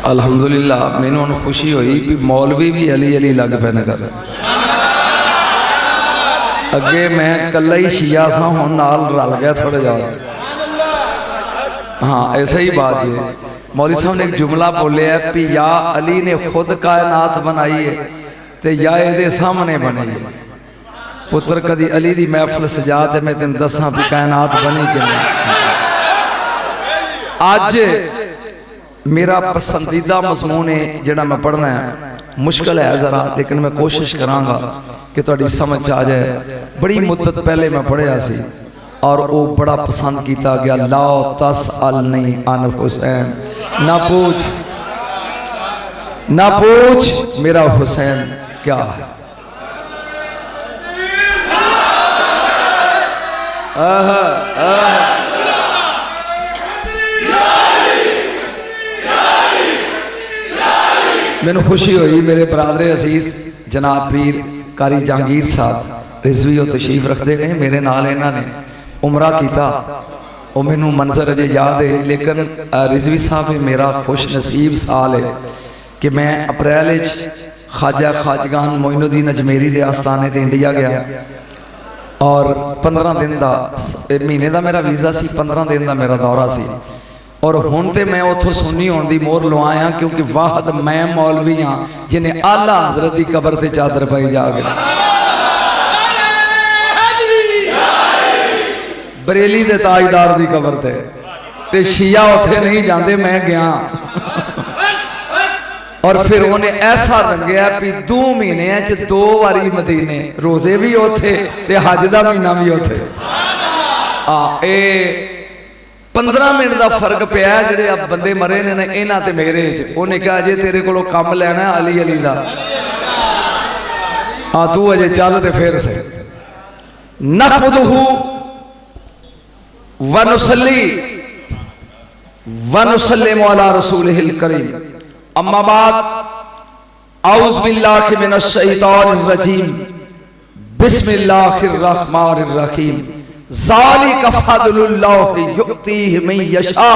अलहमदुलिल्लाह मैनू हुण खुशी हुई भी मौलवी भी अली अली लग पे कर। अगे मैं कला ही शिया सा हुण नाल रल गया थोड़ा ज़्यादा। हाँ ऐसा ही बात है। मौलवी साहब ने एक जुमला बोलिया भी या अली ने खुद कायनात बनाई है तो या ये सामने बनी है। पुत्र कदी अली दी महफिल सजा ते मैं तेन दसा भी कायनात बनी कि नहीं। अज मेरा पसंदीदा मजमून है जिहड़ा मैं पढ़ना है, मुश्किल है ज़रा लेकिन मैं कोशिश करांगा कि तुहाडी समझ आ जाए। बड़ी मुद्दत पहले मैं पढ़िया सी और वो बड़ा पसंद किया गया। ला तसअलनी अन हुसैन, ना पूछ मेरा हुसैन क्या है। मैनू खुशी हुई मेरे बरादर असीस जनाब पीर कारी जहांगीर साहब रिजवी और तशरीफ रखते हैं मेरे नाल। इन्होंने उमरा किया वो मैनू मंजर अजे याद है। लेकिन रिजवी साहब मेरा खुश नसीब साल है कि मैं अप्रैल ख्वाजा खाजगान मोइनुद्दीन अजमेरी के आस्थाने ते इंडिया गया और 15 दिन का महीने का मेरा वीज़ा सी, 15 दिन का मेरा दौरा सी। और हुण ते मैं उथों सुन्नी होने की मोहर लवाया क्योंकि वाहद मैं मौलवी हाँ जिन्हें आला हजरत की कबर से चादर पाई जाके। बरेली दे ताजदार की कबर ते शिया उथे नहीं जाते, मैं गया। और फिर उन्हें ऐसा रंगया भी 2 महीने 2 बारी मदीने, रोजे भी उथे ते हज का महीना भी उथे। 15 मिनट का फर्क पिया जेडे अब बंदे मरे ने इन्हां ते मेरे च। उन्हें कहा अजे तेरे को कम लेना अली अली का, हाँ तू अजे चल ते फिर से नखुदहु वनुसल्ली वनुसल्लिमु अला रसूलिहिल करीम। अम्मा बाद औज़ु बिल्लाहि मिनश शैतानिर रजीम बिस्मिल्लाहिर रहमानिर रहीम। ज़ालिका फ़ज़्लुल्लाहि युअतीहि मन यशा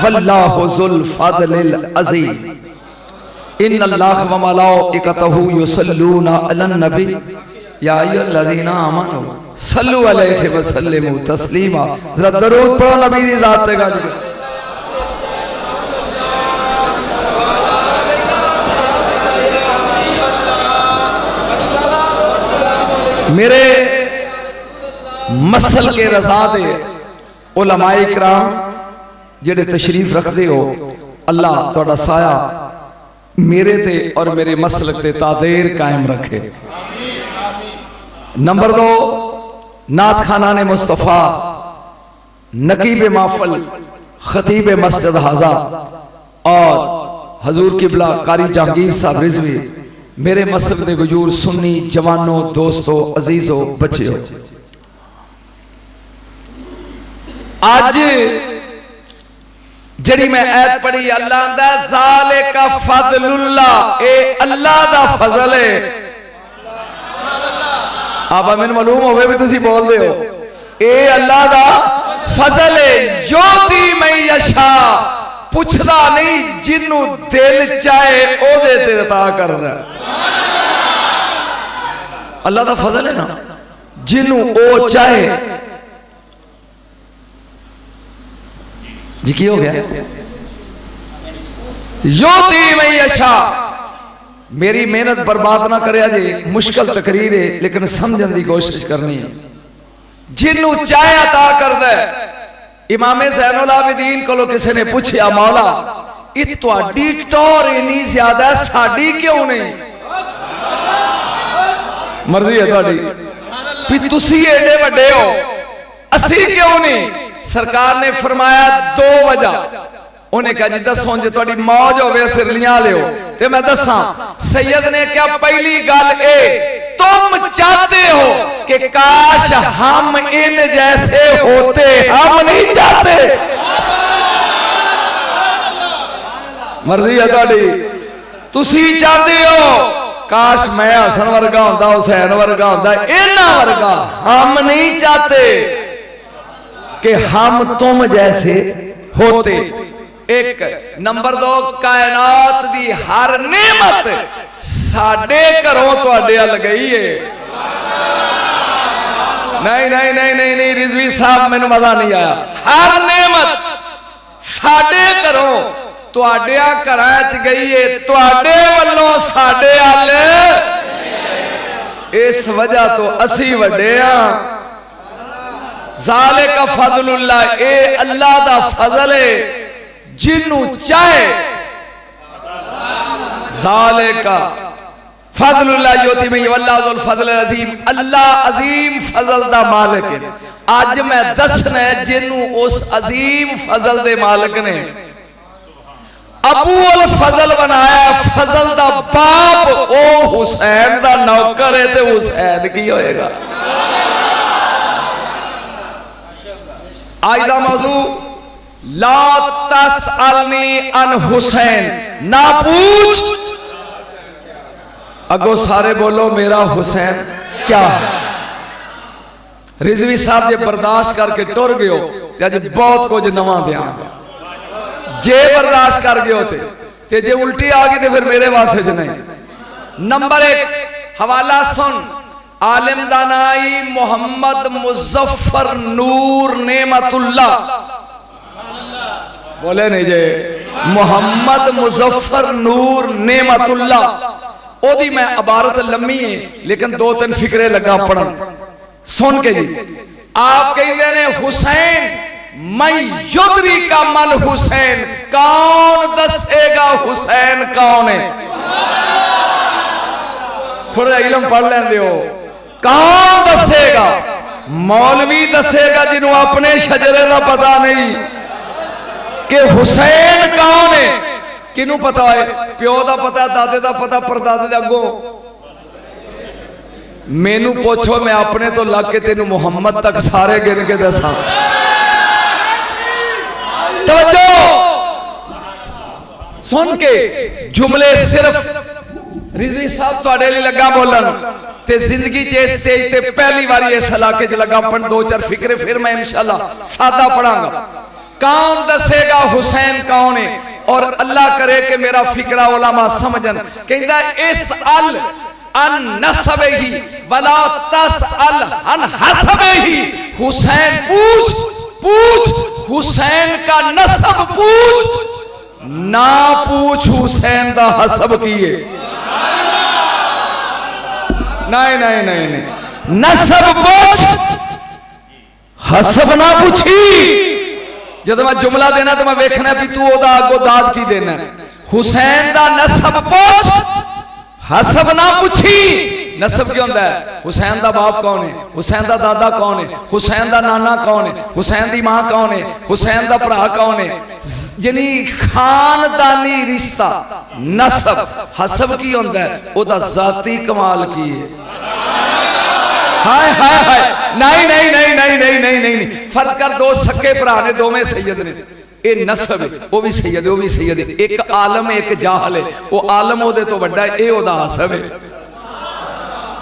वल्लाहु ज़ुल फ़ज़्लिल अज़ीम। इन्नल्लाह व मलाइकतहु युसल्लूना अलन नबी या अय्युहल्लज़ीना आमनू सल्लु अलैहि व सल्लिमू तस्लीमा। ज़रा दरूद पढ़ो नबी दी ज़ात पे गाजी। मेरे मसल के रज़ा दे उलमाए किराम जेड़े तशरीफ रखते हो, अल्लाह तुहाडा साया मेरे ते और मेरे मसलक ते तादेर कायम रखे। नंबर 2 नात खाना ने मुस्तफ़ा नकीब माफल खतीब मस्जिद हाजा और हजूर किबला कारी जहांगीर साहब रिजवी, मेरे मसलब दे वजूर सुन्नी जवानों दोस्तों अजीजों बच्चों, आज जड़ी मैं ऐत पढ़ी अल्लाह दा ज़ालिका फ़ज़्लुल्लाह, ए अल्लाह दा फजल है। आप मैंने मालूम होवे भी तुसी बोल दे हो ए अल्लाह दा फजल है। योती मैं यशा पुछदा नहीं जिन्नू दिल चाहे ओदे ते अता करदा। अल्लाह दा फजल है ना, जिन्नू ओ चाहे। जी की हो गया योती मैं यशा। मेरी मेहनत बर्बाद ना करे जी, मुश्किल तकरीर है लेकिन समझने की कोशिश करनी है। जिन्नू चाहे अता करदा है। इमामे ज़ैनुल आबिदीन को किसी ने पूछा मौला ये तुहाडी टौर इन्नी ज्यादा साडी क्यों नहीं? मर्जी है तुहाडी भी तुसी एडे वड्डे हो असी क्यों नहीं? सरकार ने फरमाया 2 वजह। उन्हें कहा जी दसो जो तुहाडी मौज होवे सिरलियां लियो ते मैं दसा। सैयद ने क्या पहली गल ए तुम चाहते हो कि काश हम इन जैसे होते, हम नहीं चाहते। मर्जी है तुहाडी, तुसी चाहते हो काश मैं हसन वर्गा होंदा, हुसैन वर्गा होंदा, इन्हां वर्गा। हम नहीं चाहते कि हम तुम जैसे होते। एक नंबर 2 कायनात दी हर नेमत साडे घरों तुहाडे अल गई है। नहीं नहीं नहीं नहीं नहीं रिजवी साहब मैनू मजा नहीं आया। हर नेमत साडे घरों तुहाडे घरां च गई है, तुहाडे वल्लों साडे अल। इस वजह तो असी वड्डे हां। ज़ालिका फज़लुल्लाह, ए अल्लाह दा फजल है, जिन्नू चाहे ज़ालिका फज़लुल्लाह योती में वल्लाहु ज़ुल फज़ल अज़ीम। अल्लाह अजीम फजल दा मालिक है। अज मैं दसना है जिन्नू उस अजीम फजल दे मालिक ने अबू अल फजल बनाया। फजल दा बाप ओ हुसैन दा नौकर है, ते हुसैन की होएगा। आज दा मौजू ला तसअलनी अन हुसैन, ना पूछ। अगो सारे बोलो मेरा हुसैन क्या है। रिजवी साहब जे बर्दाश्त करके टुर गयो ते अज बहुत कुछ नवा देंगे। जे बर्दाश्त कर गए ते जे उल्टी आ गई तो फिर मेरे वास्ते च नहीं। नंबर 1 हवाला सुन, आलिम दानाई मोहम्मद मुजफ्फर नूर नेमतुल्लाह। बोले नहीं जे मोहम्मद मुजफ्फर नूर नेमतुल्लाह। ओदी मैं इबारत लम्मी है लेकिन 2-3 फिक्रे लगा पढ़न। सुन के जी आप कहते ने हुसैन मैं युद्री का मन हुसैन, कौन दसेगा हुसैन कौन है। थोड़ा इल्म पढ़ लेंदे हो। कौन दसेगा? मौलवी दसेगा जिन्हों अपने शजरे का पता नहीं कि हुसैन कौन है। किनू पता है? प्यो का पता, दादे का पता, परदादे का अगों। मैनू पूछो मैं अपने तो लग के तेनू मुहम्मद तक सारे गिन के दसा। तवज्जो सुन के जुमले सिर्फ रिजवी साहब तुहाडे लिए लगा बोलन ते जिंदगी च इस स्टेज ते पहली बार इस इलाके च लगा पढ़। 2-4 फिक्रे फिर मैं इंशाल्लाह सादा पढ़ांगा। कौन दसेगा हुसैन कौन है? और अल्लाह करे कि मेरा फिक्रा उलमा समझन। कहंदा इस अल अन नसबे ही वला तसअल अन हसबे ही। हुसैन पूछ हुसैन का नसब पूछ, ना पूछ हुसैन दा हसब किए। नहीं नहीं नहीं नहीं, नसब पूछ हसब ना पूछी। जब मैं जुमला देना तो मैं वेखना भी तू ओदा अगो दाद की देना। हुसैन दा नसब पूछ हसब ना पूछी। नसब क्या होता है? हुसैन दा बाप कौन है, हुसैन दा दादा कौन है, हुसैन दा नाना कौन है, हुसैन दी मां कौन है, हुसैन दा भरा कौन है। यानी खानदानी रिश्ता नसब। हसब की होता है? ओदा जाती कमाल की है। हाय हाय हाय, नहीं नहीं नहीं नहीं नहीं नहीं नहीं। फर्ज कर 2 सक्के भरा ने, दोवें सैयद ने, ये नसब है। वो भी सैयद है, वो भी सैयद है। एक आलम है, एक जाहल है। वो आलम ओदे तो बड़ा है, ये ओदा हसब है।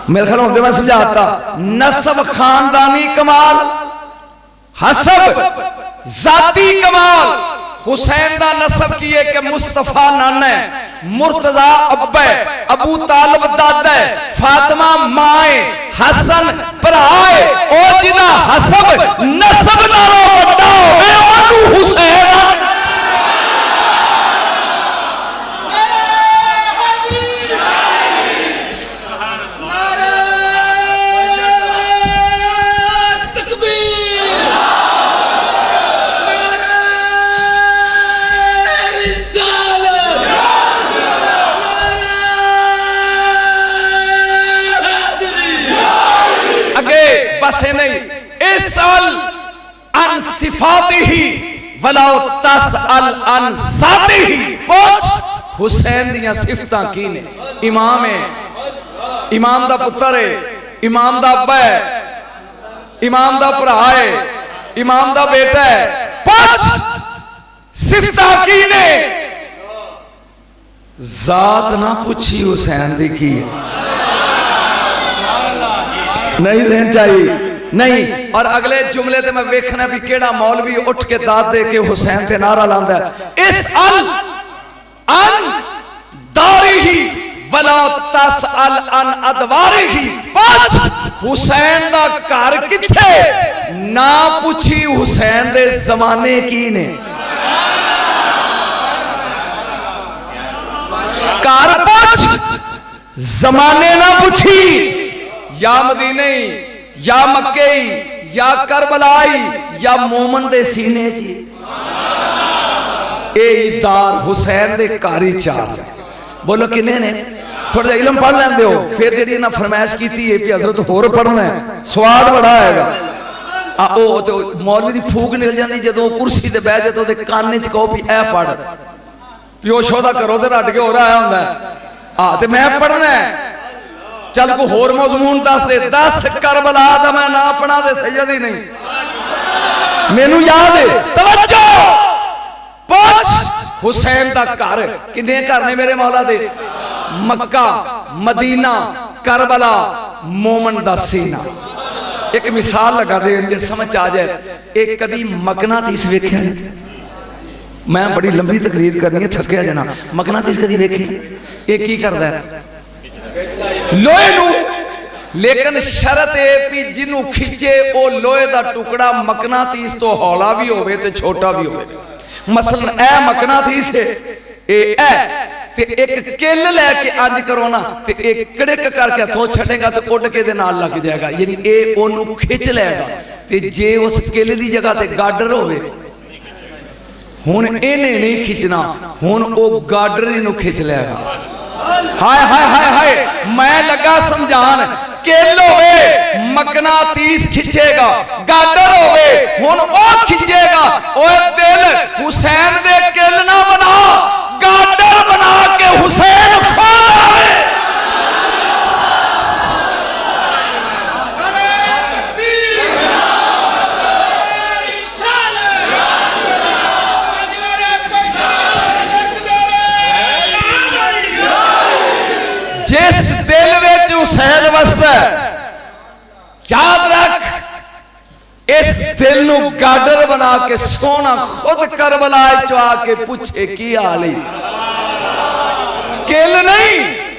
मेरे ख्याल होंदे मैं समझाता। नसब खानदानी कमाल, हसब जाती कमाल। हुसैन दा नसब की है कि मुस्तफा नाना है, मुर्तजा अब्बा है, अबू तालिब दादा है, फातिमा मां है, हसन भरा है। ओ जिदा हसब नसब नालों वड्डा होवे ओनू हुसैन। बसे नहीं इस साल अन सिफातिही वला तसअल अन ज़ातिही। पूछ हुसैन दियां सिफतां की ने। इमाम है, इमाम दा पुत्र है, इमाम दा अब्बा है, इमाम दा भरा है, इमाम दा बेटा है। पूछ सिफतां की ने। जात ना पूछी हुसैन दी की। नहीं देन चाहिए, नहीं। और अगले जुमले ते मैं वेखना भी केड़ा मौलवी उठ के दाद दे के हुसैन ते नारा लांदा है इस अल अन दारिही वला तसअल अन अदवारिही। पूछ हुसैन दा घर किथे, ना पूछी हुसैन दे जमाने की ने। घर पूछ जमाने ना पूछी, या मदीने या मक्के या करबलाई या मोमन दे सीने जी। ए दार हुसैन दे कारी चार। बोलो किन्ने ने? थोड़ा जा इलम पढ़ लेंदे हो, फिर जेडी ना फरमाइश की है कि हजरत होर पढ़ना है, स्वाद बड़ा आएगा। ओ तो मौलवी दी फूक निकल जाती जो कुर्सी ते बैठ जाए तो कान च कहो भी ए पढ़, प्योशो दा करो तो रट के हो रहा होंदा है। ते मैं पढ़ना है, चल को होर मजमून दस दे। 10 करबला दा मैं ना पढ़ा दे सैयद ही नहीं मैनू याद है। तवज्जो पूछ हुसैन दा घर किन्ने घर ने मेरे मौला दे? मक्का, मदीना, करबला, मोमन दा सीना। एक मिसाल लगा दे जे समझ आ जाए। एक कदी मकनातीस वेख्या? मैं बड़ी लंबी तकरीर करनी है, थकिया जाना। मकनातीस कदी वेखी? एक की करदा है लोहे नू, लेकिन शरत है कि जिन्हों खिंचे वो लोहे दा टुकड़ा मकनातीस तो हौला भी होवे ते छोटा भी होवे। मसलन ए मकनातीस है, ते एक किल लैके अज करो ना ते एक कड़िक करके हथों छड़ेगा तो उड़ के दे नाल लग जाएगा, यानी ए ओनू खिंच लेगा। ते जे उस किल दी जगह ते गाडर होवे, हुण इन्हें नहीं खिंचना, हुण ओ गाडर ही नू खिंच लेगा। हाय हाय हाय हाय, मैं लगा समझान। किल होवे मकनातीस खिंचेगा, गाडर होवे हुण ओ खिंचेगा। ओए दिल हुसैन दे किल ना बना, गाडर बना के हुसैन खुद आवे। जिस दिल विच हुसैन वसदा, याद रख, इस दिल नू गाडर बना के सोना खुद करबला च आके पूछे की हाल है। किल नहीं,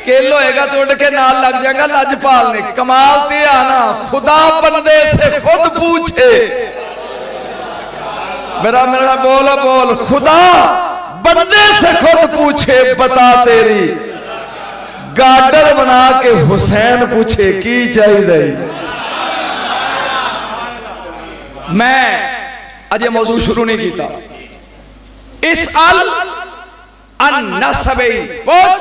किल होएगा तो उड़ के नाल लग जाएगा लजपाल ने। कमाल ते आना, खुदा बंदे से खुद पूछे। मेरा बोलो बोल, खुदा बंदे से खुद पूछे बता तेरी, गाडर बना के हुसैन पूछे की चाहिए। मैं अजय मौजू शुरू नहीं किया। इस अल अन नसबे पूछ,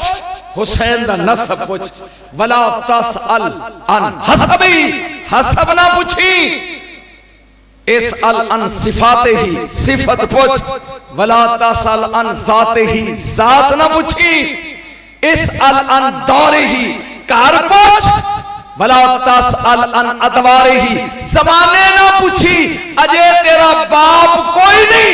हुसैन दा नसब पूछ। वला तसअल अन हसबी, हसब ना पूछी। इस अल अन सिफाते ही, सिफत पूछ। वला तसअल अन जाते ही, जात ना पूछी। इस अल अन दौरे ही, कार पूछ। वला तसअल अन अदवारे ही, जमाने ना पूछी। अजय तेरा बाप कोई नहीं,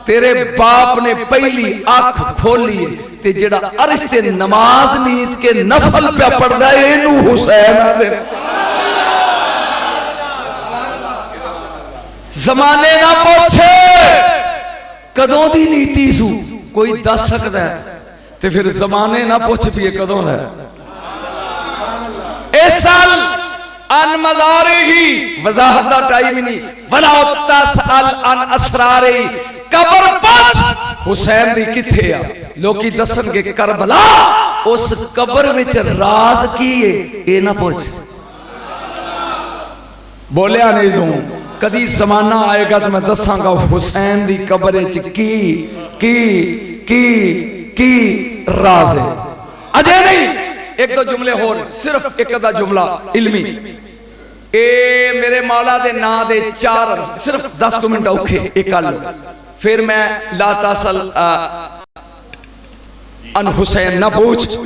तेरे बाप ने पहली आंख खोली है ते जेड़ा अर्श ते नमाज नीत के नफल पे पढ़दा है इनू हुसैन आदे। जमाने ना पूछे कदों दी नीति सू कोई दस सकता है, ते फिर जमाने ना पूछ भी कदों है। इस साल अन मज़ारे ही, वजाहत दा टाइम ही नहीं। वला तसअल अन असरारे, कबर पूछ हुसैन दी किथे आ। लोकी दसनगे करबला, उस कबर विच राज की है ए ना पूछ। बोलिया नहीं तू, कदी जमाना आएगा तो मैं दसांगा हुसैन दी कबर च की राज है। अजय नहीं, एक दो जुमले होर, सिर्फ एक अदा जुमला इल्मी। ए मेरे मौला दे ना दे चार, सिर्फ 10 मिनट औखे एक गल, फिर मैं ला तसअल अन हुसैन ना पूछ,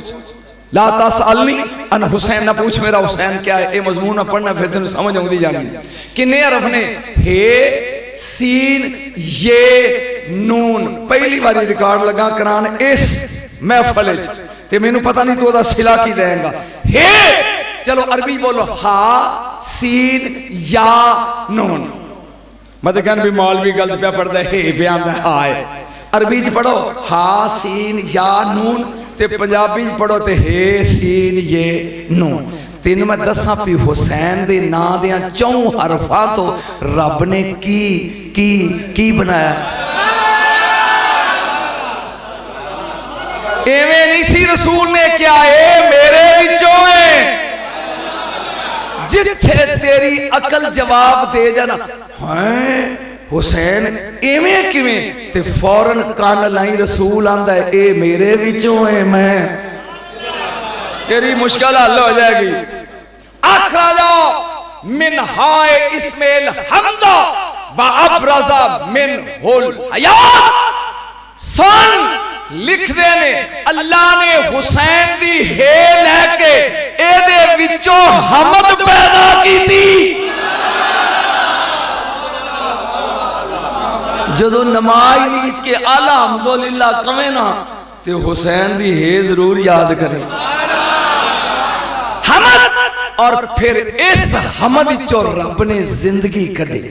ला तसअलनी अन हुसैन ना पूछ मेरा हुसैन क्या है। ए मजमून ना पढ़ना, फिर तेन समझ आउंदी जानी। किन्ने हरफ ने? हे सीन ये नून। पहली बारी रिकॉर्ड लगा करान इस महफल ते मैनू पता नहीं तो सिला की देगा। हे चलो अरबी बोलो, हा सीन या नून। मतलब कहना भी मौलवी गलत पे पढ़ता है पे आंदा हाय। अरबी च पढ़ो हा सीन या नून ते पंजाबी च पढ़ो ते हे सीन ये नून। तेन मैं दसा भी हुसैन दे नां दे 4 हरफां तो रब ने की बनाया। एवें नहीं सी रसूल ने क्या है मेरे विचों है। जिथे तेरी अकल जवाब दे जाना है हुसैन एवें किवें ते फौरन कान लाई रसूल आंदा है ए मेरे विचों है मैं। तेरी मुश्किल हल हो जाएगी। आखरा जाओ मिन हाय इस्माइल हमदा व अब्रज़ा मिन हुल हयात। सुन लिख दे ने अल्लाह ने हुसैन दी हे लैके एदे विचों हमद पैदा कीती। जदों नमाज नीच के आला अल्हम्दुलिल्लाह कवे ना ते हुसैन दी हे जरूर याद करें हमद। और फिर इस हमद चो रब ने जिंदगी कढ़ी।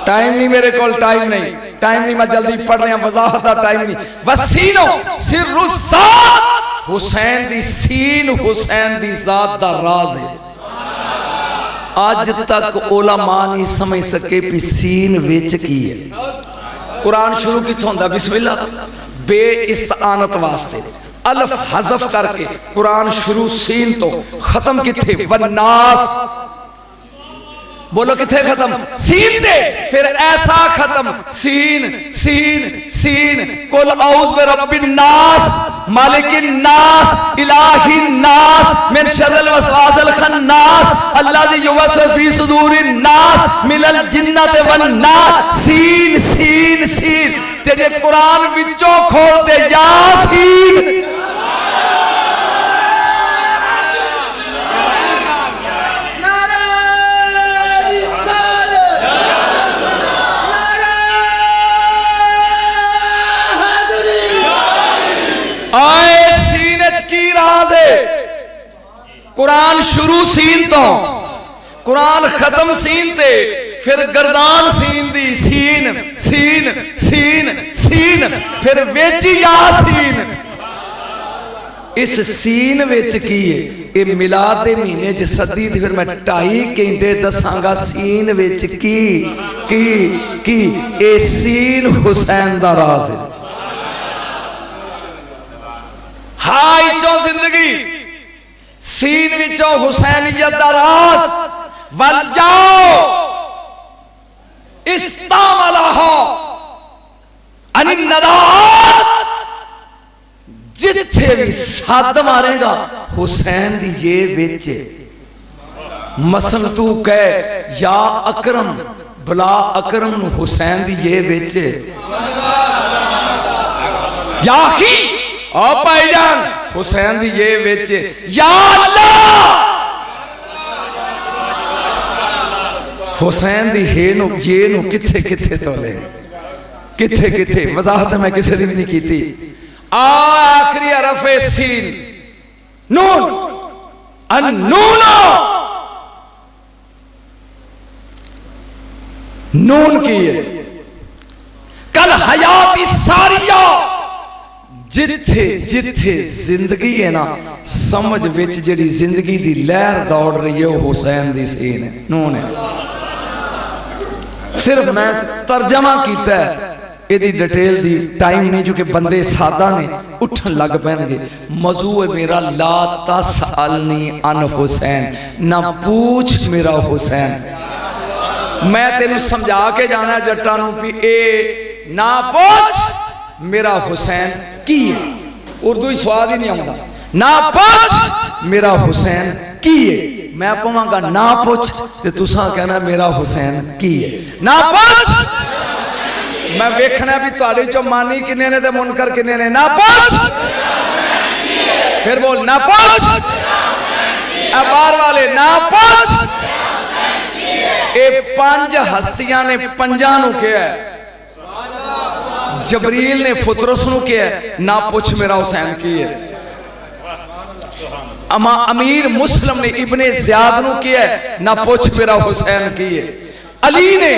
टाइम नहीं मेरे को, टाइम नहीं मैं जल्दी पढ़ रहा वजाहत का टाइम नहीं। वसीनो सिर्रुज़ात हुसैन दी सीन हुसैन दी जात दा राज है। आज तक उलमा नहीं समझ सके भी सीन विच की है। कुरान शुरू किथों होंदा बिस्मिल्लाह बे इस्तानत वास्ते अल्फ हज़फ करके कुरान शुरू सीन तो खत्म किथे वन्नास। बोलो किथे खत्म सीन दे फिर ऐसा खत्म सीन सीन सीन कुल औज़ बि रब्बिन नास मालिकिन नास इलाहिन नास मिन शर्रिल वसवासिल खन्नास अल्लज़ी युवस्विसु फी सुदूरिन नास मिनल जिन्नति वन नास। सीन सीन सीन तेरे कुरान विचों खोल दे यासीन। आए सीन की राज है। कुरान शुरू सीन तो कुरान खत्म सीन ते फिर गर्दान सीन दी सीन सीन सीन सीन फिर विच यासीन। इस सीन विच की है ये मिलाद दे महीने च सदी फिर मैं 2.5 घंटे दसांगा सीन विच की ए सीन हुसैन दा राज है। हाई चो जिंदगी सीन विचों हुसैनियत दा राज वल जाओ इस्तामलहा अनिन नदात। जिथे भी सद मारेगा हुसैन दी ये विच मसल तू कह या अकरम बला अकरम हुसैन दी ये विच या की ओ भाईजान हुसैन दी ये विच या अल्लाह हुसैन दी हे नु ये नु किथे किथे तोले किथे किथे वजाहत मैं किसी दी नहीं कीती। आखिरी हरफ सीन नून अन्नूनो नून की है कल हयाती सारिया। जिथे जिथे जिंदगी है ना समझ विच जेड़ी जिंदगी दी लहर दौड़ रही है हुसैन दी सीन है नून है। सिर्फ मैं तर्जमा कीता है एदी डिटेल दी टाइम नहीं क्योंकि बंदे सादा ने उठन लग पैणगे। मौजू है मेरा ला तसअलनी अन हुसैन ना पूछ मेरा हुसैन। मैं तेनू समझा के जाना जट्टा नू भी ए ना पूछ मेरा हुसैन की है। उर्दू स्वाद ही नहीं आता। ना पूछ मेरा हुसैन की है। मैं पवांगा ना पूछ ते तुसा कहना मेरा हुसैन की है। ना पूछ मैं वेखना भी तुहाडे चो मानी किन्ने ने ते मुनकर किन्ने ने। ना पूछ फिर बोल ना पूछ बार वाले ना पूछ। ए 5 हस्तियां ने 5 नू कहा है। जबरील ने फुतरस नू कहा ना पूछ मेरा हुसैन की है। अमीर मुस्लिम ने इब्ने ज़ियाद नू किया ना पुछ मेरा हुसैन की है। अली ने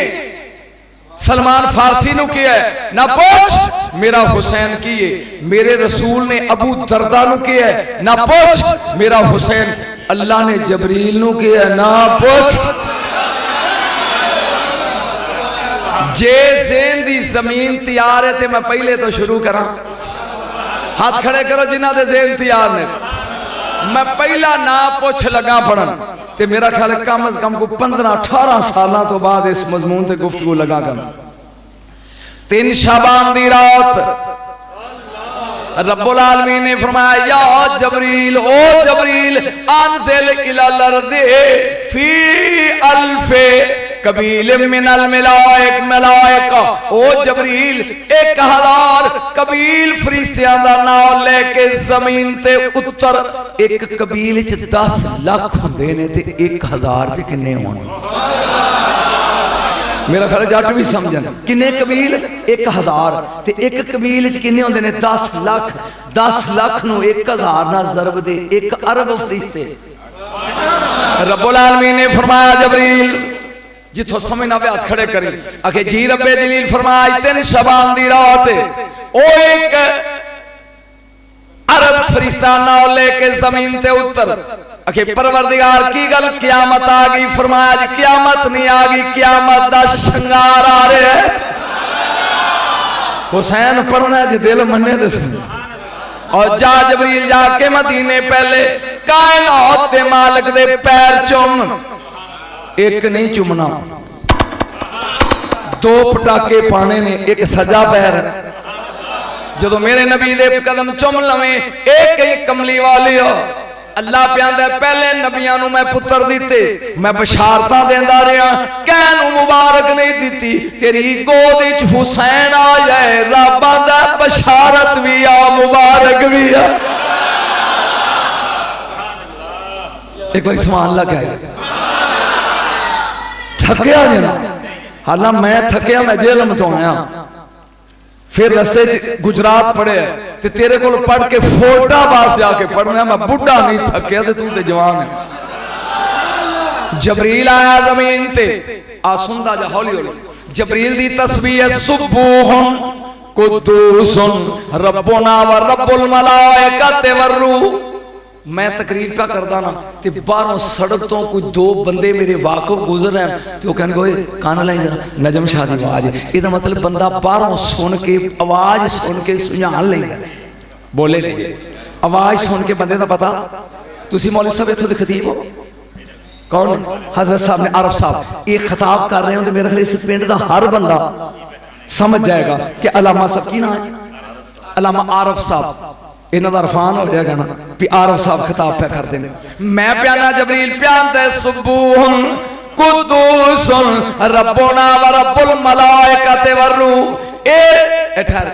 सलमान फारसी नू किया ना पुछ मेरा हुसैन की है। मेरे रसूल ने अबू दरदा नू किया ना पुछ मेरा हुसैन। अल्लाह ने जबरील नू किया ना पुछ। जे ज़ेन दी जमीन तैयार है तो मैं पहले तो शुरू करा। हाथ खड़े करो जिन्हां दे ज़ेन तैयार ने। मैं पहला ना पुछ लगा पढ़न ते मेरा ख्याल कम अज कम को 15-18 साल तो बाद इस मजमून ते गुफ्तगू लगा कर। 3 शाबान दी रात रब्बुल आलमीन ने फरमाया या जबरील ओ जबरील अनज़िल इलल अर्दि फी अल्फे कबील मिनल मलाइक मलाइका। ओ जबरील 1000 कबील फरिश्तियां दा नाम लेके जमीन ते उतर। एक कबील च 10 लाख हुंदे ने ते 1000 च किन्ने होण? मेरा ख्याल जट भी समझन किन्ने कबील 1000 ते एक कबील च किन्ने होंदे ने 10 लाख। 10 लाख नु 1000 ना ज़रब दे 1 अरब फरिश्ते। रब्बुल आलमीन ने फरमाया जबरील जिथों समझना पे हाथ खड़े करी आखे जी रब्बे दलील फरमाया 3 शबान दी रात ओ एक अरब फरिश्ता नाल लेके जमीन ते उतर। आखे परवरदिगार की गल क़यामत आ गई? फरमाया जी क़यामत नहीं आ गई, क़यामत दा शंगार आ रहा है। हुसैन पढ़ना जी दिल मन्ने दे और जा जबरील जाके मदीने पहले कायनात दे मालिक दे पैर चुम। एक नहीं चुमना, 2 पटाके पाने ने, एक सजा पैर। जो मेरे नबी दे कदम चुम लवे एक ही कमली वाली हो। अल्लाह प्यादा पहले नबियां नू मैं पुत्र दिते, मैं बशारतां देंदा रहा, कहनू मुबारक नहीं दिती। तेरी गोद विच हुसैन आ जाए रब दा बशारत भी आ मुबारक भी आ। एक बार समान लग गया थकिया जना। हालां मैं थकिया, मैं जेल तो आया, फिर रस्ते गुजरात पढ़े ते तेरे को पढ़ के फोटाबाद जाके पढ़ना। मैं बुढ़ा नहीं थकिया ते तू ते जवान है। जबरील आया जमीन ते आ सुनदा जा हौली हौली। जबरील दी तस्बीह सुबूहुन कुद्दूसुन रब्बुना व रब्बुल मलाइकति वर्रूह। मैं तकरीर का करदा ना ते बाहरों सड़क तो कोई 2 बंदे मेरे वाकफ गुजर रहे हैं तो कहने ओए कान लाई जरा नजम शाह दी आवाज। इसदा मतलब बंदा बाहरों सुन के आवाज सुन के सुझान लेंदा, बोले नहीं आवाज सुन के बंदे दा पता। तुसी मौलवी साहब इत्थों दे खतीब हो, कौन? हजरत साहब ने आरफ साहब ये खिताब कर रहे हो तो मेरे ख्याल इस पिंड दा हर बंदा समझ जाएगा कि अलामा साहब की नाम है, अलामा आरफ साहब। इन्हां दा इरफान हो जाएगा ना भी आरफ साहब खिताब पे करते हैं। मैं प्याना जबरील प्यादा सुबूहुन कुद्दूसुन रब्बुना व रब्बुल मलाइकति वर्रूह। ए ठहर,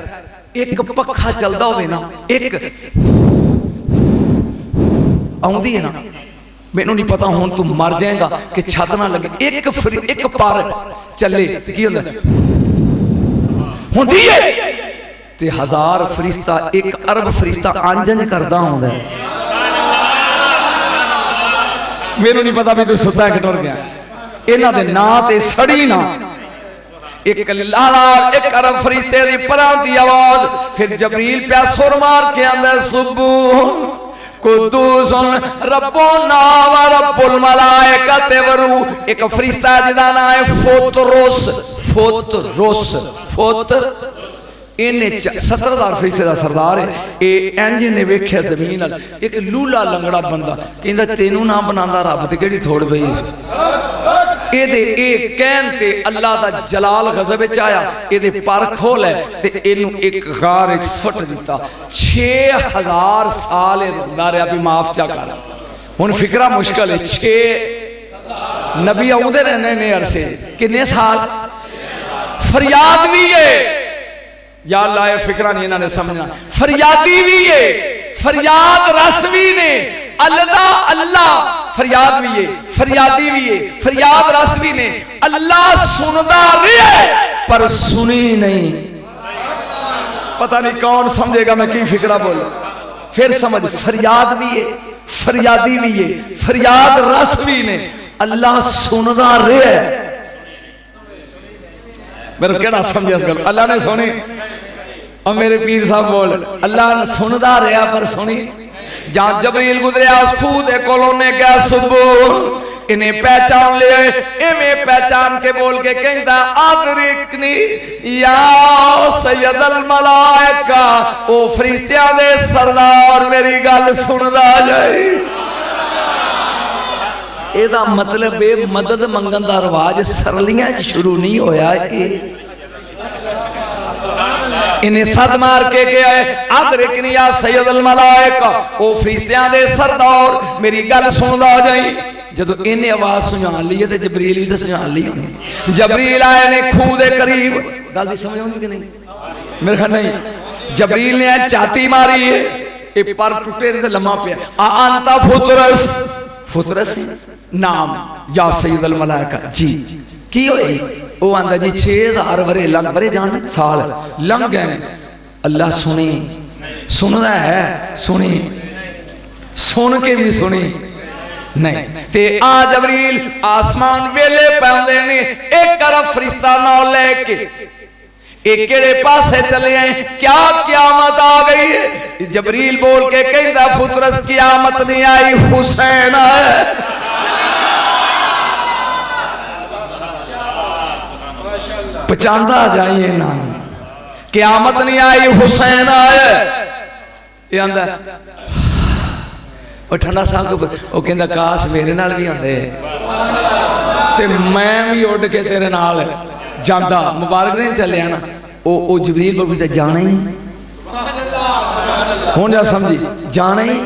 एक पखा चलदा होवे ना, एक आउंदी है ना, मैनू नहीं पता हुण तू मर जाएगा कि छत ना लगे, एक पार चले की होंदा हुंदी है ते 1000 फरिश्ता 1 अरब फरिश्ता आंजन करदा होंदा है। मैनू नहीं पता भी तू सुता कि टुर गया। इन्हां दे नां ते सड़ी ना एक लाला 1 अरब फरिश्ते दी परां दी आवाज। फिर जबरील प्या सुर मार के आंदा सुबूह कुद्दूसुन रब्बुना व रब्बुल मलाइकति वर्रूह। एक फरिश्ता जिहदा नाम है फोतरोस। फोतरोस फोत इन्हें 70,000 फरिश्ते का सरदार है। इंज ने वेख्या जमीन एक लूला लंगड़ा बंदा कहंदा तेनू ना बनांदा रब ते केड़ी थोड़ पई। एदे ए कहन ते अल्लाह दा जलाल गज़ब विच आया, एदे पर खोल है ते इनू एक गार विच सुट दिता। 6000 साल रोंदा रहा भी माफ चा कर। हुण फिकरा मुश्किल है। 6 नबी आउंदे रहने ने अरसे किन्ने साल। फरियाद भी है या अल्लाह ये फिक्रा नहीं इन्होंने समझना। फरियादी भी है, फरियाद रसवी ने अल्लाह अल्लाह फरियाद भी है, फरियादी भी है, फरियाद रसवी ने अल्लाह सुनदा रहे पर सुनी नहीं। पता नहीं कौन समझेगा मैं की फिक्रा बोल। फिर समझ फरियाद भी है, फरियादी भी है, फरियाद रस भी ने। अल्लाह सुनदा रहा है। मेरे केड़ा समझिया इस गल, अल्लाह ने सुनी। और मेरे पीर साहब बोल, अल्लाह सुनदा रहा पर सुनी। जहां जबरील गुजरिया उस खूह दे कोलों ने क्या सुबह इन्हें पहचान लिया, इन्हें पहचान के बोल के कहता आदरिकनी या सैयदल मलाइका, ओ फरिश्तियां दे सरदार मेरी गल सुनदा जाए। एदा मतलब है मदद मंगन दा रिवाज सरलियां च शुरू नहीं होया। इन्हें सद मार के गया है आदरिकनी या सैयदल मलाइका, ओ फरिश्तियां दे सरदार मेरी गल सुनदा जाए। जदों इन्हें आवाज सुझान ली है तो जबरील भी तो सुझान ली होनी। जबरील आए ने खूह दे करीब, गल दी समझ आउंदी कि नहीं? मेरे ख्याल नहीं। जबरील ने छाती मारी है, ये पर टुटे ने लम्मा पिया। अंता फुतरस, फुतरस नाम या सैयदल मलाइका जी की होई? वो आंदा जी 6000 वरे लंघ वरे जान साल लंघ गए। अल्लाह सुनी, सुनदा है, सुनी, सुन के भी सुनी नहीं। ते आ जबरील आसमान वेले पैंदे ने, एक तरफ फरिश्ता नाल लेके एक केड़े पासे चले आए, क्या क़यामत आ गई है? जबरील बोल के कहता फुतरस क़यामत नहीं आई, हुसैन आया। पहचानदा जाइए ना, क़यामत नहीं आई, हुसैन आया। ये आंदा और ठंडा साहब वो कहता काश मेरे नाल भी आंदे ते मैं भी उड़ के तेरे नाल जांदा। मुबारक नहीं चलिया ना, ओ जबरील को भी तो जाना ही हुण जा समझी, जाना ही।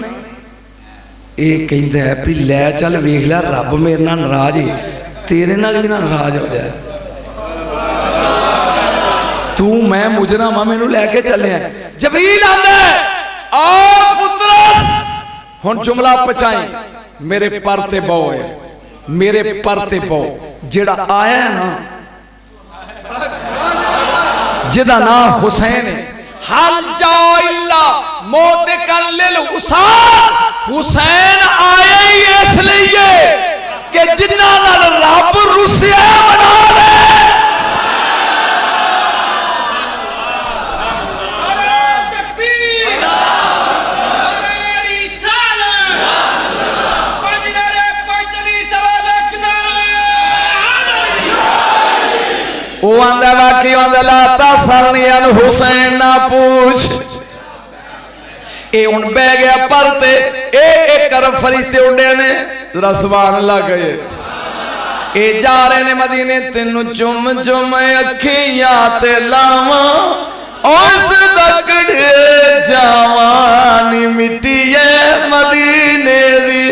ये कहता है भी लै चल वेख लै, रब मेरे नाल नाराज है, तेरे नाल भी ना नाराज हो जाए। तू मैं मुजरम हां, मैनू लैके चलिया। जबरील आंदा आ पुत्रस हुण जुमला पचाई, मेरे पर ते बो है, मेरे पर ते बो। जेड़ा आया ना जिदा नाम हुसैन है, हल जाओ इल्ला मौत कल्लिल हुसैन, हुसैन आया ही इसलिए कि जिन्ना नाल रब रुसिया बना दे। वो आंदा बाकी आंदा लाता सलनियन हुसैन ना पूछ। ए उन बह गया परते, एक तरफ फरिश्ते उड़े ने, जरा सुभान अल्लाह कहे। ए जा रहे ने मदीने, तेनू चुम चुम अखियां ते लावा, उस दकड़े जावानी मिट्टिए मदीने दी।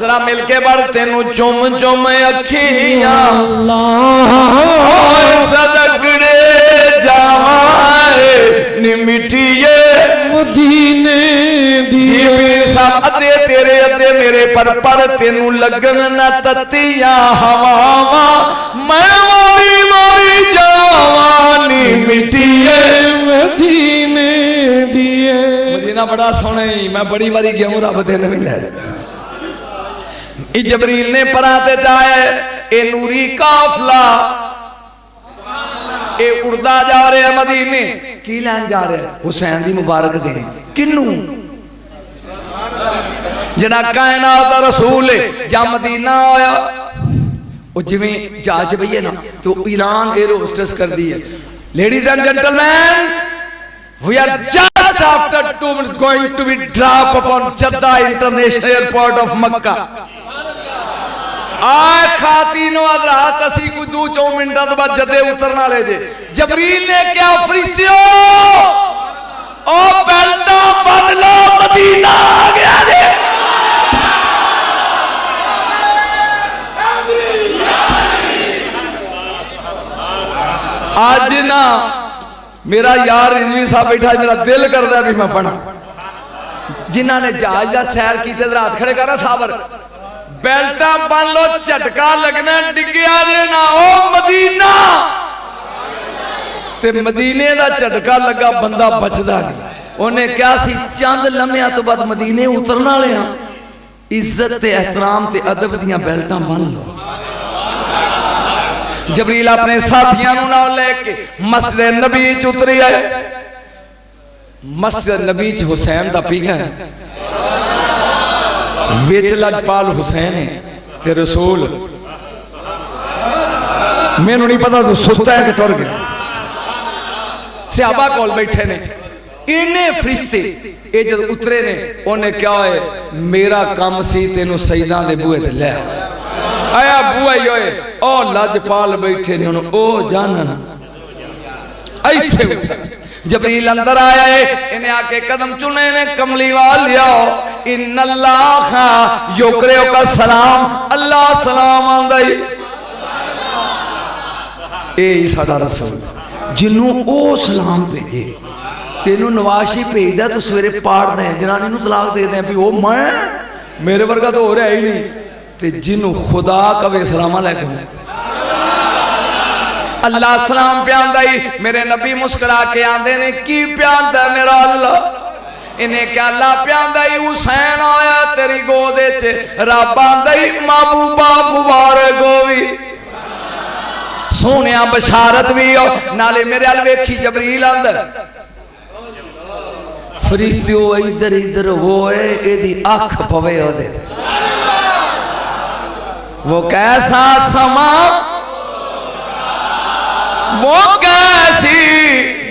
जरा मिलके बढ़, तेनू चुम चुम अखियां सदकड़े जावाए नी मिट्टिए मदीने दी। अद्धे तेरे अद्धे मेरे पर तेनू लगन न तत्तियां हवावा, मैं मारी मारी जावानी मिट्टिए मदीने दिए। मदीना बड़ा सोहना ही, मैं बड़ी बारी गया हूं, रब दिन भी ले। जबरील ने पराते जाए, ए नूरी काफला ए उड़दा जा रहे हैं मदीने। की लैन जा रहे हैं? हुसैन दी मुबारक दे। किन्नू? जड़ा कायनात दा रसूल है। जा मदीना आया, वो जिवें जहाज बइए ना तो ऐलान एयर होस्टेस कर दी है, ladies and gentleman, we are just after going to be drop upon Jeddah International Airport of Makkah. आए खातीनो हज़रात, असी कोई 2-4 मिनट बाद जदे उतरना ले जे। जबरील ने क्या फरिश्तियों ओ बेल्टा बन लो, मदीना आ गया जे। आज ना मेरा यार रिजवी साहब बैठा, मेरा दिल करता भी मैं पढ़ा। जिन्हों ने जहाज का सैर की रात खड़े करा साबर, बेल्टा बन लो, झटका लगना, डिग्गिया जे ना ओ मदीना। ते मदीने का झटका लगा, बंदा बचदा नहीं। उन्हें क्या सी चंद लम्हिया तो बाद मदीने उतरना लिया। इज्जत ते एहतराम ते अदब दियां बेल्टां बन लो। जबरील अपने साथियों को नाल लेके मस्जिद नबी च उतरी आए। मस्जिद नबी च हुसैन दा पीगा है, विच लजपाल हुसैन है ते रसूल मैनू नहीं पता तू सुता है कि टुर गया। सहाबा कोल बैठे ने, इन्ने फरिश्ते ये जब उतरे ने उन्हें क्या है, मेरा काम सी तेनू सईदा दे बूहे ते ले आया। बुआ ही होए ओ लजपाल बैठे ने, ओ जानन ऐथे जबरील अंदर आया है, इन्हें आके कदम चुने ने, कमली वाल लियाओ, इन्नल्लाह युकरियो का सलाम, अल्लाह सलाम आंदा ही। ए साडा रसूल जिन्नू ओ सलाम भेजे, तेनू नवाशी भेजदा, तू सवेरे पाड़ दे जनानी नू तलाक दे दे भी ओ मैं मेरे वर्गा तो हो रहा ही नहीं। ते जिन्नू खुदा कवे सलाम अलैकुम, अल्लाह सलाम प्यांदा ही। मेरे नबी मुस्कुरा के आंदे ने, की प्यांदा मेरा अल्लाह? इन्हें क्या अल्लाह प्यांदा ही, हुसैन आया तेरी गोदे च, रब आंदा ही महबूबा मुबारक होवी, सोनिया बशारत भी हो। नाले मेरे अल वेखी जबरील अंदर फरिश्ते इधर इधर होए, एदी अख पवे ओदे, वो कैसा समा, वो कैसी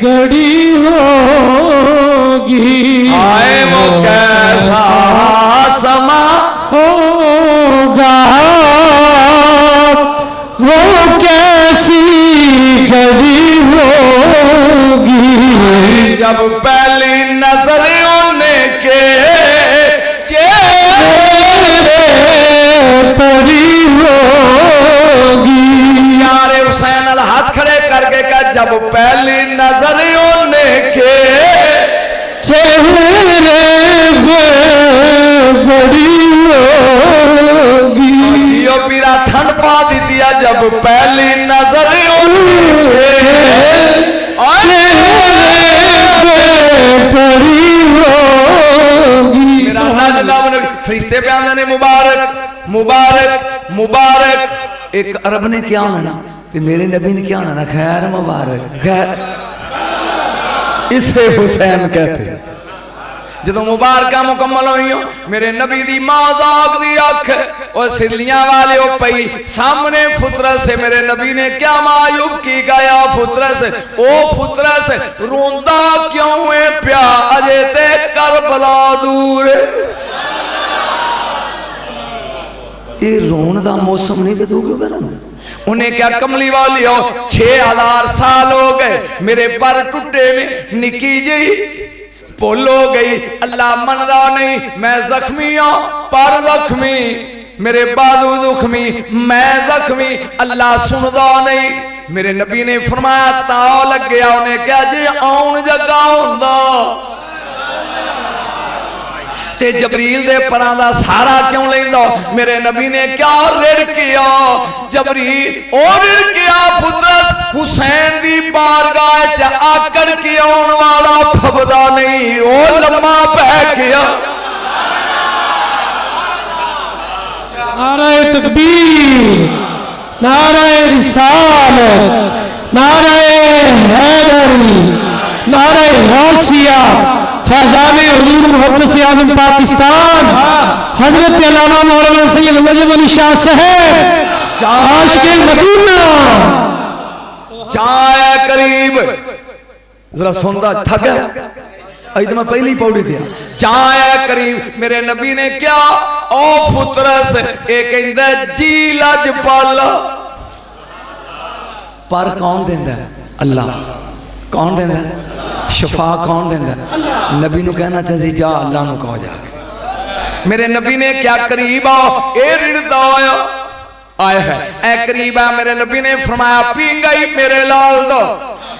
घड़ी होगी, आए वो कैसा समा होगा, वो कैसी घड़ी होगी, जब पहली नजर उनके चेहरे पड़ी होगी। यारे हुसैन अल हाथ खड़े करके कहा, जब पहली नजर उनके चेहरे पड़ी होगी, जियो पीरा ठंड पा दी दिया, जब पहली नजर उनके पड़ी होगी। फरिश्ते पे आंदे ने, मुबारक मुबारक मुबारक। एक अरब ने क्या होना ना, ते मेरे नबी ने क्या होना ना, खैर मुबारक खैर, इसे हुसैन कहते। जो मुबारक मुकम्मल हुई, मेरे नबी दी माजाक दी अख और सिलियां वाले पई सामने फुतरस से, मेरे नबी ने क्या मायूब की गया फुतरस, ओ फुतरस रोंदा क्यों है प्या, अजे ते करबला दूर। ये रोन दा मौसम नहीं तो क्यों कर उन्हें क्या कमली वाली हो, 6000 साल हो गए मेरे पर टूटे में, निकी जी भुल हो गई, अल्लाह मनदा नहीं, मैं जख्मी हूं पर जख्मी, मेरे बाजू जख्मी मैं जख्मी, अल्लाह सुनदा नहीं। मेरे नबी ने फरमाया ताव लग गया, उन्हें क्या जी आउन जगा हुंदा ते जबरील दे परां दा सहारा क्यों लेंदा। मेरे नबी ने क्या रिड़किया, जबरील ओ रिड़किया पुत्रस हुसैन दी बारगाह च आकड़ के आउण वाला फबदा नहीं, ओ लम्मा पै गया। नारे तकबीर, नारे रिसालत, नारे हैदरी, नारे गौसिया, फैजान हुजूर मुहद्दिस आज़म पाकिस्तान हजरत अल्लामा मौलाना सैयद नजम अली शाह साहब आशिक़े मदीना, जाए करीब जरा सुनदा थक गया, तो मैं पहली पौड़ी दिया, जाए करीब। मेरे नबी ने क्या ओ फुतरस ये कहंदा जी लजपाला, पर कौन देंदा है? अल्लाह। कौन देंदा है? शफा कौन देंदा है? नबी नू कहना चाहिए जा अल्लाह नू कहो जाके। मेरे नबी ने क्या करीब आओ, ए रिड़दा होया आया है, ए करीब आ। मेरे नबी ने फरमाया पींगा ही मेरे लाल दो,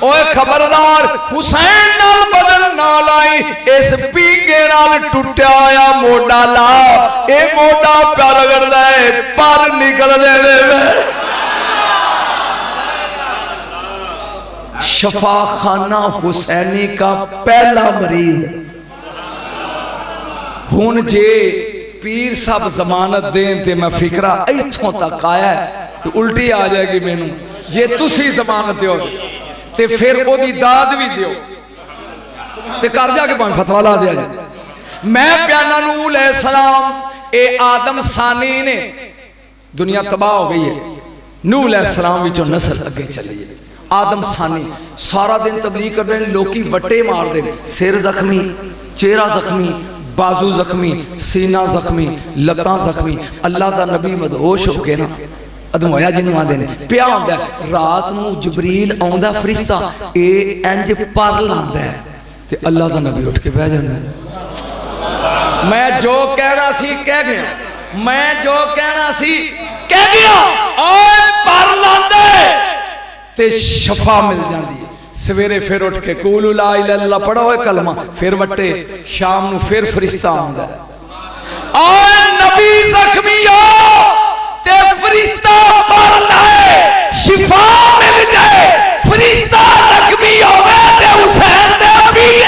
ओए खबरदार हुसैन नाल बदल ना लाई, इस पींगे नाल टुटिया होया मोटा ला, ए मोटा प्या रगड़दा है पर निकल दे। शफा खाना हुसैनी का पहला मरीज। हुन जे पीर साहब जमानत देन ते मैं फिकरा इथों तक आया तो उल्टी आ जाएगी मैनू जे तुसी जमानत दो ते फिर ओदी दाद भी दियो ते कर जाके भावें फतवा ला दिया जाए। मैं प्याना नूह अलैहिस्सलाम ए आदम सानी ने दुनिया तबाह हो गई है, नूह अलैहिस्सलाम विचों नस्ल अगे चली है। आदम सानी सारा दिन तबलीग करते हैं, लोकी वट्टे मारते हैं, सिर जख्मी, चेहरा जख्मी, बाजू जख्मी, सीना जख्मी, लत्तां जख्मी। अल्लाह दा नबी मदहोश हो के ना अधमोया जिन्हों आते हैं पिया होंदा है। रात नूं जबरील आउंदा फरिश्ता ए इंज पर लांदा है ते अल्लाह दा नबी उठ के बह जांदा है। मैं जो कहना सी कह गया, मैं जो कहना सी कह गया। ओए पर लांदे ते शफा मिल जाती है। सवेरे फिर उठ के कूलू ला इलाहा इल्लल्लाह पढ़ो कलमा, फिर वट्टे, शाम नूं फिर फरिश्ता आउंदा है। ओए नबी जख्मी हो ते फरिश्ता पर लाए, शिफा मिल जाए। फरिश्ता जख्मी होवे ते हुसैन दे पीर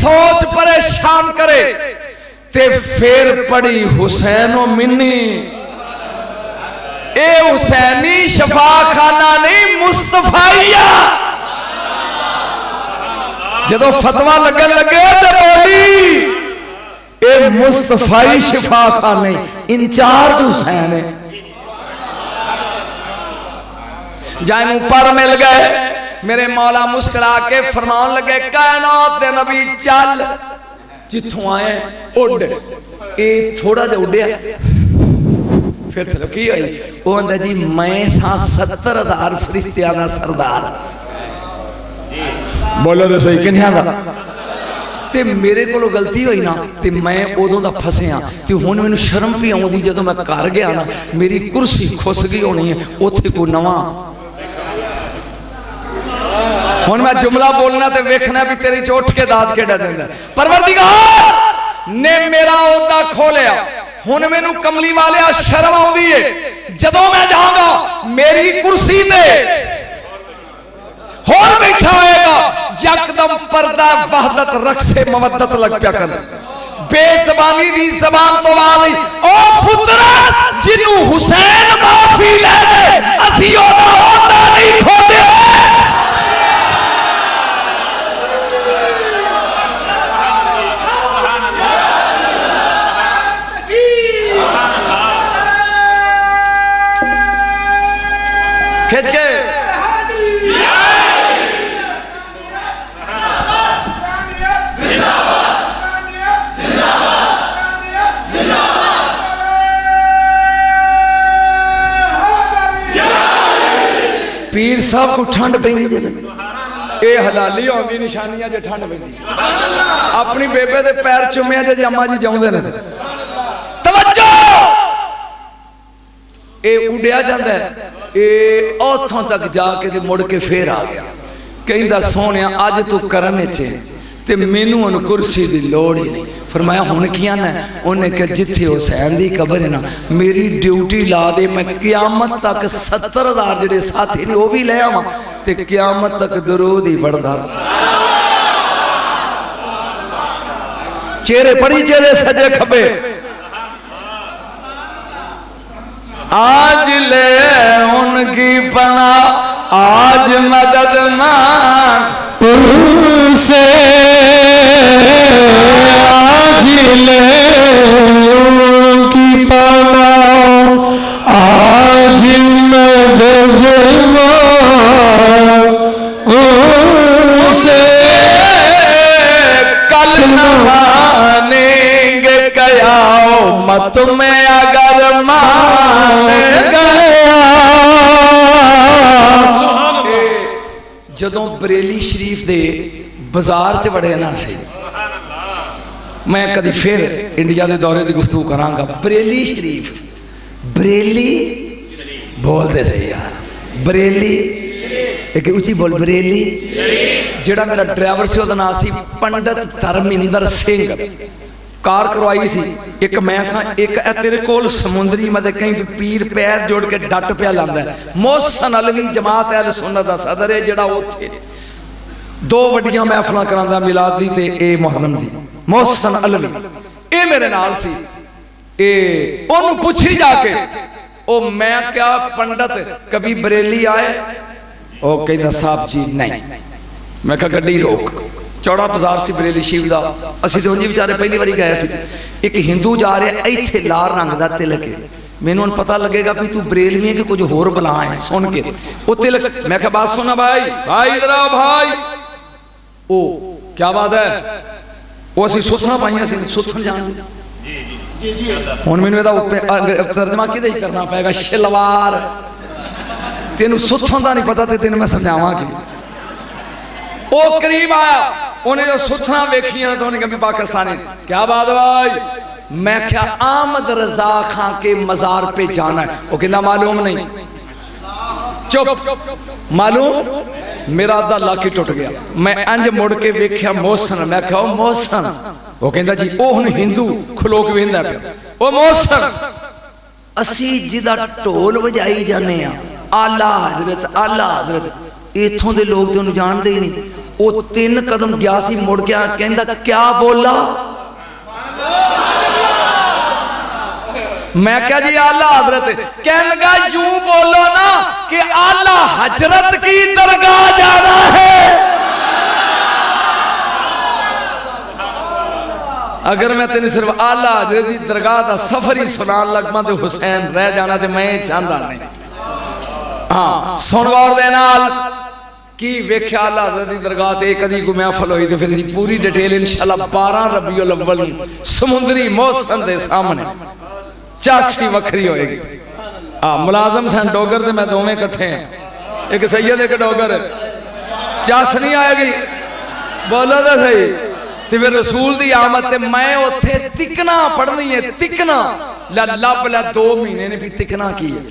सोच परेशान करे ते फिर पड़ी हुसैनो मिन्नी। ए हुसैनी शफा खाना नहीं मुस्तफाइया। जदों फतवा लगन लगे तो बोली ए मुस्तफाई शफा खाने इंचार्ज हुसैन है। जाए पर मिल गए, मेरे मौला मुस्कुरा के फरमान लगे कायनात दे नबी चल जिथों आए उड़। ए थोड़ा जा उड़िया फिर चलो की होई वो आंदा जी मैं सा 70,000 फरिश्तियां दा सरदार। बोलो तो सही किन्हियां दा ते मेरे कोलों गलती हुई ना ते मैं उदों दा फसिया ते हुण मैनूं शर्म भी आउंदी जदों मैं घर गया ना मेरी कुर्सी खुस गई होनी है उत्थे कोई नवां। हुण मैं जुमला बोलना ते वेखना भी तेरी चोट के दाद केड़ा देंदा। परवरदिगार ने मेरा ओहदा खोलिया, हुण मैनू कमली वाले शर्म आउंदी है। जदों मैं जाऊंगा मेरी कुर्सी ते होर बैठा होएगा, यकदम पर्दा वहदत रक्से मवद्दत लग पिया कर। बेजबानी दी जबान तो वाली ओ पुत्रा जिन्नू हुसैन माफी ले दे असी ओहदा ओहदा नहीं खोदे। खिंच के पीर साहब को ठंड पैंदी जे ए हलाली आउंदी निशानियां जे ठंड पैंदी। अपनी बेबे दे पैर चुम्मिया जे अम्मा जी जाउंदे ने। तवज्जो ए उड़िया जांदा है ए उथों तक जाके ते मुड़ के फिर आ गया। कहंदा सोहणिया अज तू करम विच ते मैनू हुण कुर्सी दी लोड़ ही नहीं। फरमाया हुण की आना? उन्हें कहा जिथे हुसैन दी कबर है ना मेरी ड्यूटी ला दे, मैं क़यामत तक 70,000 जिहड़े साथी ने वो भी ले आवां ते क़यामत तक दरूद ही पढ़दा। चेहरे पड़ी चेहरे सजे खबे आज ले उनकी पना आज मदद मांग उनसे, आज ले उनकी पना आज मदद मांग उनसे। कल न मानेंगे कयामत में अगर मान गया। जदों बरेली शरीफ दे बाजार च बड़े ना सी, मैं कभी फिर इंडिया के दौरे की गुफ्तगू करांगा। बरेली शरीफ, बरेली बोलते सही यार, बरेली एक उची बोल बरेली जेड़ा मेरा ड्राइवर से ਉਹਦਾ नाम सी पंडित धर्मिंदर सिंह कार करवाई सी एक मैं सा एक तेरे कोल समुंदरी मत कहीं पीर पैर जोड़ के डट पिया लांदा मोहसन अलवी जमात अहल सुन्नत दा सदर है जेड़ा उत्थे दो वड्डियां महफिलां करांदा मिलाद दी ते ए मुहर्रम दी मोहसन अलवी ए मेरे नाल सी ए ओनू पुछी जाके ओ मैं क्या पंडित कभी बरेली आए ओ कहंदा साहब जी नहीं मैं कहा गड्डी रोक चौड़ा बाजार सी बरेली शिव दा असीं ते उंजी बेचारे पहली बारी गए सी एक हिंदू जा रहा इत्थे लाल रंग दा तिलक है मैनूं हुण पता लगेगा भी तू बरेलवी है कि कुछ होर बला है सुन के वो तिलक मैं कहा बात सुना भाई भाई इधर आओ भाई ओ क्या बात है वो असीं सुथना पाइयां सी सुथन जान हुण मैनूं इहदा तर्जमा किहदे करना पेगा शलवार तेनू सुथन दा नहीं पता ते तेनू मैं समझावां कि ओ करीब आया उन्हें जो सुथना वेखियां तो उन्हें कभी पाकिस्तानी क्या बात है भाई मैं क्या आमद रजा खां के मजार पे जाना है वो कहना मालूम नहीं चुप मालूम मेरा अद्धा लाख ही टुट गया मैं अंज मुड़ के वेख्या मोहसन मैं क्या मोहसन वो कहता जी ओ हुण हिंदू खलो के वेंदा पिया ओ मोहसन असी जिदा ढोल वजाई जाने आला हजरत इथों दे लोग तो जानते ही नहीं वो 3 कदम गया सी मुड़ गया कहंदा क्या बोला मैं क्या जी आला हजरत कहने लगा यूं बोलो ना कि आला हजरत की दरगाह जाना है अगर मैं तेन सिर्फ आला हजरत की दरगाह का सफर ही सुनान लगमा तो हुसैन रह जाना तो मैं चाहता नहीं हाँ सुन वार दे नाल की वेख्या आला हज़रत दी दरगाह ते कदी कोई महफिल होई ते फिर पूरी डिटेल इंशाअल्लाह 12 रबीउल अव्वल समुंदरी मौसम दे सामने चासी वखरी होएगी मुलाजम सन डोगर ते मैं दोवें इकट्ठे हैं एक सैयद एक डोगर चास नहीं आएगी बोलो तो सही ते फिर रसूल दी आमद ते मैं उत्थे तिकना पढ़नी है तिकना लब ला 2 महीने ने भी तिकना की है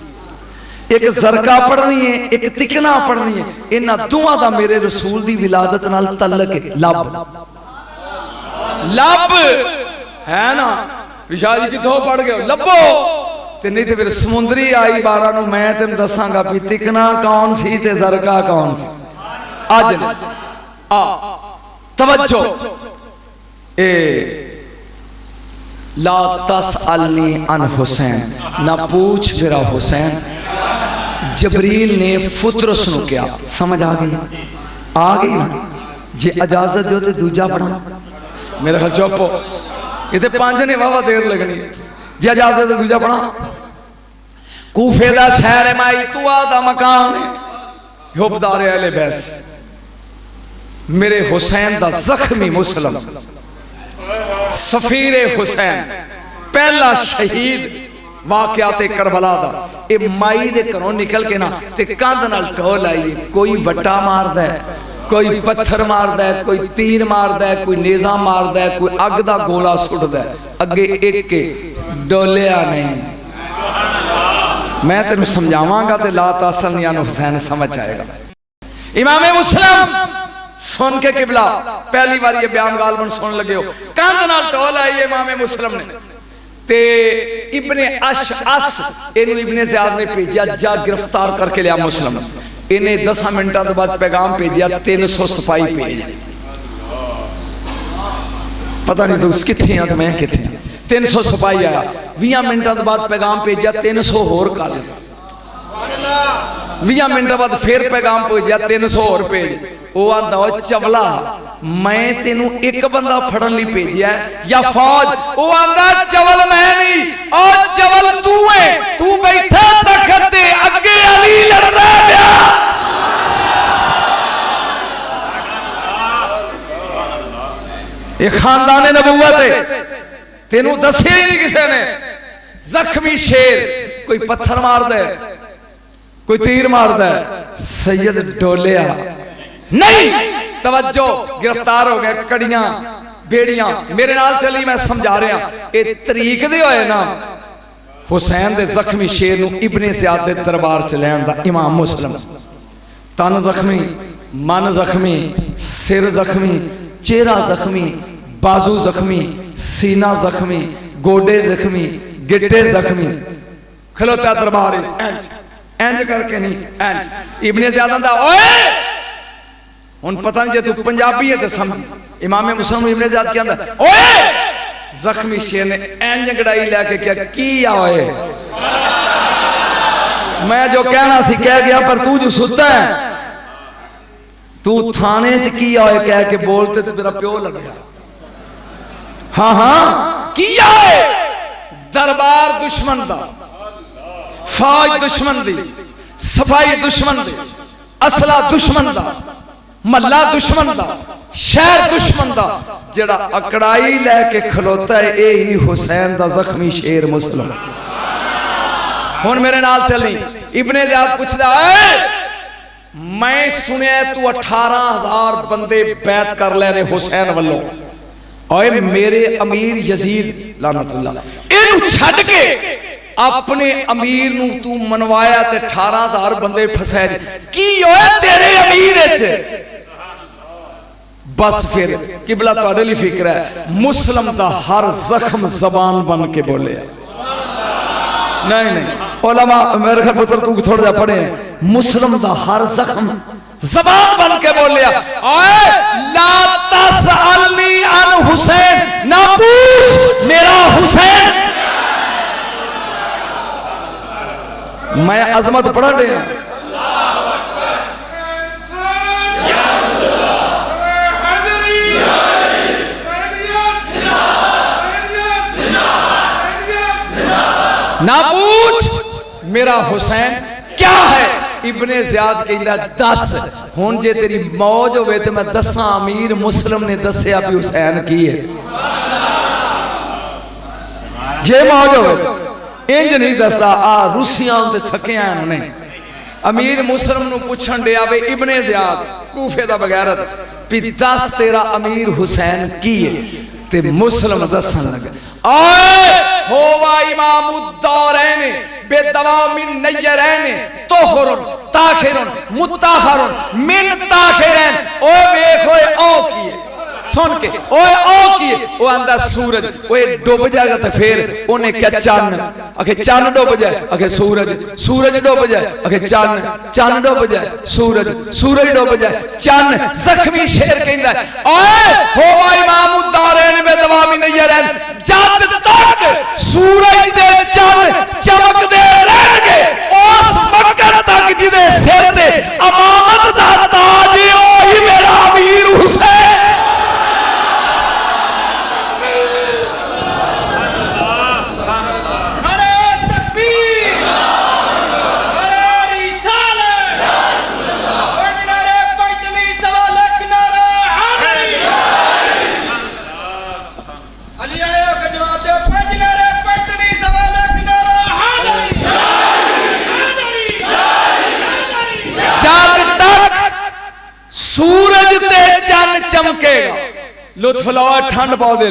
एक जरका पढ़नी है एक तिकना पढ़नी है इन्हां दोवां दा मेरे रसूल दी विलादत नाल तल्लक है लब है ना पिशाजी किथों पढ़ गए लभो ते नहीं ते फिर समुंदरी आई 12 नूं मैं तेन दसांगा भी तिकना कौन सी ते जरका कौन सी अज आ तवज्जो ए ला तसअलनी अन हुसैन ना पूछ मेरा हुसैन जबरील ने फुतरस नूं क्या समझ आ गई ना जे इजाजत दो तो दूजा पढ़ा मेरा ख्याल चुप हो ये 5 ने वावा देर लगनी जे इजाजत दो दूजा पढ़ा कूफे दा शहर है माई तुआ दा मकान है हुबदार अहले बैस मेरे हुसैन दा जख्मी मुसलम सफीर हुसैन पहला शहीद वाकयाते करबला दा ए माई दे घरों निकल के ना ते कंध नाल ढोल आई कोई वट्टा मारदा है कोई पत्थर मारदा है कोई तीर मारदा है कोई नेजा मारदा है कोई अग दा गोला सुटदा है अगे एक के डोलिया नहीं मैं तेनू समझावांगा ते ला तासल यान हुसैन समझ आएगा इमाम मुस्लिम सुन के किबला पहली बार ये बयान गालबन सुन लगे हो कंध नाल ढोल आई इमाम मुस्लिम ने ते इब्ने अशअस इन्हें इब्ने ज़ियाद ने भेजा जा गिरफ्तार करके लिया मुस्लिम इन्हें 10 मिनटा तो बाद पैगाम भेजा 300 सिपाही भेज पता नहीं तो किथे तो मैं किथे 300 सिपाही आया 20 मिनटा तो बाद पैगाम भेजा 300 होर कर 20 मिनटा बाद फिर पैगाम भेजा 300 होर भेज वो आंदा चवला मैं तेनू एक बंदा फड़न लई भेजिया या फौज वो आंदा चवल मैं नहीं और चवल तू है तू बैठा तखत ते अगे अली लड़दा पिया ये खानदान नबूवत है तेनू दस्सिया ही नहीं किसी ने जख्मी शेर कोई पत्थर मारदा है कोई तीर मारदा है सैयद डोलिया नहीं तवज्जो गिरफ्तार हो गए कड़ियां बेड़ियां मेरे नाल चली मैं समझा रहा ये तरीक दे होए ना हुसैन दे जख्मी शेर नूं इब्ने ज़ियाद दे दरबार च लैण दा इमाम मुस्लिम तन जख्मी, मन जख्मी, सिर जख्मी, चेहरा जख्मी, बाजू जख्मी, सीना जख्मी, गोडे जख्मी, गिट्टे जख्मी। खलोता दरबार इंज इंज करके नहीं इंज। इब्ने ज़ियाद दा ओए हुन पता नहीं जे तू पंजाबी है तो समझ। इमाम मुस्लिम इब्ने ज़ियाद कहंदा ओए जख्मी शेर ने इंज गड़ाई लेके क्या किया ओए। मैं जो कहना सी कह गया पर तू जो सुता है तू थाने च किया ओए कह के बोलते तो मेरा प्यो लग गया। हाँ हाँ किया है। दरबार दुश्मन दा, फौज दुश्मन दी, सफाई दुश्मन दी, असला दुश्मन दा, महला दुश्मन दा, शहर दुश्मन दा। जेड़ा अकड़ाई लैके खलोता है यही हुसैन दा जख्मी शेर मुस्लिम। हुन मेरे नाल चली। इब्ने ज़ियाद पुछदा मैं सुनिया तू 18,000 बंदे बैत कर लेने हुसैन वल्लों। ओए मेरे अमीर यजीद लानतुल्लाह इनू छड़ के अपने अमीर नू तू मनवाया ते 18,000 बंदे फसाए की होए तेरे अमीर च। बस फिर किबला तुहाडे लई फिक्र है मुस्लिम दा हर जख्म जबान बन के बोले। नहीं नहीं उलमा मेरे ख्याल पुत्र तू थोड़ा जा पढ़े मुस्लिम दा हर जख्म जबान बन के बोलिया। ओए ला तसअलनी अन हुसैन, ना पूछ मेरा हुसैन। मैं अजमत पढ़ रहे हैं। ना पूछ मेरा हुसैन क्या है। इब्ने ज़ियाद कहंदा दस हुन जे तेरी मौज होवे ते मैं दसा अमीर मुस्लिम ने दस्या भी हुसैन की है। जे मौज होवे इंज नहीं दसदा आ रूसियां ते थकिया नहीं। अमीर मुस्लिम नु पुछन दिया वे इब्ने ज़ियाद कूफे दा बगैरत भी दस तेरा अमीर हुसैन की है ते मुस्लिम दसन लगे। ओए होवा इमामुद्दौरैन बेदवामिन नय्यरैन तोहरुन ताखिरुन मुताखरुन मिन ताखिरैन। ओ देख ओए ओ किए सुन के ओए ओ किए ओ आंदा सूरज ओए डूब जाएगा तो फिर ओने क्या चन्न आखे चन्न डूब जाए आखे सूरज सूरज डूब जाए आखे चन्न चन्न डूब जाए सूरज सूरज डूब जाए चन्न। जख्मी शेर कहंदा ओए होवा इमामुद्दौरैन बेदवामिन नय्यरैन जद तक सूरज ते चन्न चमकदे रहणगे उस वक्त तक जिदे सिर ते अमामत दा ताज ओही मेरा अमीर हुसैन। सूरज ते चन्न चमकेगा लुत्फ लो ठंड पाओ दे।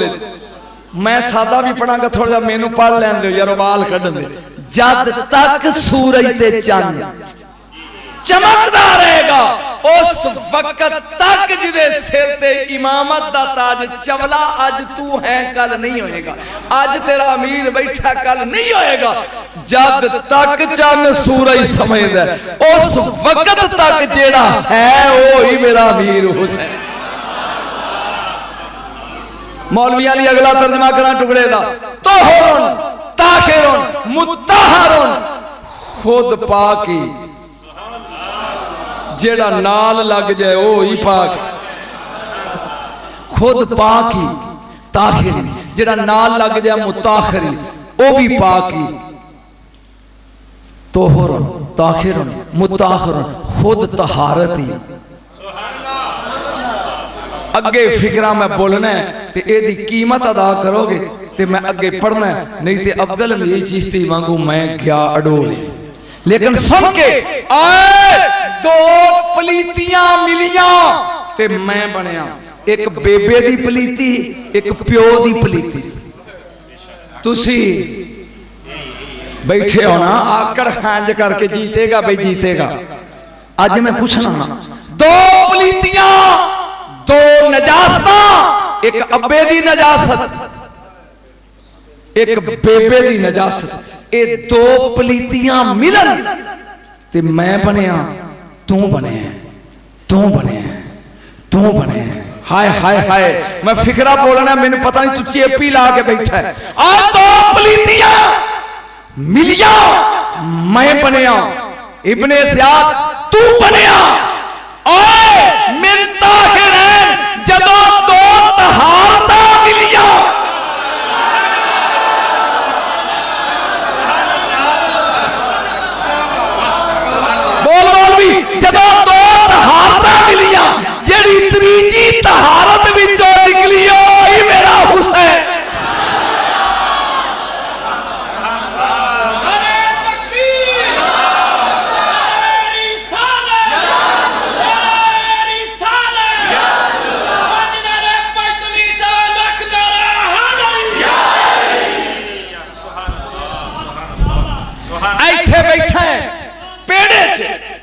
मैं सादा भी पढ़ांगा थोड़ा मेनू पढ़ लैन दो यार बाल कढन दे। जद तक सूरज ते चन्न चमकदा रहेगा उस वक्त तक जिदे सिर ते इमामत दा ताज चवला अज तू है कल नहीं होएगा। अज तेरा अमीर बैठा कल नहीं होएगा। जद तक चन्न सूरज समझदा उस वक्त तक जेड़ा है वो ही मेरा अमीर हुसैन। मौलवियां लिए अगला तर्जमा करा टुकड़े दा तोहरुन ताखिरुन मुत्तहरुन खुद पाकी जेड़ा नाल लग जाए वो ही पाक। खुद पाकी ताखिरी जेड़ा नाल लग जाए मुताखिरी वो भी पाकी। तोहरुन ताखिरुन मुताखिरुन खुद तहारती। अगे फिक्रा मैं बोलना है ते एदी कीमत अदा करोगे ते मैं अगे पढ़ना है नहीं ते अब्दुल मजीद चिश्ती वांगू मैं क्या अडोल। लेकिन सुन के आए दो पलीतियां मिलियां ते मैं बनया एक बेबे दी पलीती एक प्यो दी पलीती। तुसी बैठे हो ना आकड़ खांज करके जीतेगा भाई जीतेगा। अज मैं पूछना ना, दो पलीतियां, दो नजासत, एक अब्बे दी नजासत, एक बेबे दी नजासत, ये दो पलीतियां मिलन ते मैं बनया, तू बने, तू बने, तू बने। हाय हाय हाय, मैं फिकरा बोलना, मैंने पता नहीं तू चेपी ला के बैठा है। आ दो पलीतियां मिलिया, मैं बनया, इब्ने ज़ियाद तू बनया। ओए मिलता खैर जदों दो तहारता मिलिया, बोल बोल भी, जदों दो तहारता मिलिया, जेड़ी त्रीजी तहारत विचों निकली ओही मेरा हुसैन।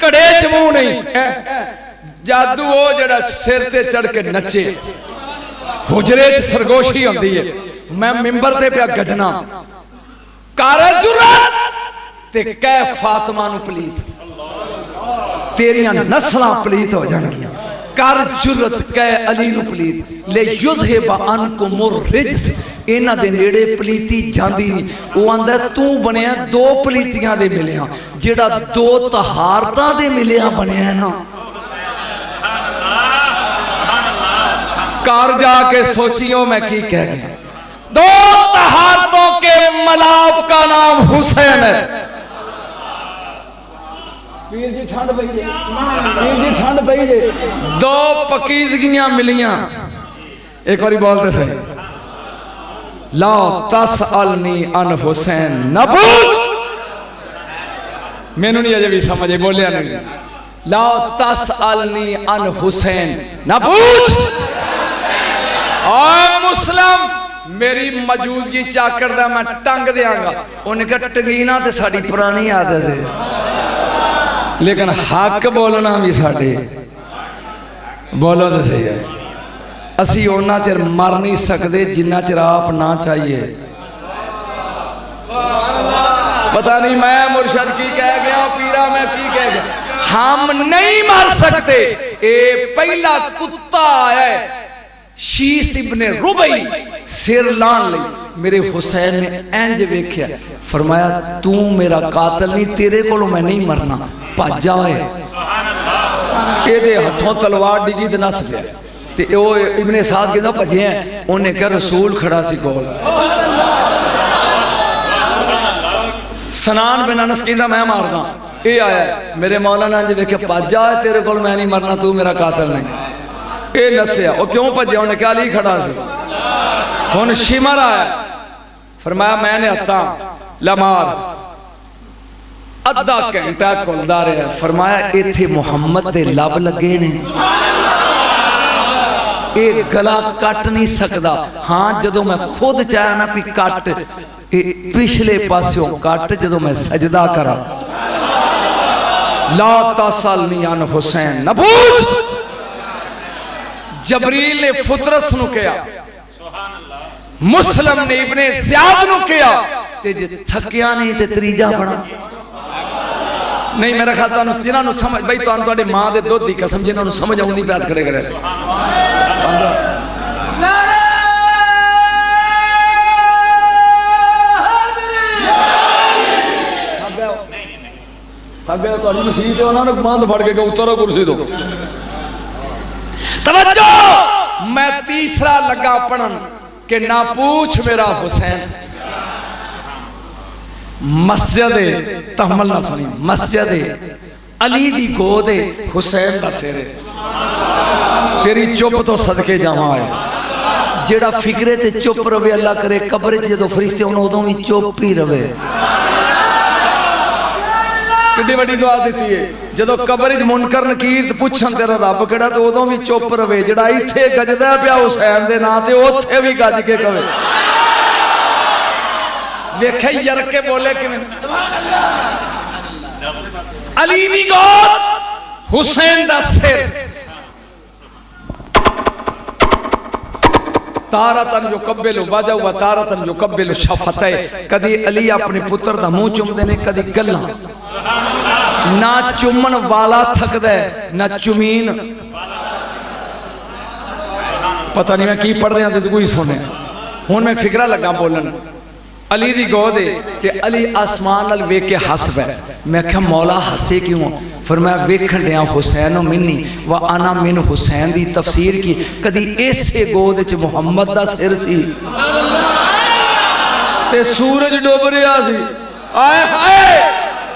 कड़े च मुंह नहीं, जादू वो जड़ा सिर ते चढ़ के नचे, हुजरे च सरगोशी होती है। मैं मिंबर ते पिया गजना, कर जुरत ते कह फातिमा नूं पलीत, तेरियां नस्लां पलीत हो जाणगियां। कर जुरत कह अली नूं पलीत, ले युज़हिब अनकुमुर रिज्स, इन्हां दे नेड़े पलीती जांदी नहीं। वो आंदा तू बनिया दो पलीतियां दे मिलिया, जेड़ा दो तहारतां दे मिलिया बनिया ना। घर जाके सोचियो मैं की कह गया। दो तहारतों के मलाप का नाम हुसैन है। वीर जी ठंड पई जे, वीर जी ठंड पई जे। दो पकीज़गियां मिलियां, एक बारी बोलते सही, ला तसअलनी अन हुसैन, न पूछ, मैनू नहीं अजे भी समझे, बोलिया नहीं। ला तसअलनी अन हुसैन, न पूछ। और मुस्लिम मेरी मौजूदगी चाकर दा मैं टंग देंगा। उन्हें कहा टंगीना तो साड़ी पुरानी आदत है, लेकिन हक बोलना भी साढ़े, बोलो तो सही है। असी उन्ना चिर मर नहीं सकते जिन्ना चिर आप ना चाहिए। पता नहीं मैं मुर्शद की कह गया, पीरा मैं की कह गया। हम नहीं मर सकते। ए पहला कुत्ता है शीस इब्ने रुबई, सिर लान लई मेरे हुसैन ने इंज वेख्या, फरमाया तू मेरा कातिल नहीं, तेरे कोलों मैं नहीं मरना, भज जा। एदे हथों तलवार डिगी ते नस गया। ते ओ इब्ने साद कहंदा भजे, उन्हें कहा रसूल खड़ा सी कोल। सनान बिन अनस कहंदा मैं मारदा, ये आया मेरे मौला ने इंज वेख्या, भज जा, तेरे कोल मैं नहीं मरना, तू मेरा कातिल नहीं। ये नसिया, वो क्यों भज्या? उन्हें क्या अली खड़ा सी। हुण शिमर आया, फरमाया मैंने हत्ता लमार, अद्धा घंटा घुलदा रहा, फरमाया इत्थे मुहम्मद दे लब लगे ने, ये गला कट नहीं सकदा। हाँ जदों मैं खुद चाहा ना भी कट, पिछले पास्यों कट, जदों मैं सजदा करा। ला तसअलनी अन हुसैन, न पूछ। जबरील ने फुतरस नूं कहा, मुस्लिम ने इब्ने ज़ियाद नूं कहा, ते जे थकिया नहीं ते त्रीजा बना नहीं। मेरा ख्याल तुहानूं जिन्हां समझ बई, तुहानूं तुहाडे मां दे दुध दी कसम, जिन्हां समझ आउंदी पैत खड़े करे। अगे तुहाडी मसीह ते उन्हां नूं बंद फड़ के उतरो कुर्सी तो। तवज्जो, मैं तीसरा लगा पढ़न कि ना पूछ मेरा हुसैन। मस्जिद तहमल ना सुनी, मस्जिद अली दी गोद हुसैन दा सिर। तेरी चुप तो सदके जावां है, जेड़ा फिक्रे ते चुप रवे अल्लाह करे कब्र च जदों फरिश्ते होण उदों भी चुप ही रवे। कितनी बड़ी दुआ दी है, जदों कब्र च मुनकर नकीर पूछन तेरा रब केड़ा, तो उदों भी चुप रवे। जेड़ा इत्थे गजदा पिया हुसैन दे नां ते उत्थे भी गज के कवे। वेखे यर के बोले किवें, अली दी गोद हुसैन दा सिर तारतन युकब्बिलु वजह व तारतन युकब्बिलु शफतै। कदी अली अपने पुत्र दा मुंह चुमदे ने, कदी गल्लां। ना चुमन वाला थकदा है, ना चुमीन। पता नहीं मैं की पढ़ रहा तो कोई सुने। हुण मैं फिकरा लगा बोलन। अली दी गोद है कि अली आसमान नाल वेख के हस पै। मैं आख्या मौला हसे क्यों? फिर मैं वेखण दिया हुसैन मिन्नी व आना मिन हुसैन दी तफसीर की। कदी इसे गोद च मुहम्मद दा सिर सी ते सूरज डुब रहा सी। हाय हाय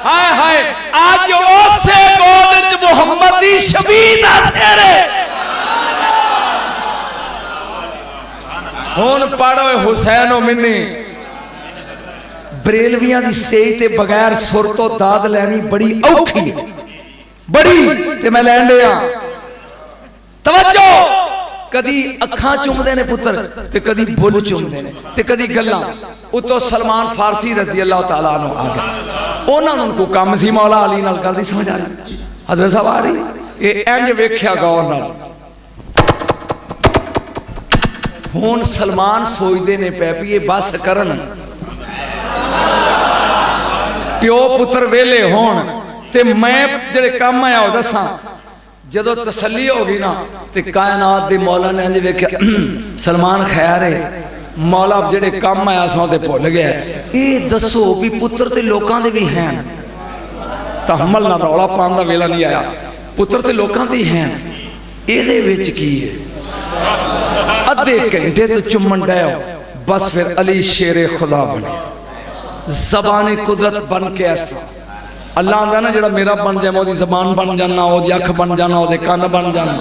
हाय हाय, आज उसे गोद च मुहम्मद दी शबीह दा सिर है। हुण पढ़ो हुसैन मिन्नी। बरेलवियां दी स्टेज ते बगैर सुर तो दाद लैनी बड़ी औखी है, बड़ी। ते मैं लैन दिया तवज्जो। कदी अखां चुमदे ने पुत्र ते कदी बुल चुमदे ने ते कदी गल्लां। उतो सलमान फारसी रजी अल्लाह तआला अन्हु आ गए। उन्हां को काम सी मौला अली नाल गल दी समझ आ रही। हजरत साहब आ रही ये इंज वेख्या गौर नाल। हुण सलमान सोचदे ने पै भी ये बस करन, प्यो पुत्र वेले होण ते मैं जेड़े काम आया हो दसां। जदों तसल्ली हो गई ना ते कायनात दे मौला ने इंज वेख्या सलमान खैर है। मौला जेड़े काम आया सौ ते भुल गया। ये दसो भी पुत्र ते लोकां दे भी हैं। तहम्मल ना रौला पाउण दा वेला नहीं आया। पुत्र ते लोकां दे हैं, इहदे विच की है? अद्धे घंटे तो चुमन डे बस फिर अली शेरे खुदा बने, जबाने कुदरत बन के। इस तरह अल्लाह आंदा ना जेड़ा मेरा बन जाए, ओदी जबान बन जाना, ओदी अख बन जाना, ओदे कान बन जाना।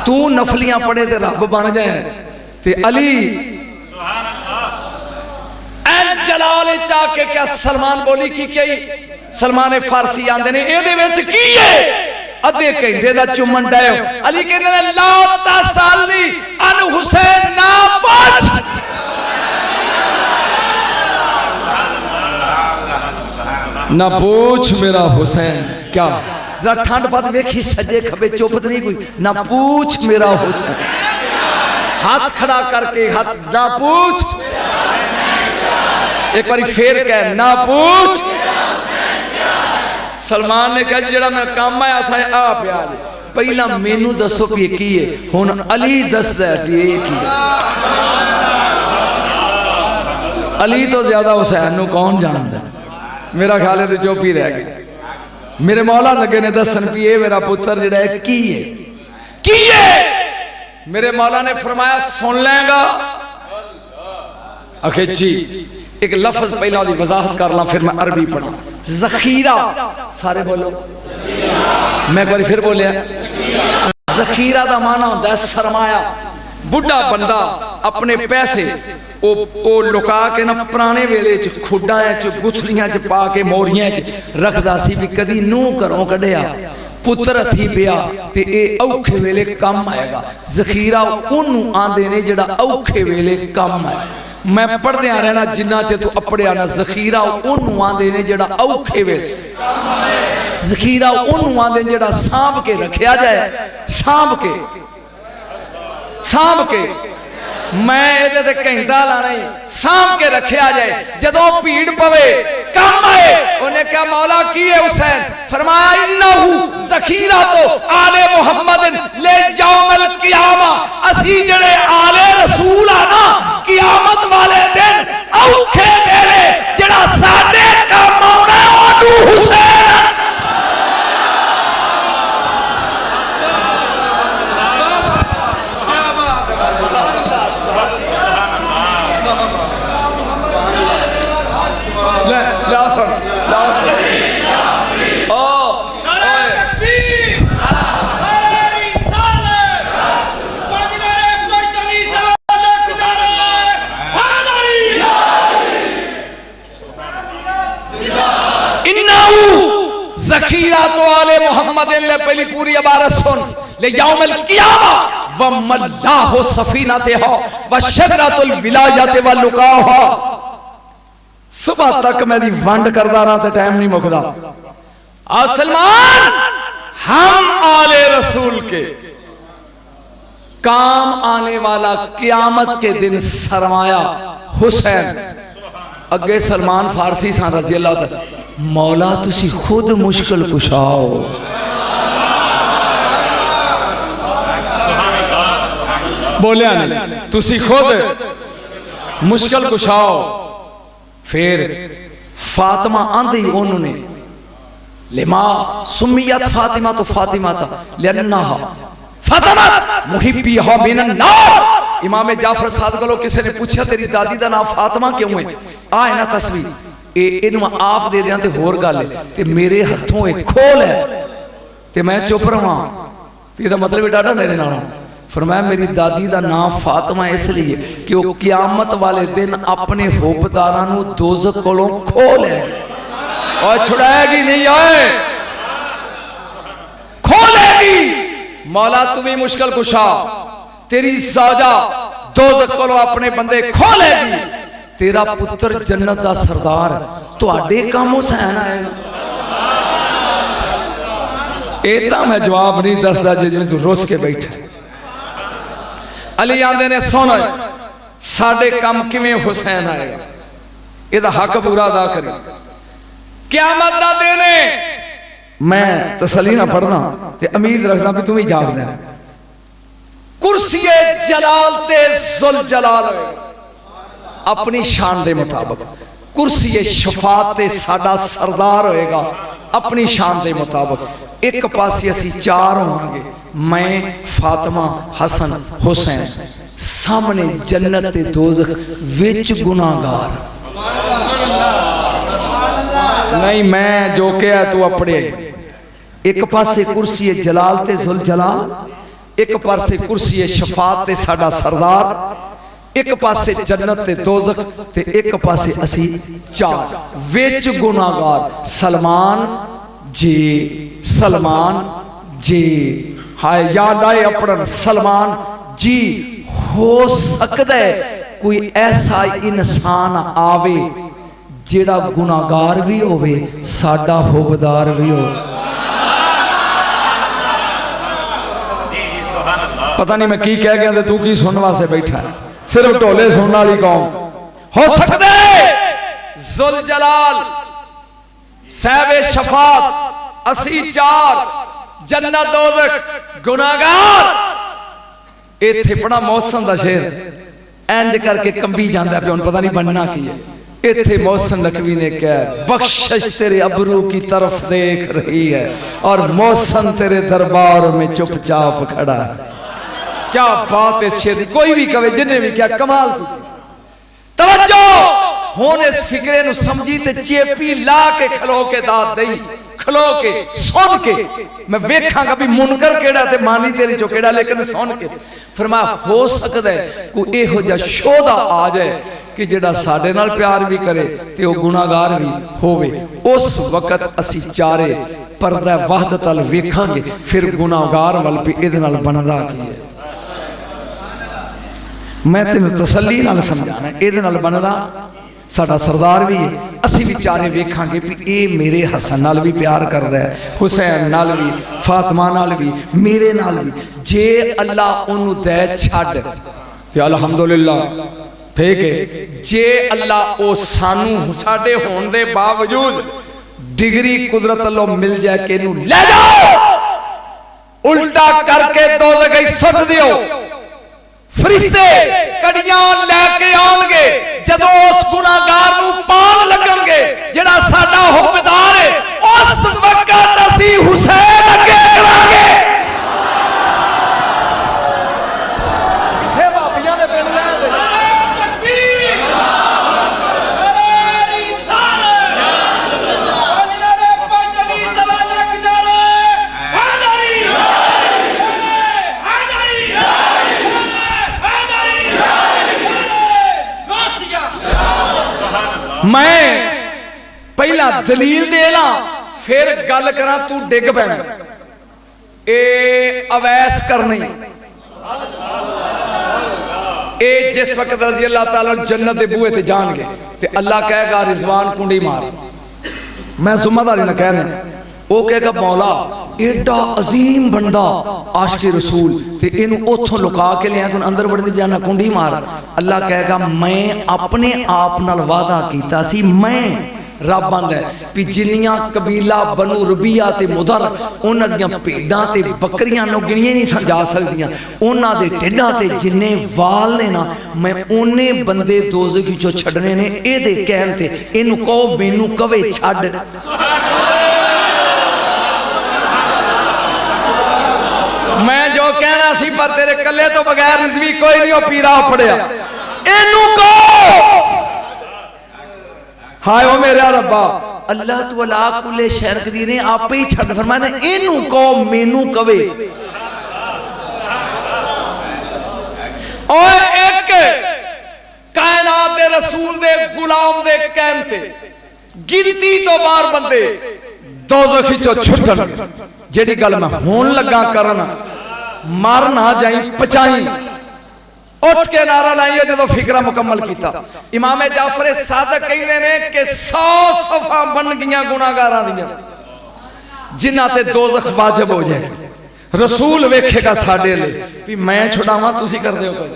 तू नफलियां पढ़े ते रब बन जाए। ते अली जलाल चाके क्या सलमान बोली की कही। सलमान फारसी आंदे ने एदे विच की है? अद्धे घंटे दा चुमन डे। अली कहंदे ने ला तसल्ली अन हुसैन ना पूछ। ना पूछ मेरा हुसैन। क्या जरा ठंड पत वेखी सजे खबे चुप नहीं कोई। ना पूछ मेरा हुसैन, हाथ खड़ा करके हाथ ना पूछ। एक बार फिर कह ना पूछ। सलमान ने कहा जेड़ा मैं काम आया सा आ पिया पहला मैनू दसो भी की है। हुण अली दसदा है भी ये की है। अली तो ज्यादा हुसैन नू कौन जानदा? मेरा ख्याल है तो चुप ही रह गए। मेरे मौला लगे ने दसन भी ये मेरा पुत्र जेड़ा है की है, की है? मेरे मौला ने फरमाया सुन लेगा। आखिर जी एक लफ्ज पहला दी वजाहत कर ला फिर मैं अरबी पढ़ा। जखीरा, सारे बोलो। मैं एक बार फिर बोलिया जखीरा दा माना होता है सरमाया। बुढ़ा बंदा अपने पैसे ओ लुका के ना पुराने वेले च खुड्डां च गुथलियां च पा के मोरियां च रखदा सी भी कदी नूह घरों कढ़िया पुत्र हथी पिया ते ए औखे वेले काम आएगा। जखीरा ओनू आंदे ने जेड़ा औखे वेले काम आए। मैं पढ़दे आ रहना जिन्ना च तू अपड़िया ना। जखीरा ओनू आंदे ने जेड़ा औखे वेले। जखीरा ओनू आंदे जेड़ा सांभ के रखिया जाए, सांभ के मैं ये घंटा लाना ही सांभ के रखिया जाए। जदों भीड़ पवे काम आए। उन्हें क्या मौला की है हुसैन? फरमाया इन्नहु जखीरा तो आले मुहम्मद ले यौमल क़ियामा। असी जड़े आले रसूल आना क़ियामत वाले दिन औखे वेले जड़ा साडे काम आउणा ओनू हुसैन। जखीरा तो आले मोहम्मद ले पहली पूरी इबारत सुन ले यौमल क़ियामा व मल्लाहु सफीनतहा व शजरतुल विलायत व लुकाहा। सुबह तक मैं दी वंड करदा रहा तो टाइम नहीं मुकदा। आ सलमान हम आले रसूल के काम आने वाला क़यामत के दिन सरमाया हुसैन। अगे सलमान फारसी सा रजी अल्लाह तआला, मौला तुसी खुद मुश्किल कुशाओ। बोलिया नहीं, तुसी खुद मुश्किल कुशाओ। फिर फातिमा आंधी उन्होंने लिमा सुमियत फातिमा, तो फातिमा था लिअन्नहा फातिमा मुहिब्बिहा मिनन नार। इमाम जाफर साद को किसी ने पूछा तेरी दादी का नाम फातिमा क्यों है? आ है ना तस्वीर इन आप दे दिया तो होर गल है, ते मेरे हथों एक खोल है ते मैं चुप रहा। ਇਹਦਾ मतलब डाडा मेरे नाल फरमाया मेरी दादी का नाम फातिमा इसलिए कि वह क़यामत वाले दिन अपने होपदारां नूं दोज़ख कोलों खोल है और छुड़ाएगी नहीं आए, खोलेगी। मौला तुम्हें मुश्किल कुशा, तेरी साजा दोज़ख कोलों अपने बंदे खोलेगी। तेरा पुत्र जन्नत का सरदार तुहाडे काम हुसैन आएगा। इतना मैं जवाब नहीं दसदा जिवें तू रुस के बैठा। अली आंदे ने सुन साडे कम किवें हुसैन आएगा, इहदा हक पूरा अदा करी। क़यामत दा दिन मैं तसली ना पढ़ना ते उम्मीद रखदा भी तू भी जाग देना। कुर्सीए जलाल ते जुल जलाल अपनी शान दे मुताबिक, कुर्सीए शफात ते साडा सरदार होएगा अपनी शान दे मुताबिक। एक पासे असी चार होवांगे, मैं फातिमा हसन हुसैन, सामने जन्नत ते दोज़ख, विच गुनाहगार। नहीं मैं जो कहा तू अपने। एक पासे कुर्सी जलाल ते जुल जलाल, एक पासे कुर्सी शफात ते साडा सरदार, एक पासे जन्नत ते दोज़ख ते एक पासे असी चार, विच गुनाहगार। सलमान जी, सलमान जी, हाय याद आए अपना सलमान जी। हो सकता है कोई ऐसा इंसान आवे जेड़ा गुनाहगार भी होवे साडा होबदार भी हो। पता नहीं मैं की कह गया तू की सुनने वास्ते बैठा है, सिर्फ ढोले सुनने वाली कौम। हो सकता है जुल जलाल साहिब शफात असी चार, जन्नत दोज़ख गुनाहगार। इत्थे बड़ा मौसम दा शेर इंज करके कंबी जांदा पे, पता नहीं बनना की है। इत्थे मौसम नकवी ने कहा बख्शिश तेरे अबरू की तरफ देख रही है और मौसम तेरे दरबार में चुपचाप खड़ा है। क्या बात है शेर दी, कोई भी कवे जिन्हें भी क्या कमाल। तवज्जो हुण इस फिक्रे नु समझी ते चेपी ला के खलो के दात दई, खलो के सुन के मैं वेखांगा भी मुनकर केड़ा ते मानी तेरी चो केड़ा, लेकिन सुन के फरमाया हो सकता है कोई इहो जिहा शोधा आ जाए कि जेड़ा साडे नाल प्यार भी करे ते वो गुनाहगार भी होवे। उस वक्त असी चारे पर्दा वहदत अल वेखांगे, फिर गुनाहगार वाल भी इहदे नाल बनदा की है। मैं तेन तसल्ली नाल समझाना, इहदे नाल बनदा साडा सरदार भी है। असी भी चारे वेखांगे भी ये मेरे हसन नाल भी प्यार करदा है, हुसैन नाल भी, फातिमा नाल भी, मेरे नाल भी। जे अल्लाह उन्होंने दे छड्ड ते अल्हम्दुलिल्लाह ठीक है। जे अल्लाह ओ सानू साडे होने दे बावजूद डिग्री कुदरत अल्लाह मिल जाए कि इनू ले जाओ, उल्टा करके दोज़ख ही सट दियो, फरिश्ते कड़ियां लैके आउणगे जदों उस गुनाहगार नू पान लगणगे जेड़ा साडा हुक्मदार है, उस वक्त असी हुसैन अगे करांगे। इत्थे बाबियां दे पिंड रहंदे मैं पहला दलील दे ला फिर गल करा तू डिग पैना। ए अवैस करनी ए जिस वक्त रजी अल्लाह ताला जन्नत दे बूहे ते जान गए ते अल्लाह कहेगा रिजवान कुंडी मार। मैं जुम्मेदारी ना कहना वो कहेगा मौला एडा अजीम बंदा आशिक रसूल ते इनू उथों लुका के लिया तू अंदर वड़न दी जाना कुंडी मार। अल्लाह कहेगा मैं अपने आप नाल वादा कीता सी, मैं रब आंदा भी जिन्नियां कबीला बनु रबिया ते मुदर उन्हां दियां भेडां ते बकरियां नो गिणियां नहीं जा सकदियां, उन्हां दे ढिड्डां ते जिन्ने वाल ने ना मैं उन्ने बंदे दोज़ख चों छड्डने ने। इहदे कहण ते इनू कहो मैनू कवे छड्ड। मैं जो कहना सी पर तेरे कल्ले तो बगैर रिज़वी कोई नहीं पीरा पड़िया। इनू कहो हाय ओ मेरा रब्बा अल्लाह तू अला कुल्ले शैन कदीर ने आपे ही छड्ड फरमाया। इनू कहो मैनू कवे। और एक कायनात दे रसूल दे गुलाम दे कहन ते गिनती तो बाहर बंदे दोज़ख चों छुट्टन। जेड़ी गल मैं होन लगा करन मर ना जाई पचाई उठ के नारा लाइए जो फिक्रा मुकम्मल किया। इमाम जाफर सादक कहते हैं कि 100 सफा बन गई गुनाहगारां दियां जिन्हां ते दोज़ख वाजिब हो जाए। रसूल वेखेगा साडे ले भी मैं छुड़ावां तुसी कर दे हो।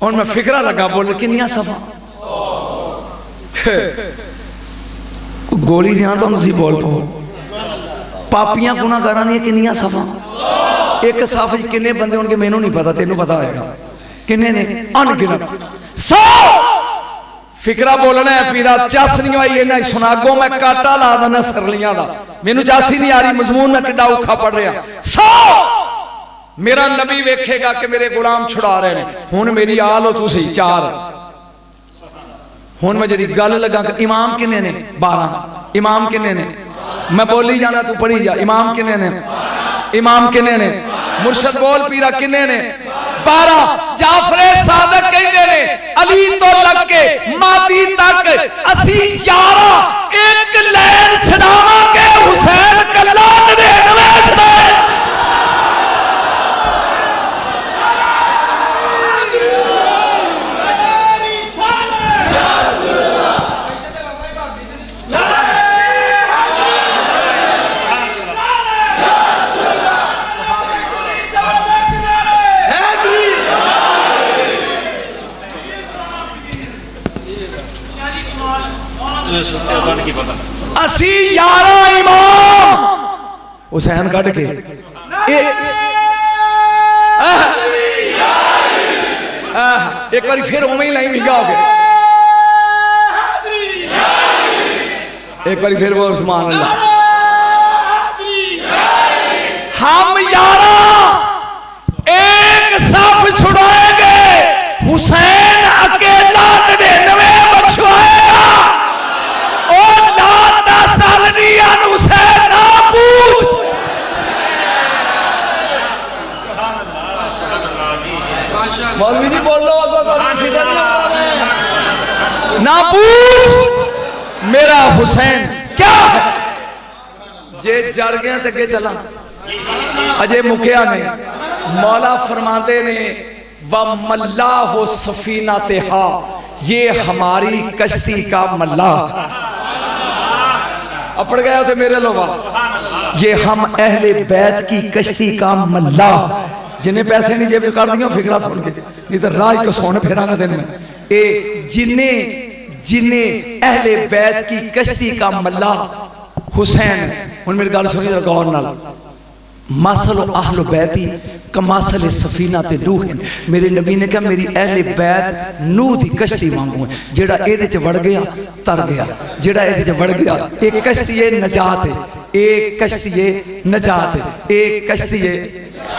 हुण मैं फिक्रा लगा बोल किन्नियां सफा गोली दियां तो तुसी बोल पाओ। पापियां गुनाहगारां दी किन्नियां सफा एक सफ च किन्ने बंदे होणगे मैनू नहीं पता, तेनू पता होएगा किन्ने ने अनगिनत 100। फिक्रा बोलना है पीरा चस नहीं आई इन्ना सुनागो मैं काटा ला देना सरलियां दा मैनू चस ही नहीं आ रही मजमून मैं किड्डा औखा पढ़ रहा। 100 मेरा नबी वेखेगा कि मेरे गुलाम छुड़ा रहे हैं। हुण मेरी आल हो तुसी 4। हुण मैं जी गल लगा इमाम किन्ने ने 12। इमाम किन्ने ने मैं बोली जाना तू पढ़ी जा। इमाम किन्ने ने इमाम किन्ने ने मुर्शद बोल पीरा किन्ने ने 12। जाफर सादक कहते ने अली तो लग के मादी तक असी 11 एक लैन छड़ावांगे हुसैन कल्ला 99 से। असी 11 इमाम हुसैन कट के एक बार फिर उवें ही लाई मिंगा हो गया। एक बार फिर वो सुभान अल्लाह। हम 11 एक साफ छुड़ाएंगे हुसैन अकेला 99 बख्शवाएगा। हुसैन ना पूछ मौलवी जी बोल ना पूछ मेरा हुसैन क्या है। जे जर गया तो अगे चला अजे मुकिया नहीं। मौला फरमाते ने व मल्ला हो सफीना तेहा ये हमारी कश्ती का मल्ला। अपड़ गया थे मेरे लोग ये हम अहले बैत की कश्ती का मल्ला। जिन्हें पैसे नहीं जेब कर दिया फिक्रा सुन के नहीं तो राह को सोने फिरांगा दिन में ए जिन्हें अहले बैत की कश्ती का मल्ला हुसैन। हुण मेरी गल सुनी जरा गौर नाल। मासल अहल बैती कमासल सफीना ते नूह। मेरे नबी ने कहा मेरी अहले बैत नूह दी कश्ती वांगू है। जेड़ा एदे च वड़ गया तर गया, जेड़ा एदे च वड़ गया। एक कश्ती है नजात है, एक कश्ती है नजात है, एक कश्ती है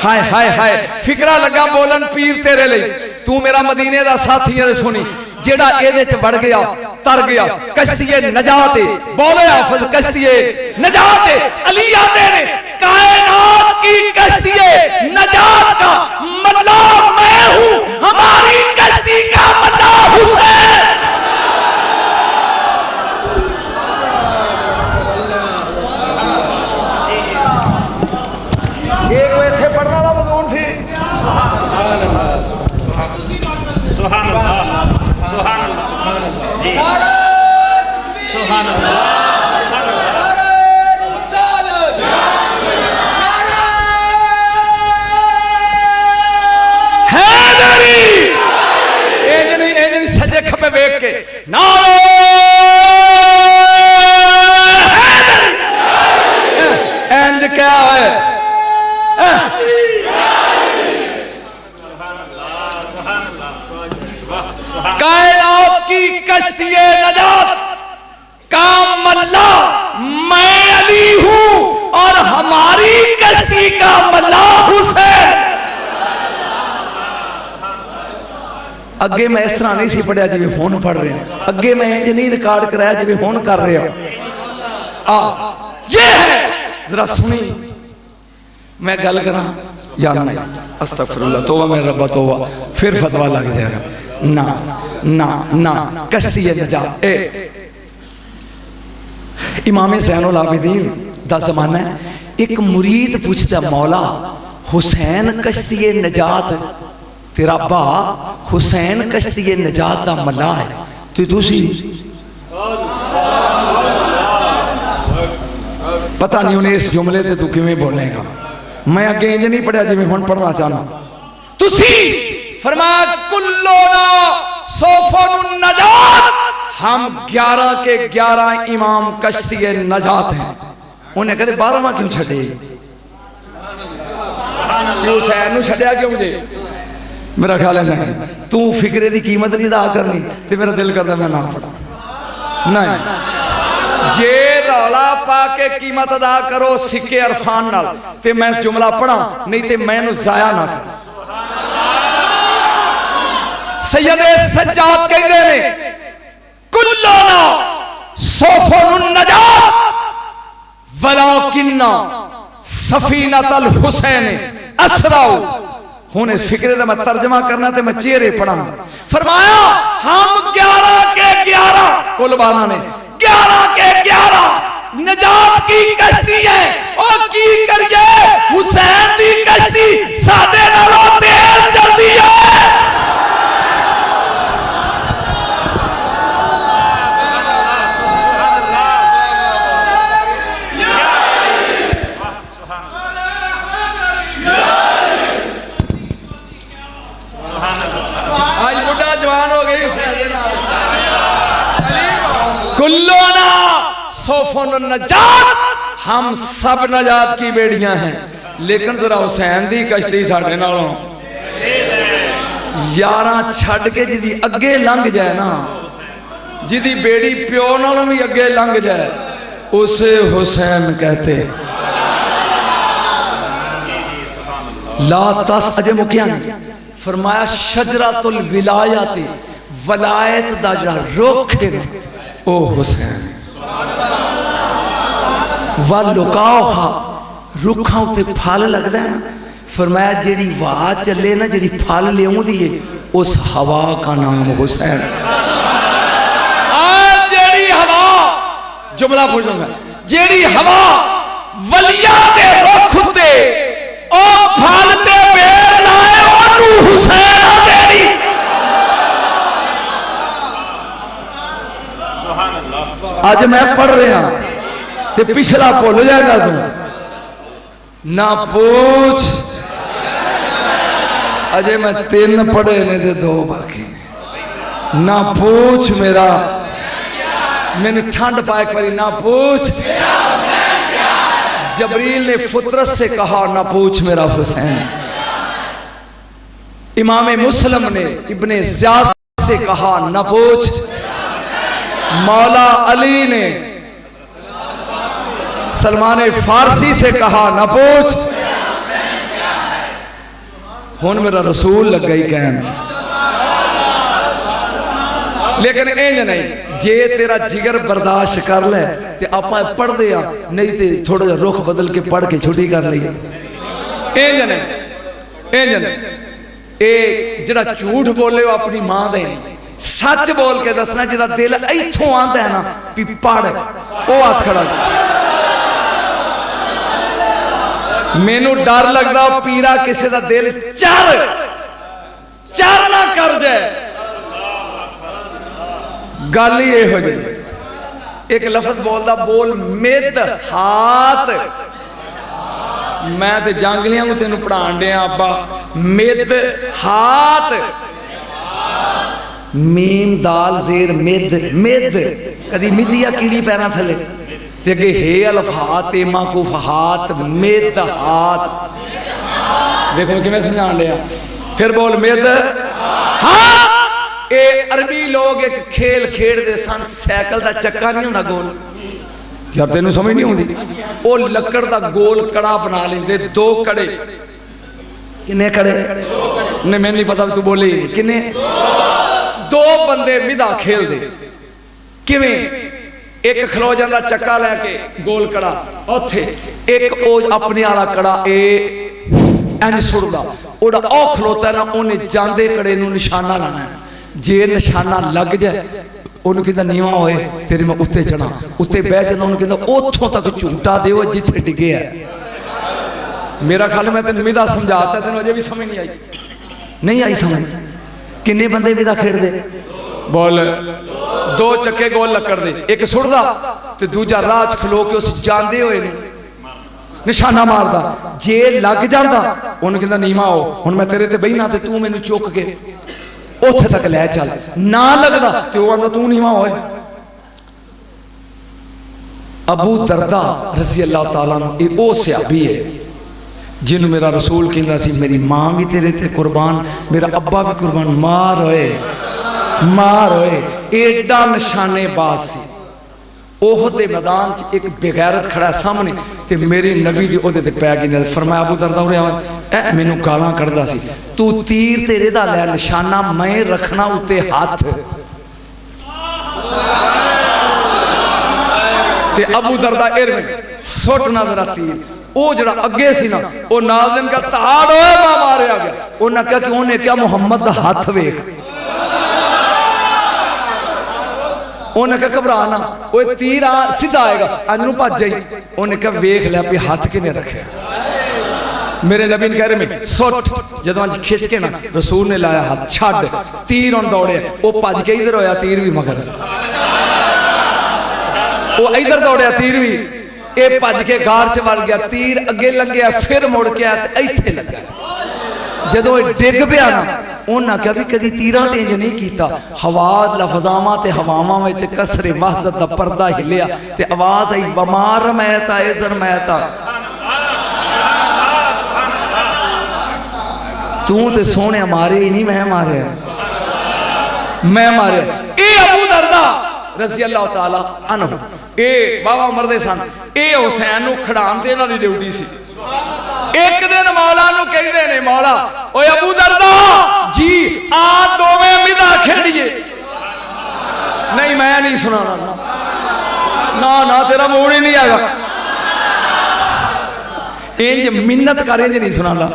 हाय हाय हाय। फिक्रा लगा बोलन पीर तेरे लिए तू मेरा मदीने दा साथी है। सुनी जेड़ा एदे च वड़ गया तर गया कश्ती है नजात है। बोले हाफिज कश्ती है नजात है। अली आते ने कायनात की कश्ती है नजात का मल्ला मैं हूं, हमारी कश्ती का मल्ला हुसैन। एक वो इत्थे पढ़ने वाला कौन सी सुभान अल्लाह सुभान अल्लाह जी सुभान अल्लाह। के नारे इंज क्या है कायनात की कश्ती नजात का मल्ला मैं अली हूं और हमारी कश्ती का मल्ला हुसैन। अगे मैं इस तरह नहीं सी पढ़िया जिवें हुण पढ़ रहे हैं, अगे मैं इंज नहीं रिकॉर्ड कराया जिवें हुण कर रहे हो। ये है जरा सुनी मैं गल करा या नहीं अस्तगफिरुल्लाह तौबा मेरे रब्बा तौबा फिर फतवा लग जाएगा ना ना ना कश्ती नजात ए इमाम ज़ैनुल आबिदीन दा ज़माना है। एक मुरीद पूछता मौला हुसैन कश्ती नजात तेरा बा हुसैन कश्ती नजात दा मल्ला है तो तुसी पता नहीं उन्हें इस जुमले ते तू किवें बोलेगा। मैं अगे इंज नहीं पढ़िया जिवें हुण पढ़ना चाहना। तुसी फरमाया कुल्लोना सोफुन नजात हम 11 के 11 इमाम कश्ती नजात हैं। उन्हें कहते 12वां क्यों छड़े हुसैन नूं छड़िया क्यों जे? मेरा ख्याल है नहीं तू फिक्रे की कीमत नहीं अदा करनी तो मेरा दिल करता मैं ना पढ़ा नहीं जे रौला पा के कीमत अदा करो सिक्के अरफान नाल ते मैं जुमला पढ़ा नहीं तो मैनू जाया ना कर। सैयदे सज्जाद कहते हैं कुल्लोना सोफुन नजात वलाकिन्ना सफीनतल हुसैन असराउ। हुन फिक्रे दा मैं तर्जमा करना ते मैं चेहरे पढ़ा। फरमाया हम 11 के 11 कुलबाना ने 11 के 11 नजात की कश्ती है और की करिए हुसैन दी कश्ती साडे नालों तेज चलदी है। आज बुढ़ा जवान हो गई कुल्लोना सोफुन नजात हम सब नजात की बेड़ियां हैं लेकिन जरा हुसैन दी कश्ती साडे नालों 11 छड़ के जिदी अगे लंघ जाए ना जिदी बेड़ी प्यो नालों भी अगे लंघ जाए उसे हुसैन कहते। ला तस अजे मुकिया फरमाया शजरतुल विलायत वलायत दा जड़ा रुख है ओ हुसैन व लुकाओहा रुखां उत्ते फल लगदा है। फरमाया जेड़ी हवा चले ना जेड़ी फल लियाउंदी है उस हवा का नाम हुसैन। जेड़ी हवा जुमला पूछूंगा जेड़ी हवा वलिया दे रुख उत्ते ओ फल ते बेल लाए ओनू हुसैन आ देनी। आज मैं पढ़ रहा ते पिछला भूल जाएगा तू ना पूछ। अजे मैं 3 पढ़े ने ते 2 बाकी ना पूछ मेरा मैंने ठंड पाए करी ना पूछ। जबरील ने फितरत से कहा ना पूछ मेरा हुसैन। इमाम मुस्लिम ने इब्ने ज़ियाद से कहा ना पूछ। मौला अली ने सलमान फारसी से कहा ना पूछ। हुन मेरा रसूल लग गई कहन लेकिन इंज नहीं जे तेरा जिगर बर्दाश्त कर ले ते आपां पढ़दे आ नहीं ते थोड़ा जिहा रुख बदल के पढ़ के छुट्टी कर लईए। इंज नहीं ए जिहड़ा झूठ बोले हो अपनी मां दे सच बोल के दसना जिहदा दिल इथों आंदा है ना भी पढ़ ओ हाथ खड़ा। मैनू डर लगदा पीरा किसी दा दिल चर ना कर जाए। गल ही यह जी एक लफ्ज बोलता बोल मित हाथ मैं ते जंगलियां को तेन पढ़ान दिया अब्बा मित हाथ मीम दाल जेर मिद मिद कदी मिदिया कीड़ी पैरा थले ते अगे हे अल्फात एमा कुफ हाथ मिद हाथ देखो किवें समझाण लिया फिर बोल मिद हाथ। ए अरबी लोग एक खेल खेडदे सन साइकिल दा चक्का नहीं हुंदा गोल यार तेनू समझ नहीं आउंदी ओ लकड़ दा गोल कड़ा बना लेंदे दो कड़े किन्ने कड़े ने मैनू नहीं पता तू बोले किन्ने दो बंदे मिदा खेलदे किवें एक खलो जांदा चक्का लैके गोल कड़ा ओथे एक ओ अपने वाला कड़ा ए इंज सुटदा ओड़ा ओ खलोता ना ओने जांदे कड़े नू निशाना लाना जे निशाना लग जाए ओनू कहंदा नीवा होए तेरे मैं उत्ते चढ़ा उत्ते बह जांदा ओनू कहंदा ओथों तक झूटा देओ जिथे डिगे है। मेरा ख्याल मैं तेन मिदा समझाता तेन अजे भी समझ नहीं आई समझ किन्ने बंदे मिदा खेडदे बोल दो चक्के गोल लकड़ दे एक सुटदा ते दूजा राह च खलो के उस जांदे होए निशाना मारदा जे लग जांदा उन्हें कहंदा नीवा हो हुण मैं तेरे ते बहिना ते तू मैनू चुक के उथे तक लै चल ना लगदा ते ओ आंदा तू नीवा होए। अबू दरदा रज़ी अल्लाह तआला अन्हु ए ओ सहाबी है जिन्हों मेरा रसूल कहता सी मेरी मां भी तेरे ते कुर्बान मेरा अब्बा भी कुर्बान मार होए एडा निशानेबाज सी। ओहद दे मैदान च एक बेगैरत खड़ा सामने ते मेरे नबी दी ओहदे ते पै गई फरमाया अबू दरदा उरे आ मैनू गालां कढ़दा सी तू तीर तेरे दा लै निशाना मैं रखना उत्ते हाथ ते अबू दरदा इरम सुटना जरा तीर ओ जड़ा अगे सी ना ओ नाज़िम का ताड़ होए मारिया गया उन्हें कहा कि उन्हें क्या मुहम्मद दा हाथ वेख उन्हें कहा घबरा ना वो तीर सीधा आएगा अज नूं भज जाई उन्हें कहा वेख लिया भी हाथ किने रखे मेरे नबी ने कह रहे में सुट जदों अज खिंच के ना रसूल ने लाया हाथ छड़ तीर हुण दौड़े वो भज के इधर होया तीर भी मगर वो इधर दौड़िया तीर भी ये भज के गार च वड़ गया तीर अगे लंघिया फिर मुड़ के आया इत्थे लगा जदों डिग पिया ना उन्हें कहा भी कभी तीरां ते इंज नहीं कीता हवा लफजावां ते हवावां विच कसरे वहदत दा पर्दा हिलिया ते आवाज आई बमार मैता इज़र मैता तू ते सोने मारे ही नहीं मैं मारे ए अबू दरदा रज़ी अल्लाह तआला अन्हु ए बाबा मरदे सन ए हुसैन नू खड़ाण ते इन्हां दी ड्यूटी सी। एक दिन मौला नू कहंदे ने मौला ओए अबू दरदा जी आ दोवें मिदा खेड़िए नहीं मैं नहीं सुनाना ना ना तेरा मूड ही नहीं आएगा इंज मिन्नत कर इंज नहीं सुनाना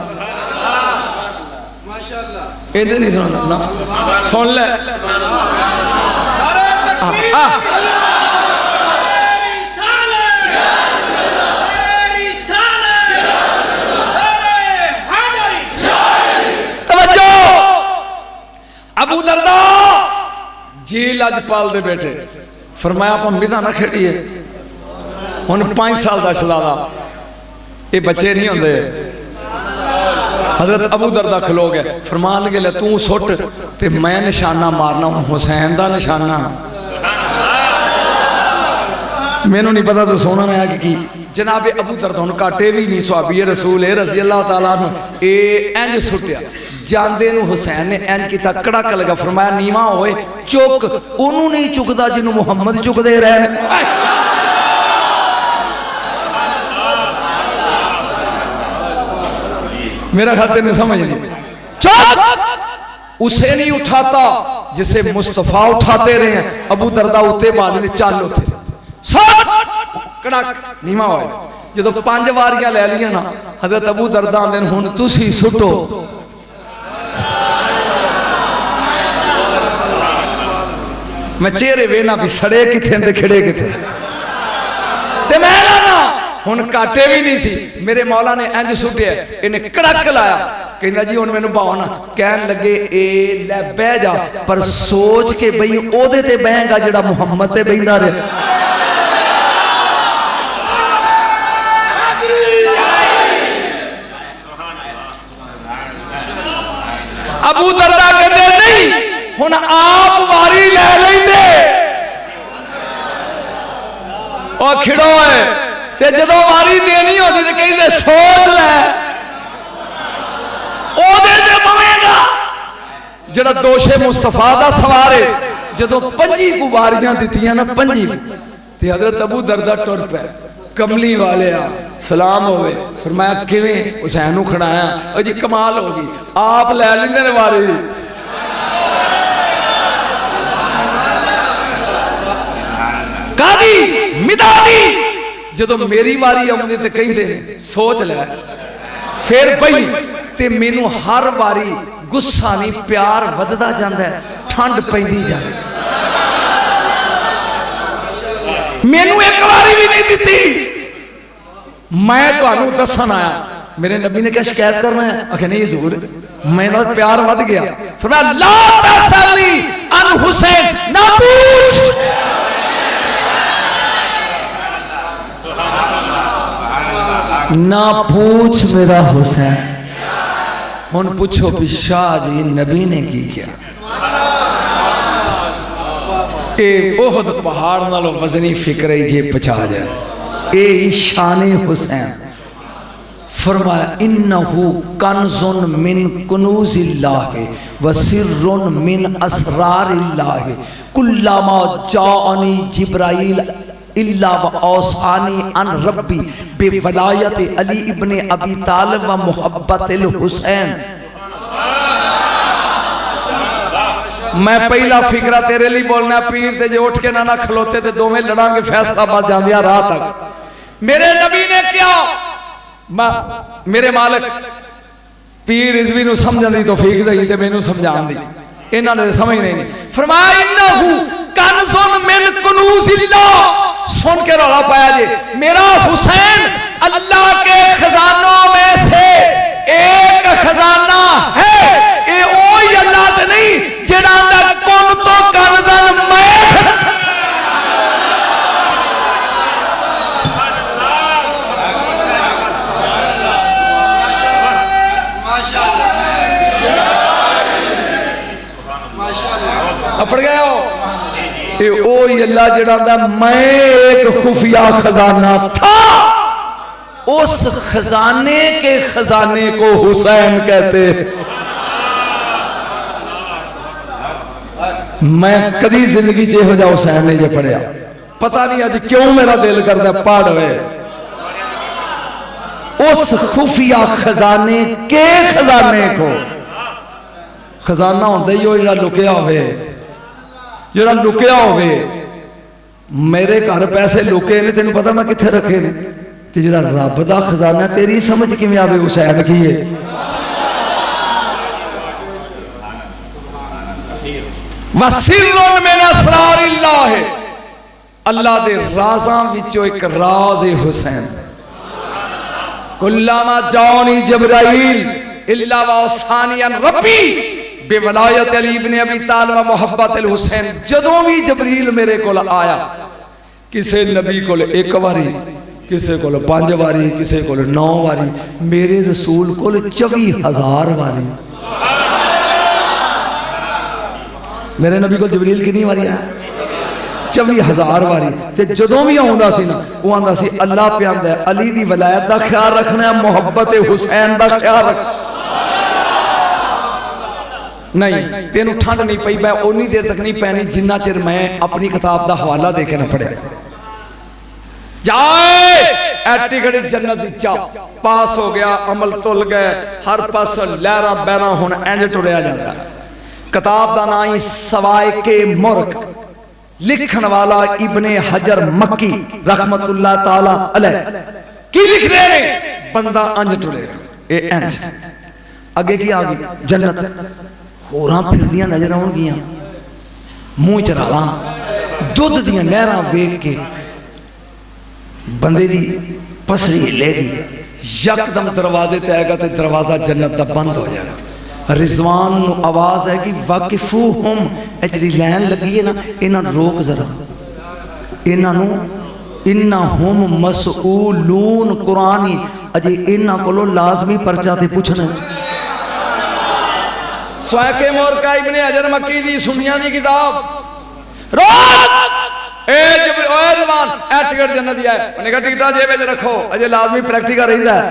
माशाअल्लाह इंज नहीं सुनाना ना सुन ले अबू दरदा जी लजपाल दे बेटे फरमाया आप मिदा ना खेड़िए हुण 5 साल का शलादा ये बच्चे नहीं होंगे। हजरत अबू दरदा खलो गए फरमान लगे ले तू सुट ते मैं निशाना मारना हुसैन का निशाना मैनू नहीं पता तू सोना मैं कि जनाबे अबू दरदा हुण काटे भी नहीं सहाबी रसूल है रज़ी अल्लाह तआला अन्हु ए इंज सुटिया जांदे नू हुसैन ने इंज कीता कड़क लगा फरमाया नीवा होए चुक ओनू नहीं चुकदा जिन्नू मुहम्मद चुकदे रहन। मेरा ख्याल तेने समझ नहीं चुप उसे नहीं उठाता जिसे मुस्तफा उठाते रहे हैं। अबू दरदा उत्ते बाले चल उते कड़क नीवा होए जदों 5 वारियां ले लिया ना हजरत अबू दरदा आंदे ने हुण तुसी सुटो मैं चेहरे वेना भी सड़े किथे खिड़े किथे ते मैं ना हुण काटे भी नहीं सी मेरे मौला ने इंज सुटिया इन्हें कड़क लाया कहंदा जी हुण मैनू भाओ ना कहन लगे ए ले बह जा पर सोच के बई ओदे ते बहेगा जेड़ा मुहम्मद ते बहिंदा रहे। अबू दरदा कहते नहीं हुण आप वारी लै लैंदे ओ खिड़ो है ते जदों वारी देनी होती तो कहते सोच लै ओदे ते पवेगा जड़ा दोषे मुस्तफा दा सवार है जदों 25 को वारियां दित्तियां ना 25 ते हजरत अबू दरदा टुर पे कमली वाले सलाम होवे फरमाया किवें हुसैन नूं खड़ाया ओ जी कमाल हो गई आप लै लैंदे ने वारी कादी मिदादी जदों मेरी वारी आउंदी ते कहंदे ने सोच लै फिर पई ते मैनू हर वारी गुस्सा नहीं प्यार वधदा जांदा है ठंड पैंदी जाए मैनू एक बारी भी नहीं दी मैं तुहानू दसन आया मेरे नबी ने क्या शिकायत करना है आखे नहीं हजूर मेरा प्यार वध गया फरमाया ला तसली अन हुसैन ना पूछ ना पूछ मेरा हुसैन हुन पूछो भी शाह जी नबी ने की किया ओहद पहाड़ नालों वजनी फिक्र जे पचा जाए ए शाने हुसैन फरमाया इन्नहु कन्जुन मिन कुनूजिल्लाह व सिर्रुन मिन असरारिल्लाह कुल्लामा जाअनी जिब्राइल इल्ला व औसानी अन रब्बी बिवलायत अली इब्ने अबी तालिब व मुहब्बतिल हुसैन मैं पहला फिक्रा तेरे लिए बोलना पीर ते जे उठ के ना खलोते ते दोवें लड़ांगे फैसलाबाद जांदियां राह तक मेरे नबी ने क्या मेरे मालिक पीर रिजवी नूं समझण दी तौफीक दई ते मैनू समझाण दी इन्हां ने समझ नहीं फरमाया इन्नहु कन्जुन मिन कुनूजिल्लाह सुन के रौला पाया जे मेरा हुसैन अल्लाह के खजानों में से एक खजाना है ये ओही अल्लाह ते नहीं जेड़ा अंदर कुन तो कन्जन मैं अपड़ गए हो ये ओही अल्लाह जेड़ा अंदर मैं एक खुफिया खजाना था उस खजाने के खजाने को हुसैन कहते मैं कदी जिंदगी च हो जा हुसैन ने जे पढ़िया पता नहीं अज क्यों मेरा दिल करता पढ़ वे उस खुफिया खजाने के खजाने को खजाना होंदा ही हो जिहड़ा लुकिया होवे जिहड़ा लुकिया होवे मेरे घर पैसे लुके ने तेन पता मैं कित्थे रखे ने ते जिहड़ा रब दा खजाना तेरी समझ किवें आवे हुसैन की है वसिर्रुन मिन असरारिल्लाह अल्लाह दे राज़ां विचों एक राज़ है हुसैन कुल्लामा जानी जिब्राइल इल्ला वसानी अन रब्बी बेवलायत अली इब्ने अबी तालिब मुहब्बतिल हुसैन जदों भी जबरील मेरे कोल आया किसे नबी कोल एक बारी किसे कोल 5 बारी किसे कोल 9 बारी मेरे रसूल कोल 24,000 बारी मेरे नबी को जबरील कितनी बारी आया 24,000 बारी ते जदों भी आउंदा सी ना वो आंदा सी अल्लाह पे आंदा है अली दी वलायत दा ख्याल रखना है मोहब्बत हुसैन दा ख्याल रख नहीं तेनू ठंड नहीं पई मैं उन्नी देर तक नहीं पैनी जिन्ना चिर मैं अपनी किताब दा हवाला दे के ना पढ़िया जाए ऐटी घड़ी जन्नत दी चा पास हो गया अमल तुल गए हर पास लहरा बहरा हुण इंज टुरिया जाता किताब दा नाम ही सवाए के मुर्ग लिखण वाला इब्ने हजर मक्की रहमतुल्लाह ताला अलैह की लिख रहे ने बंदा अंज टुरेगा ए इंज अगे की आ गई जन्नत होरां फिरदियां नजर आउणगियां मूंह च राला दुध दियां नहरां वेख के बंदे दी पसली हिलेगी यकदम दरवाजे ते आएगा ते दरवाजा जन्नत दा बंद हो जाएगा रिजवान नू आवाज है कि वाकिफूहुम एजरी लैन लगी है ना इन्हां रोक जरा इन्हां इन्नहुम मसऊलून कुरानी अजे इन्हां कोलों लाजमी परचा ते पूछना सुएके मोर का इब्ने हजर मक्की दी सुनिया दी किताब रोज ए जवान ए टिकट जन्नत दी है उन्हें कहा टिकटा जेब में रखो अजे लाजमी प्रैक्टिकल रहिंदा है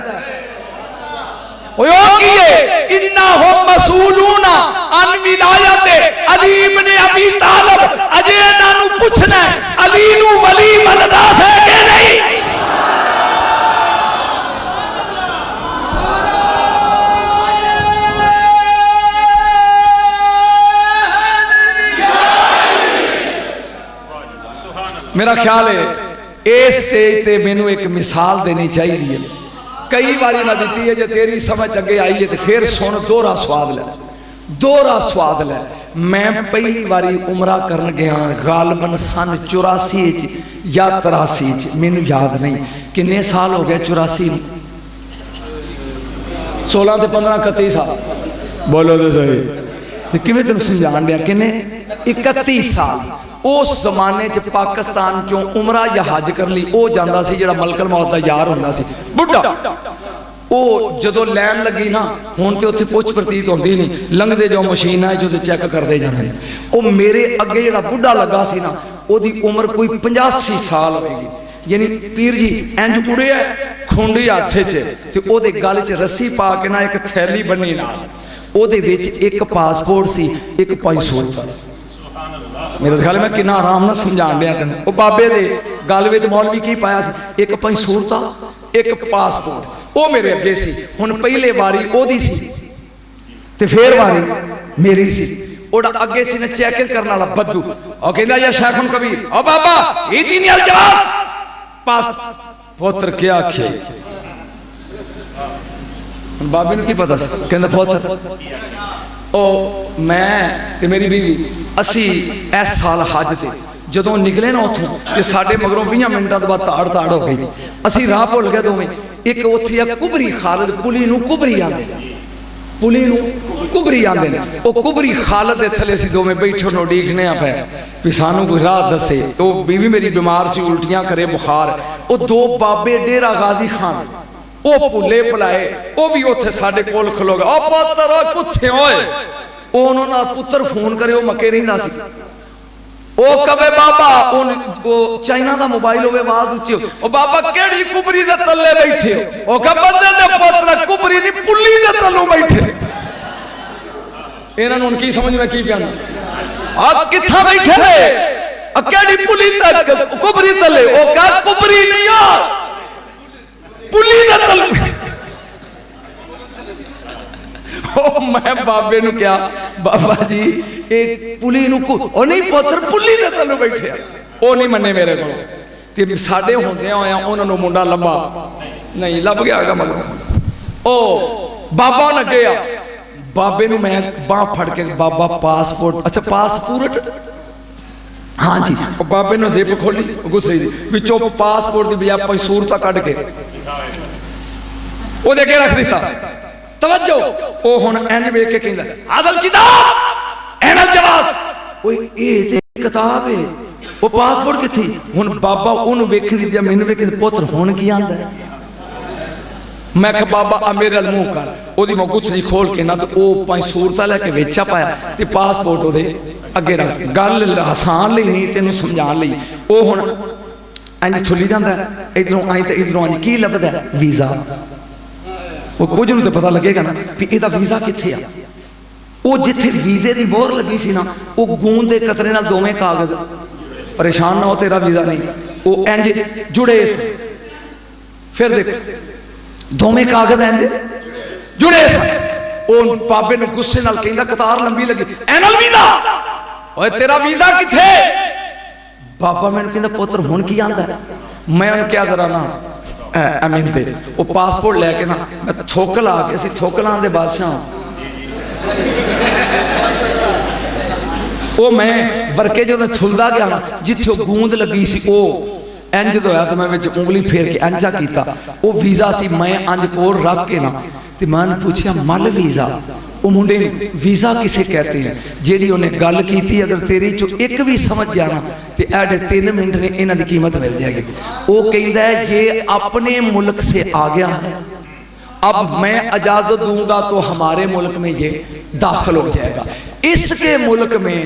ओयो कीए इन्ना हुम मसूलूना अन विलायत अली इब्ने अबी तालिब अजे इन्हां नु पूछना अली नु वली बनदा है कि नहीं मेरा ख्याल है इस स्टेज ते मैनू एक मिसाल देनी चाहिए कई बारी मैं दी है जो तेरी समझ अगे आई है तो फिर सुन दोहरा स्वाद लै मैं पहली बारी उमरा करन गया गालबन सन 84 या 83 मैनू याद नहीं किन्ने साल हो गए 84 16 ते 15 31 साल बोलो तो सही किवें तेन समझाण दिया किन्ने 31 साल उस जमाने च पाकिस्तान चों उमरा या हज कर ली वो जांदा सी जिहड़ा मलकल मौत दा यार हुंदा सी बुढ़ा वो जदों लैन लगी ना हुण ते उत्थे पुछ प्रतीत होंदी नहीं लंघदे जो मशीन है जो चैक करते जाते हैं वो मेरे अगे जिहड़ा बुढ़ा लगा सी ना ओदी उम्र कोई 85 साल होगी यानी पीर जी इंज उड़िया खुंडी हथ च ते ओदे गल च रस्सी पा के ना एक थैली बनी नाल ओदे विच एक पासपोर्ट सी एक 500 मेरे ख्याल में कितना आराम ना समझाण दिया तेन वो बाबे दे गल विच मौलवी की पाया सी एक 500 एक पासपोर्ट वो मेरे अगे सी हुण पहले वारी ओदी सी ते फिर वारी मेरी सी ओड़ा अगे सी ने चेकिंग करने वाला बद्दू और कहंदा या शेखुन कबीर ओ बाबा इदी नहीं अल्जवास पास पुत्र क्या आखे बाबे ने की पता सी कहंदा पुत्र ओ मैं ते मेरी बीवी असी इस साल हज ते जदों निकले ना उतों तो साढ़े मगरों 20 मिनटों के बाद ताड़ ताड़ हो गई असी राह भुल गए दोवें एक उत्थे कुबरी खालद पुली नूं कुबरी आंदे पुली नूं कुबरी आंदे ने वो कुबरी खालद दे थले असी दोवें बैठे नूं उडीकने आ पे भी सानू कोई राह दसे तो बीवी मेरी बीमार सी उल्टियां करे बुखार वो दो बाबे डेरा गाजी खान वो भुले भुलाए वो भी उत्थे साडे कोल खलो गए ओ पुत्तर कुत्थे होए उन्होंने पुत्र फोन करे मके रहिंदा सी ओ कवे बाबा उन ओ चाइना दा मोबाइल होवे आवाज उच्ची ओ बाबा केड़ी कुबरी दे तल्ले बैठे ओ कह बंदे दे पुत्र कुबरी नी पुल्ली दे तल्लों बैठे इन्हां नु की समझ में की पियाना आ किथा बैठे ने आ केड़ी पुल्ली तक कुबरी तल्ले ओ कह कुबरी नहीं यार पुल्ली दे तल्ले ओ मैं बाबे नु क्या बाबा जी एक पुली नु ओ नहीं पुत्र पुली दे तल्लों बैठे ओ नहीं मन्ने मेरे को ते साडे होंदे होया उन्हां नु मुंडा लभा नहीं लभ गया मगर ओ बाबा लगे आ बाबे नु मैं बाह फड़ के बाबा पासपोर्ट अच्छा पासपोर्ट हाँ जी बाबे नु जिप खोली गुस्से दी विचों पासपोर्ट दी बजाय 500 कट के ओ दे के रख दिता तवज्जो ओ हुन इंज वेख के कहंदा आदल किताब एनल जवास ओए ए ते किताब है ओ पासपोर्ट किथे हुन बाबा ओनु वेखण दी मैनू वेख के पुत्र हुन की आंदा मैं कहा बाबा आ मेरे अल मुंह कर ओदी मैं कुछ नहीं खोल के ना तो ओ 500 लेके वेचा पाया ते पासपोर्ट ओदे अगे रख गल आसान लई नहीं तेनू समझाण लई ओ हुन इंज थुली जांदा इधरों आई ते इधरों आई की लभदा वीजा वो कुछ नहीं तो पता लगेगा ना भी इहदा वीजा किथे आ वो जिथे वीजे की मोहर लगी सी ना वो गूंद के कतरे नाल दोवें कागज परेशान ना हो तेरा वीजा नहीं वो इंज जुड़े फिर देख दोवें कागज इंज जुड़े ओ बाबे ने गुस्से नाल कहंदा कतार लंबी लगी एनल वीजा ओए तेरा वीजा किथे बाबा मैनूं कहंदा पुत्र हुण की आंदा मैं उन्हें क्या जरा ना अमीन दे वो पासपोर्ट लैके ना मैं थोक ला के असी थोकलां दे बादशाह वो मैं वर्के जो थुलदा गया ना जिथे गूंद लगी सी वो इंज होया तो मैं उंगली फेर के इंजा किया वो वीजा सी मैं अंज कोल रख के ना तो मैं पूछया मल वीजा वो मुंडे ने वीजा किसे कहते हैं जेडी उन्हें गल की अगर तेरी चो एक भी समझ जाना तो एडे 3 मिनट ने इन्हां दी कीमत मिल जाएगी वो कहंदा है ये अपने मुल्क से आ गया है अब मैं इजाजत दूंगा तो हमारे मुल्क में ये दाखिल हो जाएगा। इसके मुल्क में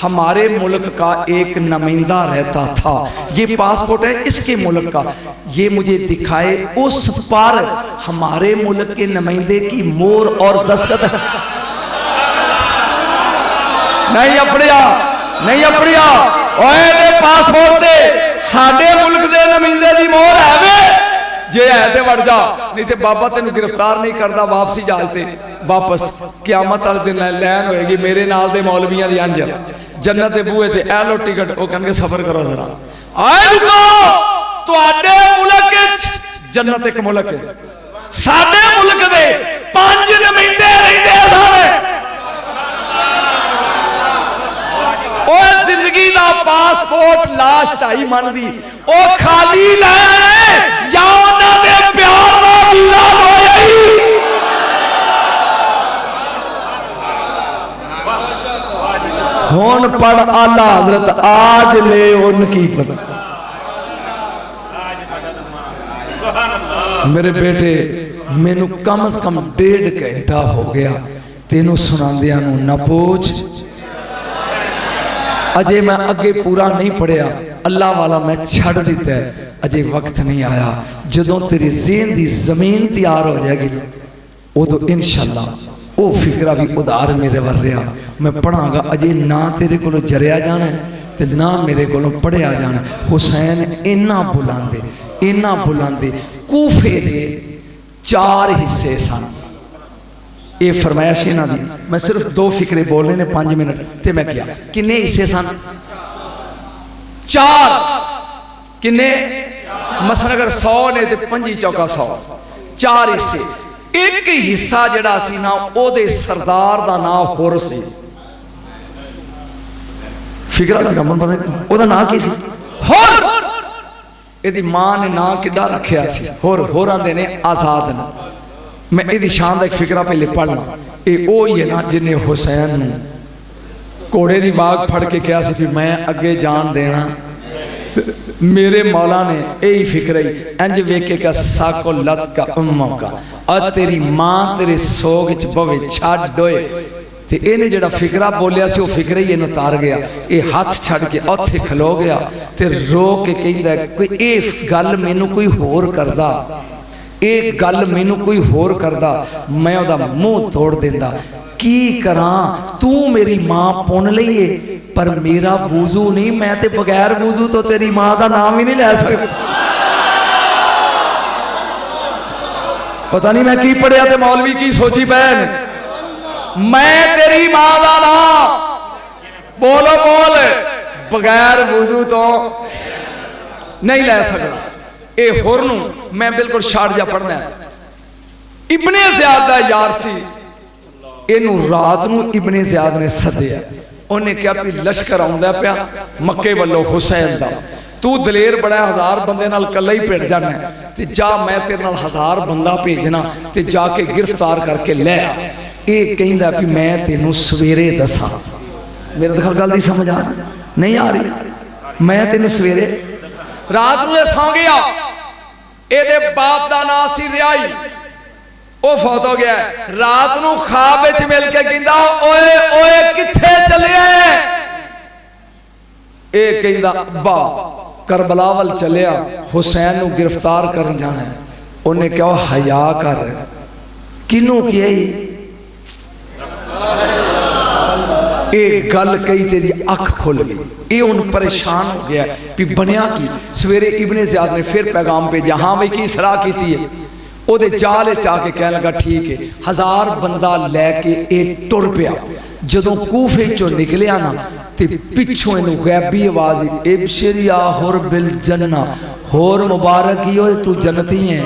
हमारे मुल्क का एक नुमाइंदा रहता था, ये पासपोर्ट है इसके मुल्क का, ये मुझे दिखाए, उस पर हमारे मुल्क के नुमाइंदे की मोहर और दस्तखत है। नहीं अपड़िया, नहीं अपड़िया, ओए दे पासपोर्ट दे साडे मुल्क दे नुमाइंदे दी मोहर है वे, जे है ते वड़ जा, नहीं ते बाबा तेन गिरफ्तार नहीं करता, वापसी जहाज ते वापस क़यामत वाले दिन लैन होएगी मेरे नाल दे मौलवियां दी अंज जन्नत दे बूहे ते ए लो टिकट, ओ कहणगे सफर करो जरा, आए रुको तुहाडे मुल्क विच जन्नत एक मुल्क है, साडे मुल्क दे 5 नुमाइंदे रहिंदे सारे, ओ जिंदगी दा पासपोर्ट लाश 2.5 मन दी ओ खाली लै या उन्हां दे प्यार दा वीजा होया ही। हुण पढ़ आला हजरत आज ले उनकी पता। मेरे बेटे मैनू कम से कम 1.5 घंटा हो गया तेनू सुनांदियां नू, ना पूछ अजे मैं अगे पूरा नहीं पढ़िया, अल्लाह वाला मैं छड़ दिता है, अजे वक्त नहीं आया। जदों तेरे ज़हन दी जमीन तैयार हो जाएगी उदों इंशाअल्लाह वो फिक्रा भी उधार मेरे वर रहा, मैं पढ़ांगा। अजे ना तेरे को जरिया जाना ते ना मेरे को पढ़िया जाना। हुसैन इन्ना बुलांदे, इन्ना बुलांदे, कूफे दे 4 हिस्से सन, ये फरमाइश इन्हां दी। मैं सिर्फ 2 फिक्रे बोलने ने 5 मिनट ते मैं क्या किन्ने हिस्से सन? 4 किन्ने? मसलन अगर 100 ने तो 5 चौका 100, 4 हिस्से। एक हिस्सा जड़ा सी ना ओदे सरदार दा नाम हुर सी, फिक्रा लगा मन पता ओदा नाम की सी? हुर। एदी मां ने नाम किड्डा रखिया सी? हुर। होर आंदे ने आजाद ने। मैं इहदी शान दा एक फिक्रा पहले पढ़ना, ये ओ ही है ना जिन्हें हुसैन नूं घोड़े दी बाग फड़ के कहा सी भी मैं अगे जान देना। मेरे मौला ने यही फिक्र ही इंज वेख के साको लत का उम्मा का और तेरी मां तेरे सोग च बवे छड़ डोए ते इहने जेड़ा फिक्रा बोलिया सी वो फिक्र ही इहनूं तार गया। ये हाथ छड़ के उत्थे खलो गया ते रो के कहंदा कोई ये गल मैनूं कोई होर करदा, एक गल मैनू कोई होर करदा मैं ओदा मुंह तोड़ देंदा। की करा तू मेरी मां पुन लईए पर मेरा वुजू नहीं, मैं ते बगैर वुजू तो तेरी मां का नाम ही नहीं लै सकता। पता नहीं मैं की पढ़िया ते मौलवी की सोची बैन, मैं तेरी मां का नाम बोलो बोल बगैर वुजू तो नहीं लै सकता। ए होर नूं मैं बिल्कुल शार्ट जा पढ़ना है। इब्ने ज़ियाद दा यार सी, इनू रात नूं इब्ने ज़ियाद ने सद्दिया, उन्हें क्या भी लश्कर आउंदा पिया मक्के वल्लों हुसैन दा, तू दलेर बड़ा 1000 बंदे नाल कल्ला ही भिड़ जाना ते जा मैं तेरे नाल 1000 बंदा भेजना ते जाके गिरफ्तार करके ले आ। ये कहंदा भी मैं तेनू सवेरे दसां। मेरे तो गल दी समझ आ नहीं आ रही? मैं तेनू सवेरे रात नूं सौ गया। एदे बाप दा नाम सी रियाई, वो फौत हो गया। रात नूं ख्वाब विच मिल के कहंदा ओए ओए किथे चलिया? ए कहंदा अब्बा करबला वल चलिया, हुसैन नूं गिरफ्तार करन जाना है। उन्हें कहा हया कर, किनू किया? एक गल कही तेरी अख खुल गई, ये हुण परेशान हो गया भी बनया की। सवेरे इब्ने ज़ियाद ने फिर पैगाम भेजा, हाँ भाई की सलाह की है? ओदे जाल च आके कह लगा ठीक है। 1000 बंदा लैके ये टुर पिया। जदों कूफे चो निकलिया ना ते पिछों इनू गैबी आवाज, इबशिर या हुर बिल जन्ना, होर मुबारक ही हो तू जन्नती है।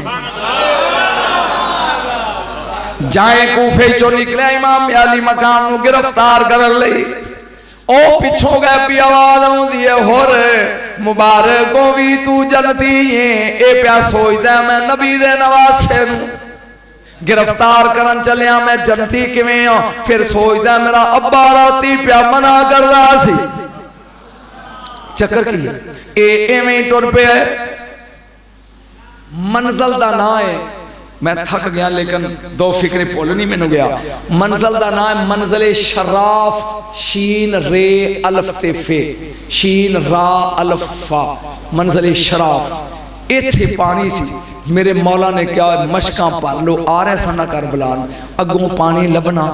जाए कूफे चो निकलिया इमाम अली मकाम नू गिरफ्तार करन लई, ओ पिछों गैबी आवाज आउंदी है होर मुबारक हो भी तू जन्नती है। ए प्या सोचदा मैं नबी दे नवासे नू गिरफ्तार करन चलिया मैं जन्नती किवें आ? फिर सोचदा मेरा अब्बा राती प्या मना करदा सी। चक्कर की है ए एवें टुर पिया। मंजिल दा ना है मैं थक गया लेकिन दो फिक्रे भुल नहीं मैनू गया। मंजिल का नाम है मंजिल शराफ, शीन रे अल्फ ते फे, शीन रा अल्फ फा, मंजिल शराफ। इत्थे पानी सी, मेरे मौला ने क्या मशकां भर लो, आ रहा सन करबला, अगों पानी लभना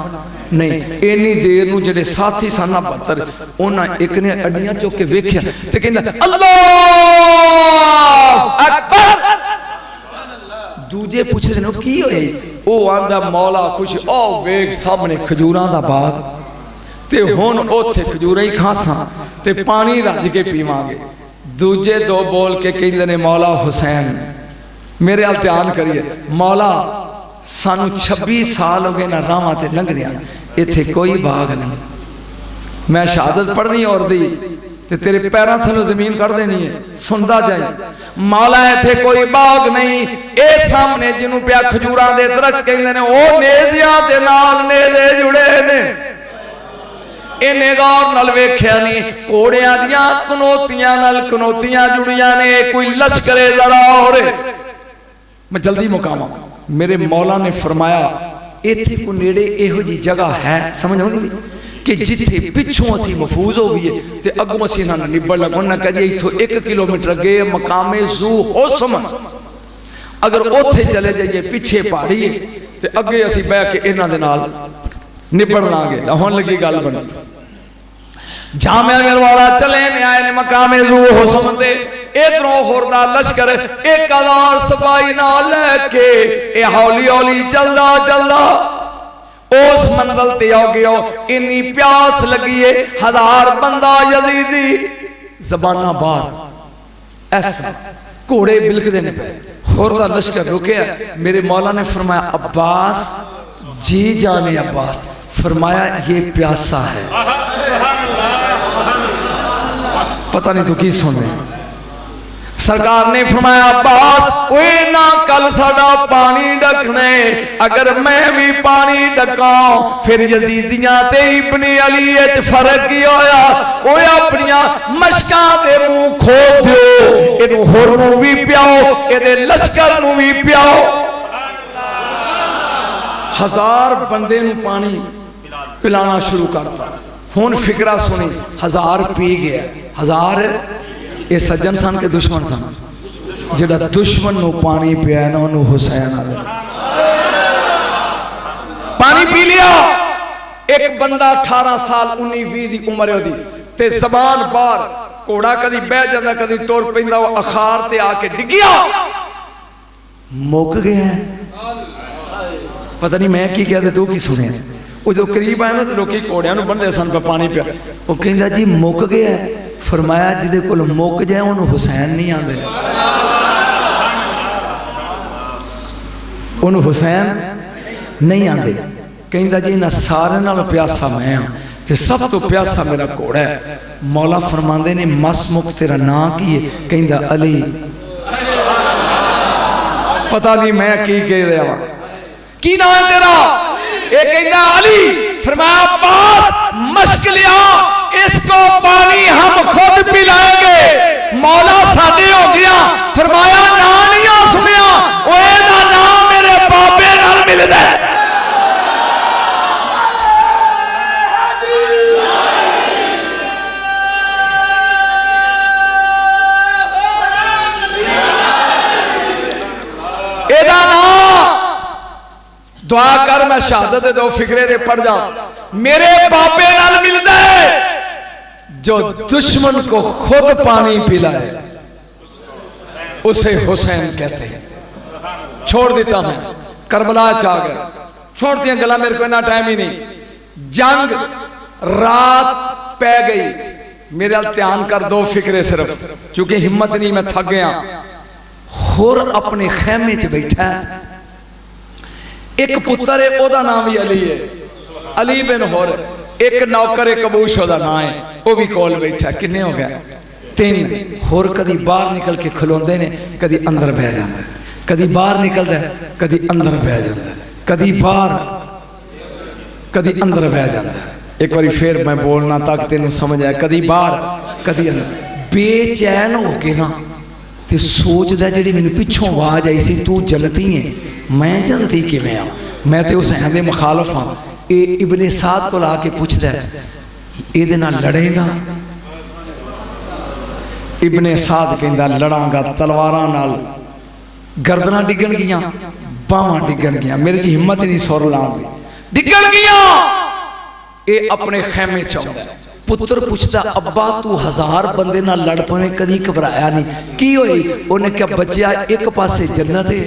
नहीं। इन्नी देर नूं जेडे साथी सन पत्थर, उन्हां एक ने अड्डियां चुक के वेख्या ते कहंदा अल्लाह अकबर। दूजे पुछदे ने की होया? ओ आंदा मौला कुछ ओ वेख सामने खजूरां दा बाग ते हुण ओथे खजूरां ही खासां ते पानी रज के पीवांगे। दूजे दो बोल के कहते ने मौला हुसैन, मेरे हाल ध्यान करिए, मौला सानू 26 साल हो गए ना रावां ते लंघदियां, इत्थे कोई बाग नहीं। मैं शहादत पढ़नी और दी ते तेरे पैरों थलों जमीन कढ़ देनी है, सुनदा जाए। मौला इत्थे कोई बाग नहीं, ए सामने जिन्हों पिया खजूरां दे दरख्त कहंदे ने, ओ नेज़ियां दे नाल नेज़े जुड़े ने। इन्हें गौर नाल वेख्या नहीं, घोड़ियां दियां कनौतियां नाल कनौतियां जुड़ियां ने, कोई लश्करे जरा और। मैं जल्दी मुकावां, मेरे मौला ने फरमाया इत्थे को नेड़े इहो जी जगह है, समझ आउंदी कि जिथे पिछों असी महफूज हो गए ते अगों असी इन्हां नाल निबड़ लग। उन्हां कहा इथों 1 किलोमीटर अगे मकामे जू हुस्म, अगर ओथे चले जाइए पिछे पहाड़ी ते अगे असी बह के इन्हां दे नाल निबड़ लांगे। हुण लगी गल बन जामिया मेरे वाला चले ने आए ने मकामे जू हुस्म ते इधरों होरदा लश्कर 1000 सिपाही नाल लेके ए हौली हौली चलदा चलदा उस मंजिल ते आ गया। इन्नी प्यास लगी है, 1000 बंदा यजीदी ज़बाना बाहर ऐसा घोड़े बिलकदे ने पे, होरदा लश्कर रुके। मेरे मौला ने फरमाया अब्बास जी जाने अब्बास, फरमाया ये प्यासा है। पता नहीं तू की सुने। सरकार ने फरमाया अब्बास ओए ना कल साडा पानी डकने, अगर मैं भी पानी डका फिर यजीदियां ते इब्ने अली विच फर्क की होया? ओए अपनियां मशकां दे मुंह खोल दियो, इनू होर नूं भी पियाओ, इहदे लश्कर नूं भी पियाओ। 1000 बंदे नूं पानी पिलाना शुरू करता। हुण फिकरा सुनी, 1000 पी गया। 1000 ये सज्जन सन के दुश्मन सन? जेड़ा दुश्मन नूं पानी पिया ना उन्होंने हुसैन आ पानी पी लिया। एक बंदा 18 साल 19-20 की उम्र है ते जबान बाहर, घोड़ा कदी बह जाता कदी टुर पैंदा, वो अखार ते आके डिग्गिया, मुक गया। पता नहीं मैं की कहते तू की सुने। वो जो करीब आया ना तो लोग घोड़िया बनते सन पे पानी पिया, वो कहता जी मुक गया। फरमाया जिदे कोल मुक जाए उन्होंने हुसैन नहीं आते, उन्होंने हुसैन नहीं आते। कहता जी इन्होंने सारे नाल प्यासा मैं हाँ ते सब तो प्यासा मेरा घोड़ा है। मौला फरमाते ने मस मुक तेरा नां की है? कहता अली। पता नहीं मैं की कह रहा की नाम है तेरा? ये कहता अली। फरमाया अब्बास मश्क लिया, इसको पानी हम खुद पिलाएंगे। मौला साडे हो गया। फरमाया ना नहीं सुनिया, ओए दा नाम मेरे बाबे नाल मिलदा है। एदा नाम दुआ कर, मैं शहादत दे 2 फिक्रे दे पढ़ जा, मेरे बाबे नाल मिलदा है जो दुश्मन को खुद पानी पिलाए, उसे हुसैन कहते हैं। छोड़ देता मैं, करबला आ गया, छोड़ दिया गला, मेरे को इतना टाइम ही नहीं। जंग रात पै गई, मेरे ध्यान कर 2 फिक्रे सिर्फ, क्योंकि हिम्मत नहीं, मैं थक गया। होर अपने खैमे च बैठा, एक पुत्र है, ओदा नाम भी अली है, अली बिन होर। एक नौकर कबूश ओदा नाम है, वो भी कोल बैठा। किन्ने हो गया? 3। होर कदी बाहर निकल के खलोंदे ने, कदी अंदर बह जाता, कदी बाहर निकलता है, कदी अंदर बह जाता, कदी बाहर कदी अंदर बह जाता। एक बार फिर मैं बोलना तक तेन समझ आया, कदी बाहर कदी अंदर। बेचैन हो के ना तो सोचदा जी मैंने पिछों आवाज़ आई सी तू जन्नती है, मैं जन्नती किवें आ, मैं तो हुसैन दे मुखालफ हाँ। ये इब्ने साद को आके पूछदा ये नाल लड़ेगा? इब्ने साद कहंदा लड़ांगा तलवारां नाल, गर्दनां डिगण गियां, बावां डिगण गियां, मेरे च हिम्मत नहीं सुर लाउण दी, डिगण गियां। ये अपने खैमे च आउंदा, पुत्र पूछता अब्बा तू 1000 बंदे नाल लड़ पवे कदी घबराया नहीं, की होई? उन्हें क्या बच्चा एक पासे जन्नत है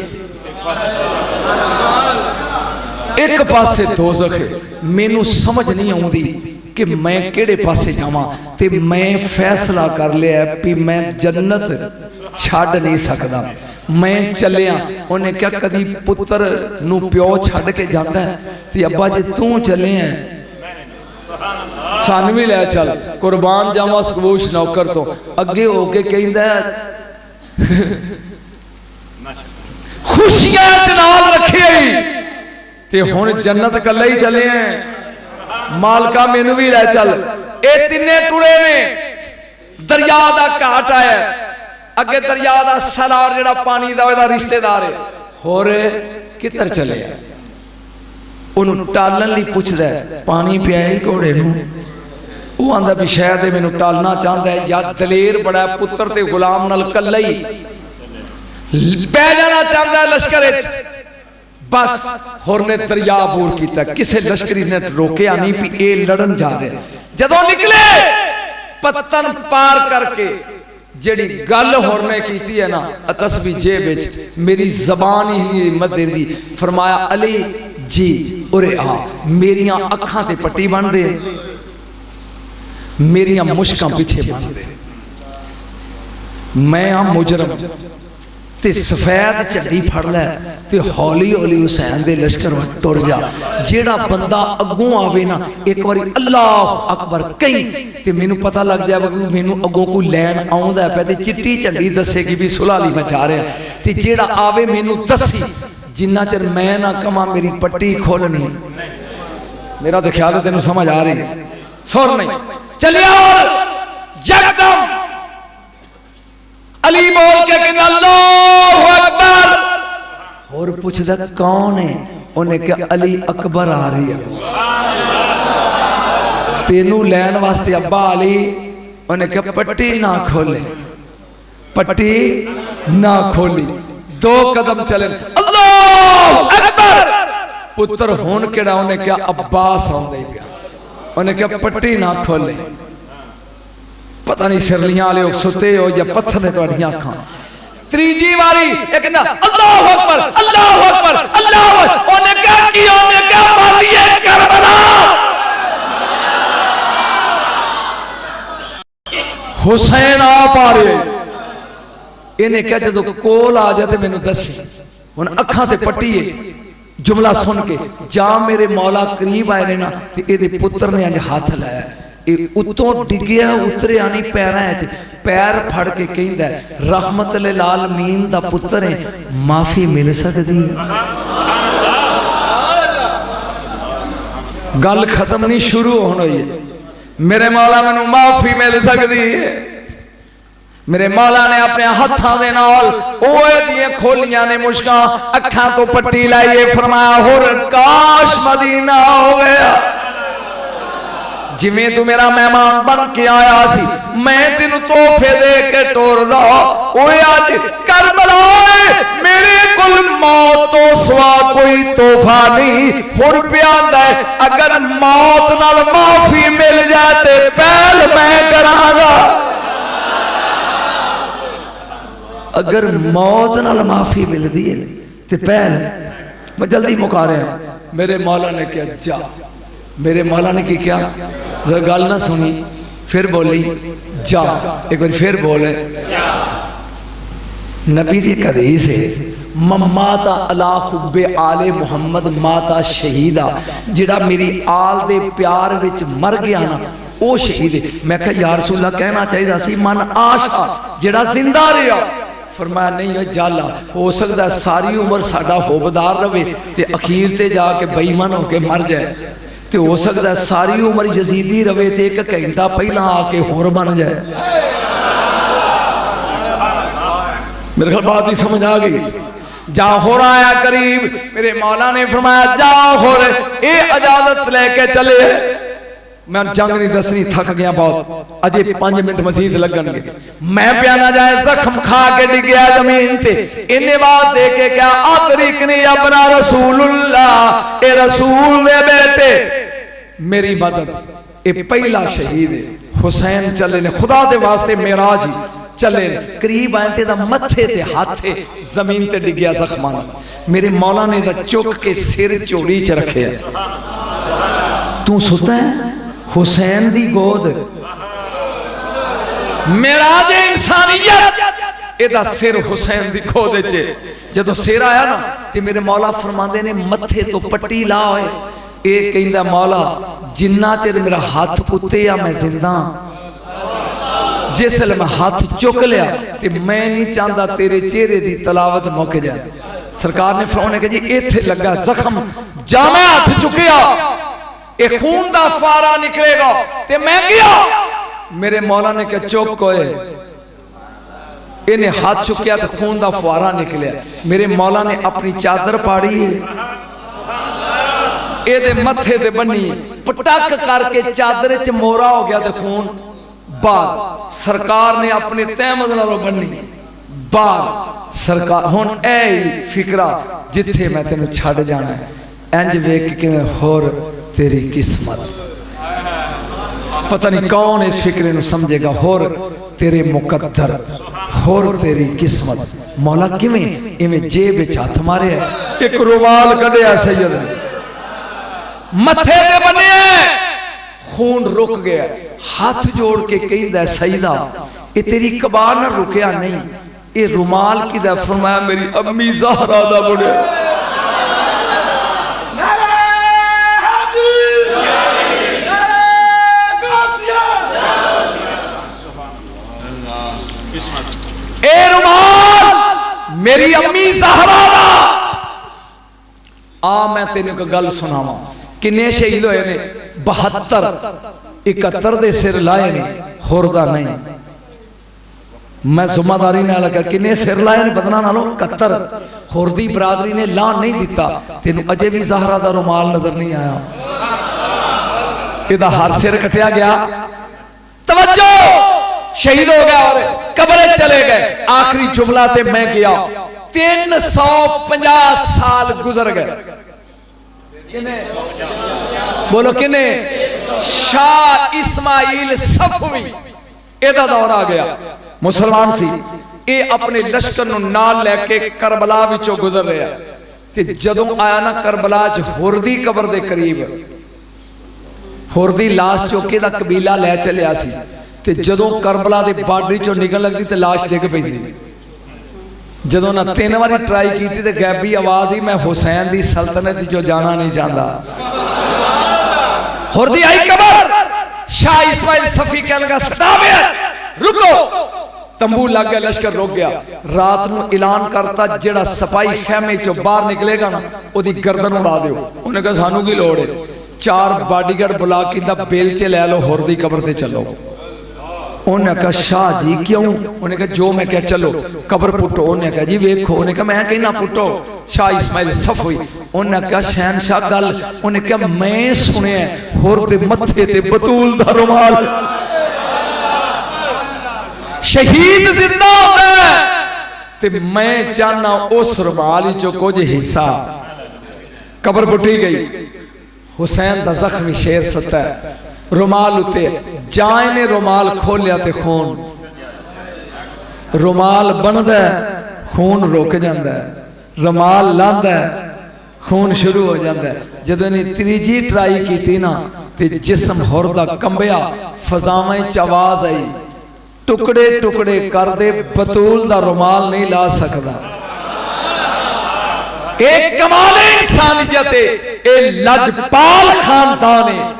एक पासे दोज़ख है, मैनू समझ नहीं आउंदी कि मैं केड़े पासे जावां, ते मैं फैसला कर लिया कि मैं जन्नत छड़ नहीं सकदा, मैं चलिया। उन्हें क्या कदी पुत्र नू प्यो छड़ के जाता है? ते अब्बा जी तू चले सानू भी लै चल, कुर्बान जावा सकबूश नौकर तो। अगे होके कहंदा खुशियां च नाल रखे ते हुण जन्नत कल्ले ही चले हैं, मालका मैनू भी लै चल। ये तिन्ने टुरे ने, दरिया दा घाट आया, अगे दरिया दा सलार जिहड़ा पानी दा ओहदा रिश्तेदार है, होर किधर चले? उन्होंने टालन लई पुछदा पानी पिया घोड़े नूं, वो आंदा भी शायद मैनू टालना चाहता है, या दलेर बड़ा पुत्र ते गुलाम नाल कल्ला ही पै जाना चाहता है लश्कर बस। होर ने दरिया अबूर किया, किसी लश्करी ने रोकया नहीं भी ये लड़न जा रहे। जदों निकले पत्तन पार करके जेड़ी गल होर ने की है ना तस्बी जेब विच, मेरी जबान ही हिम्मत देंदी, फरमाया अली जी उरे आ, मेरिया अखां ते पट्टी बन दे, मेरिया मुश्कां पिछे बन दे, मैं हाँ मुजरम ते सफेद झंडी फड़ लै ते हौली हौली हुसैन दे लश्कर तुर जा। जेड़ा बंदा अगों आवे ना एक बारी अल्लाह अकबर कहीं ते मैनू पता लग जाए कि मैनू अगों कोई लैन आउंदा है ते चिट्टी झंडी दसेगी भी सुलह अली मैं जा रहा, ते जेड़ा आवे मैनू दसी, जिन्ना चर मैं ना कमा मेरी पट्टी खोलनी। मेरा तो ख्याल है तेनू समझ आ रही, सुर नहीं चलिया यकदम अली बोल के कहना अल्लाहु अकबर, और पूछदा कौन है? उन्हें क्या अली अकबर आ रही है तेनू लैन वास्ते अब्बा अली। उन्हें क्या पट्टी ना खोले, पट्टी ना खोली, 2 कदम चले अल्लाहु अकबर, पुत्र होन केड़ा उन्हें क्या अब्बास आउंदे पिया, उन्हें क्या पट्टी ना खोले। पता नहीं सिरलियां वाले सुते हो या पत्थर ने तुहाडियां अखां। तीजी बारी एक कहंदा अल्लाहु अकबर अल्लाहु अकबर अल्लाहु अकबर, ओने क्या की ओने क्या मारिए करबला। हुसैन आप आ रहे, इन्हें क्या जदों कोल आ जाए मैनू दसी, हुण अखां ते पट्टी है, जुमला सुन के जा मेरे मौला करीब आए ने ना ते इहदे पुत्र ने अज हाथ लाया, उतों डिग्या उतरिया नहीं पैरां च, पैर फड़ के कहंदा रहमत लिल आलमीन दा पुत्र है, माफी मिल सकदी? गल खत्म नहीं शुरू होनी है, मेरे मौला मैनू माफी मिल सकदी है। मेरे मौला ने अपने हाथों के नाल ओए दियां खोलियां ने मुश्कां, अखां तो पट्टी लाइए, फरमाया होर काश मदीना हो गया, जिमें तू मेरा मेहमान बन के आया सी, मैं तेनू तोहफे दे के टोरदा, ओए अज करबला मेरे कोल मौत तो सवा कोई तोहफा नहीं। हुण प्यादा है अगर मौत नाल माफी मिल जाए ते पहल मैं करांगा, अगर मौत नाल माफी मिलदी है ते पहल मैं जल्दी मुका रहा। मेरे मौला ने क्या जा, मेरे मौला ने क्या जरा गल ना सुनी, फिर बोली जा, एक बार फिर बोले नबी दी हदीस है, माता अला हुब्बे आले मुहम्मद माता शहीदा, जिहड़ा मेरी आल दे प्यार विच मर गया ना वो शहीद है। मैं कहा या रसूल अल्लाह कहना चाहिए सी मन आशा जिहड़ा जिंदा रहा, फरमाया नहीं जाला, हो सकता सारी उम्र साडा होबदार रहे ते अखीर ते जाके बेईमान होके मर जाए, तो हो सकता सारी उम्र यजीदी रवे ते 1 घंटा पहला आके होर बन जाए। मेरे ख्याल बात ही समझ आ गई। जा हो आया करीब, मेरे मौला ने फरमाया जा हो ये इजाजत लेके चले। मैं जंग नहीं दसनी, थक गया बहुत, अजे 5 मिनट मसीद लगनगे। मैं प्याना जाए जख्म खा के डिगया जमीन ते, इन्हें बात दे के क्या अतरिकनी अपना रसूलुल्लाह, ए रसूल दे बेटे मेरी मदद। ये पहला शहीद है हुसैन चले ने खुदा दे वास्ते मेराज ही चले करीब आए ते दा मथे ते हाथे जमीन ते डिगया जख्मां। मेरे मौला ने दा चुक के सिर चोरी च रखे। तू सुता है हुसैन दी गोद, मेराज इंसानियत एदा सिर हुसैन दी गोद च। जदों सिर आया ना ते मेरे मौला फरमांदे ने मथे तो पट्टी ला होए। ये कहंदा मौला जिन्ना चिर मेरा हाथ उत्ते आ मैं जिंदा, जिसले मैं हाथ चुक लिया ते मैं नहीं चाहता तेरे चेहरे की तलावत मुक जाए। सरकार ने फरमाया कि जी इत्थे लगा जख्म, जा मैं हाथ चुकिया ये खून दा फारा निकलेगा ते मैं गया। मेरे मौला ने कहा चुप होए, इन्हें हाथ चुकिया तो खून दा फुआरा निकलिया। मेरे मौला ने अपनी चादर पाड़ी एदे मथे ते बन्नी, पटक करके चादर च मोरा हो गया तो खून बाहर। सरकार ने अपने तहमद नालों बन्नी बाहर। सरकार हुण ऐ फिकरा जिथे मैं तेन छड़ जाना है इंज वेख के होर तेरी किस्मत। पता नहीं कौन इस फिक्रे नूं समझेगा। होर तेरे मुकद्दर, होर तेरी किस्मत। मौला किवें इवें जेब विच हथ मारे, एक रुमाल कढ़िया सैयद ने मथे ते बन्ने, खून रुक गया। हाथ जोड़ के कहंदा सईदा ये तेरी कबार ना रुकया नहीं, ये रुमाल किदा? फरमाया मेरी अम्मी ज़हरा दा बुढ़े। ए रुमाल मेरी अम्मी ज़हरा दा। आ मैं तेन एक गल सुनावा, किन्ने शहीद होए ने? 72 71 दे सिर लाए ने, होरदा नहीं। मैं जुम्मेदारी नाल लगा किन्ने सिर लाए ने बदना नालों 71। होरदी बरादरी ने ला नहीं दिता। तेन अजे भी ज़हरा दा रुमाल नजर नहीं आया। इहदा हर सिर कटिया गया। तवज्जो, शहीद हो गया और कब्र चले गए। आखिरी जुमला ते मैं गया। 350 साल गुजर गए। बोलो किने? शाह इस्माइल सफवी एदा दौर आ गया। मुसलमान सी, ये अपने लश्कर नूं नाल लैके करबला विचों गुजर रहा ते जदों आया ना करबला च होरदी कबर दे करीब, होरदी लाश चौके दा कबीला लै चलिया सी ते जदों करबला दे बार्डर चों निकल लगदी ते लाश डिग पैंदी। जदों ना 3 बारी ट्राई की ते गैबी आवाज ही, मैं हुसैन दी सल्तनत जो जाना नहीं चाहता। होरदी आई कबर, शाह इस्माइल सफी कहने लगा सटावे रुको। तंबू लग गया, लश्कर रुक गया। रात नूं ऐलान करता जेड़ा सिपाही खैमे चों बाहर निकलेगा ना ओदी गर्दन उड़ा दिओ। उन्हें कहा सानू की लोड़ है? 4 बॉडीगार्ड बुला के बेलचे लै लो, होरदी कबर ते चलो। उन्हें कहा शाह जी क्यों? उन्हें कहा जो मैं क्या चलो कबर पुटो। उन्हें कहा जी वेखो। उन्हें कहा मैं कहना पुटो। शाह इस्माइल सफवी उन्हें कहा शहनशाह गल। उन्हें कहा मैं सुने होर दे मथे ते बतूल दा रुमाल। शहीद जिंदा होता है ते मैं चाहना उस रुमाल चो कुछ हिस्सा। कबर पुटी गई। हुसैन दा जख्मी शेर सत्ता है। रुमाल उते जाए ने रुमाल खोलिया ते खून, रुमाल बनदा खून रुक जाता है, रुमाल लांदा खून शुरू हो जाता है। जदों इन्हें तीजी ट्राई की ना ते जिस्म होरदा कंबिया, फजावां च आवाज आई टुकड़े टुकड़े कर दे, बतूल दा रुमाल नहीं ला सकता। एक कमाल इंसानियत है, ए लजपाल खानदान है।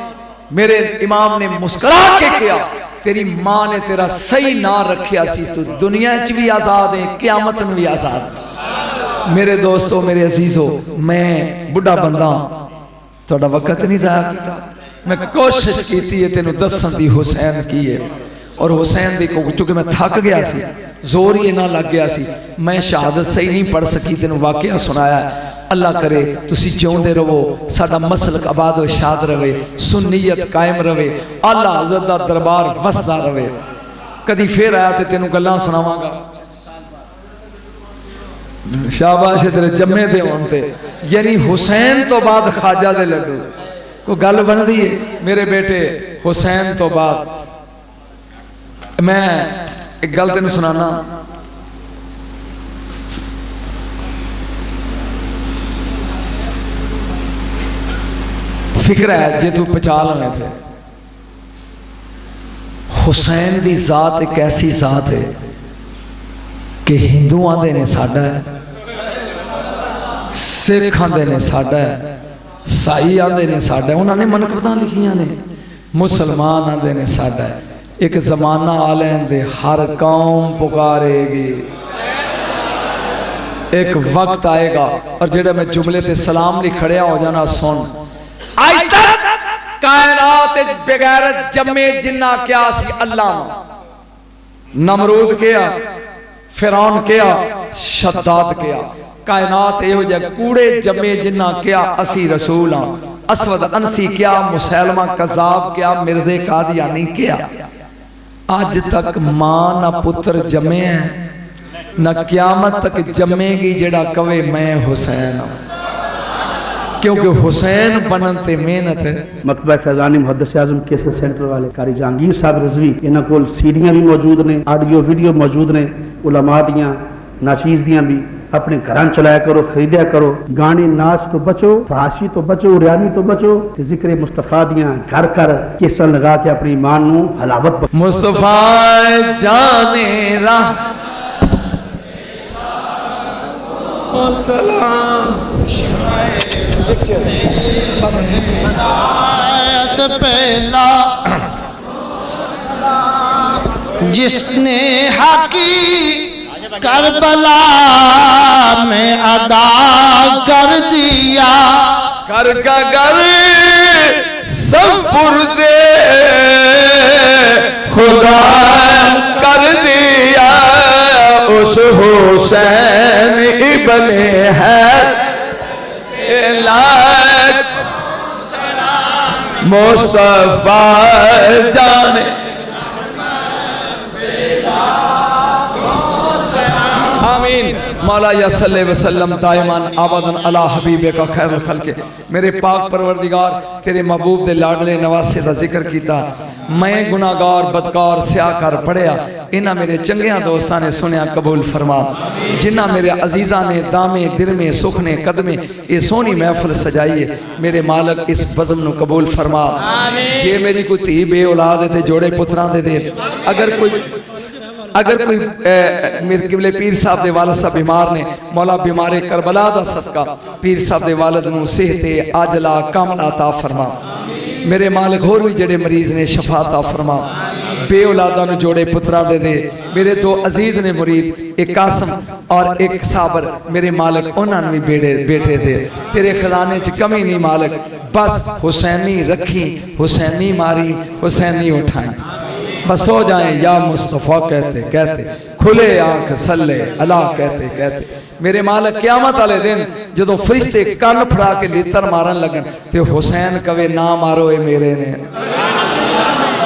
मेरे इमाम ने मुस्कुरा के किया, तेरी मां ने तेरा सही ना रखिया सी, तू दुनिया च भी आजाद है, क़यामत में भी आजाद। मेरे दोस्तों, मेरे अजीजों, मैं बुढ़ा बंदा थोड़ा वक्त नहीं जाया किया। मैं कोशिश की है तेन दसन दी हुसैन की है। और हुसैन दी को चूंकि मैं थक गया सी, जोर ही इन्ना लग गया सी, मैं शहादत सही नहीं पढ़ सकी, तेन वाकया सुनाया। अल्लाह करे तुसी जिउंदे रहो, साडा मसलक आबाद व शाद रहे, सुन्नीयत कायम रहे, आला हज़रत दा दरबार वसदा रहे। कदी फिर आया तो तेनों गल्लां सुनावांगा। शाबाश तेरे जम्मे दे होण ते, यानी हुसैन तो बाद ख्वाजा दे लड्डू को गल बनदी है। मेरे बेटे हुसैन तो बाद मैं एक गल तेन सुनाना। फिक्र है जे तू पचा लवे थे, हुसैन दी जात एक ऐसी जात है कि हिंदू आंदे ने साडा है, सिख आंदे ने साडा है, साई आंदे ने साडा है, उन्होंने मनकबतां लिखियां ने, मुसलमान आंदे ने साडा है। एक जमाना आ लैन दे, हर कौम पुकारेगी, एक वक्त आएगा। और जेड़ा मैं जुमले ते सलाम ली खड़िया हो जाना सुन, आज तक कायनात बेगैरत जम्मे जिन्ना क्या सी अल्लाह, नमरूद क्या, फिरौन क्या, शद्दाद क्या, कायनात एहो जे कूड़े जम्मे जिन्ना क्या असी रसूल हां, असवद अनसी क्या, मुसैलमा कज़ाब क्या, मिर्ज़े कादियानी क्या। आज तक मां ना पुत्र जमे है, न क्यामत तक जमेगी जेड़ा कवे मैं हुसैन हां, क्योंकि हुसैन बनन ते मेहनत है। मकतबा फैजानी मुहद्दिस आज़म केसर सेंटर वाले कारी जहांगीर साहब रिजवी, इन्हां कोल सीडियां भी मौजूद ने, ऑडियो वीडियो मौजूद ने, उलमा दियां नाचीज़ दियां भी। अपने घर चलाया करो, खरीदा करो, गाने नाच तो बचो, फहाशी तो बचो, रियानी तो बचो, जिक्र मुस्तफा दियां घर घर केसर लगा के अपनी ईमान नू हलावत। मुस्तफा जाने राह पहला जिसने हकी करबला में अदा कर दिया, कर का घर सब पुरदे खुदा कर दिया, उस हुसैन इब्ने है लाख मुस्तफा जाने। आमीन। मौला या सल्ले वसल्लम दाइमान आबादन अला हबीबे का खैर खल्के। मेरे पाक परवरदिगार तेरे महबूब दे लाडले नवासे दा जिक्र कीता, मैं गुनाहगार बदकार स्याकार पढ़िया, इन्हां मेरे चंगिया दोस्तां ने सुनिया कबूल फरमा। जिन्हां मेरे अजीज़ां ने दामे दिरमे सुखने कदमे ये सोहनी महफिल सजाई है, मेरे मालक इस बज़म नू कबूल फरमा। जे मेरी कोई धी बे औलाद है ते जोड़े पुत्रां दे। अगर कोई मेरे किबले पीर साहब दे वालिद साहब बीमार ने, मौला बीमारे करबला दा सदका पीर साहब दे वालिद नू सेहत आजला कामला अता फरमा। मेरे मालिक होर भी जेड़े मरीज ने शफा अता फरमा, बे औलादा नू जोड़े पुत्रा दे। मेरे दो अजीज ने मुरीद, एक कासम और एक साबर, मेरे मालिक उन्होंने भी बेटे दे। तेरे खजाने च कमी नहीं मालिक, बस हुसैनी रखी, हुसैनी मारी, हुसैनी उठाई, बस हो जाए या मुस्तफ़ा कहते कहते, खुले आंख सल्ले अला कहते कहते। मेरे मालिक क़यामत वाले दिन जदों फरिश्ते कन फड़ा के लितर मारन लगन ते हुसैन कवे ना मारो ए मेरे ने।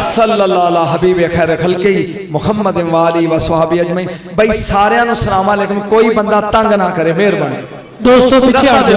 सल्लल्लाहु अलैहि हबीब खैर खल्क़ी मुहम्मद वाली व सहाबी अजमईन। भाई सारियां नू सलाम अलैकुम, कोई बंदा तंग ना करे, मेहरबानी। दोस्तों पीछे आ जाओ।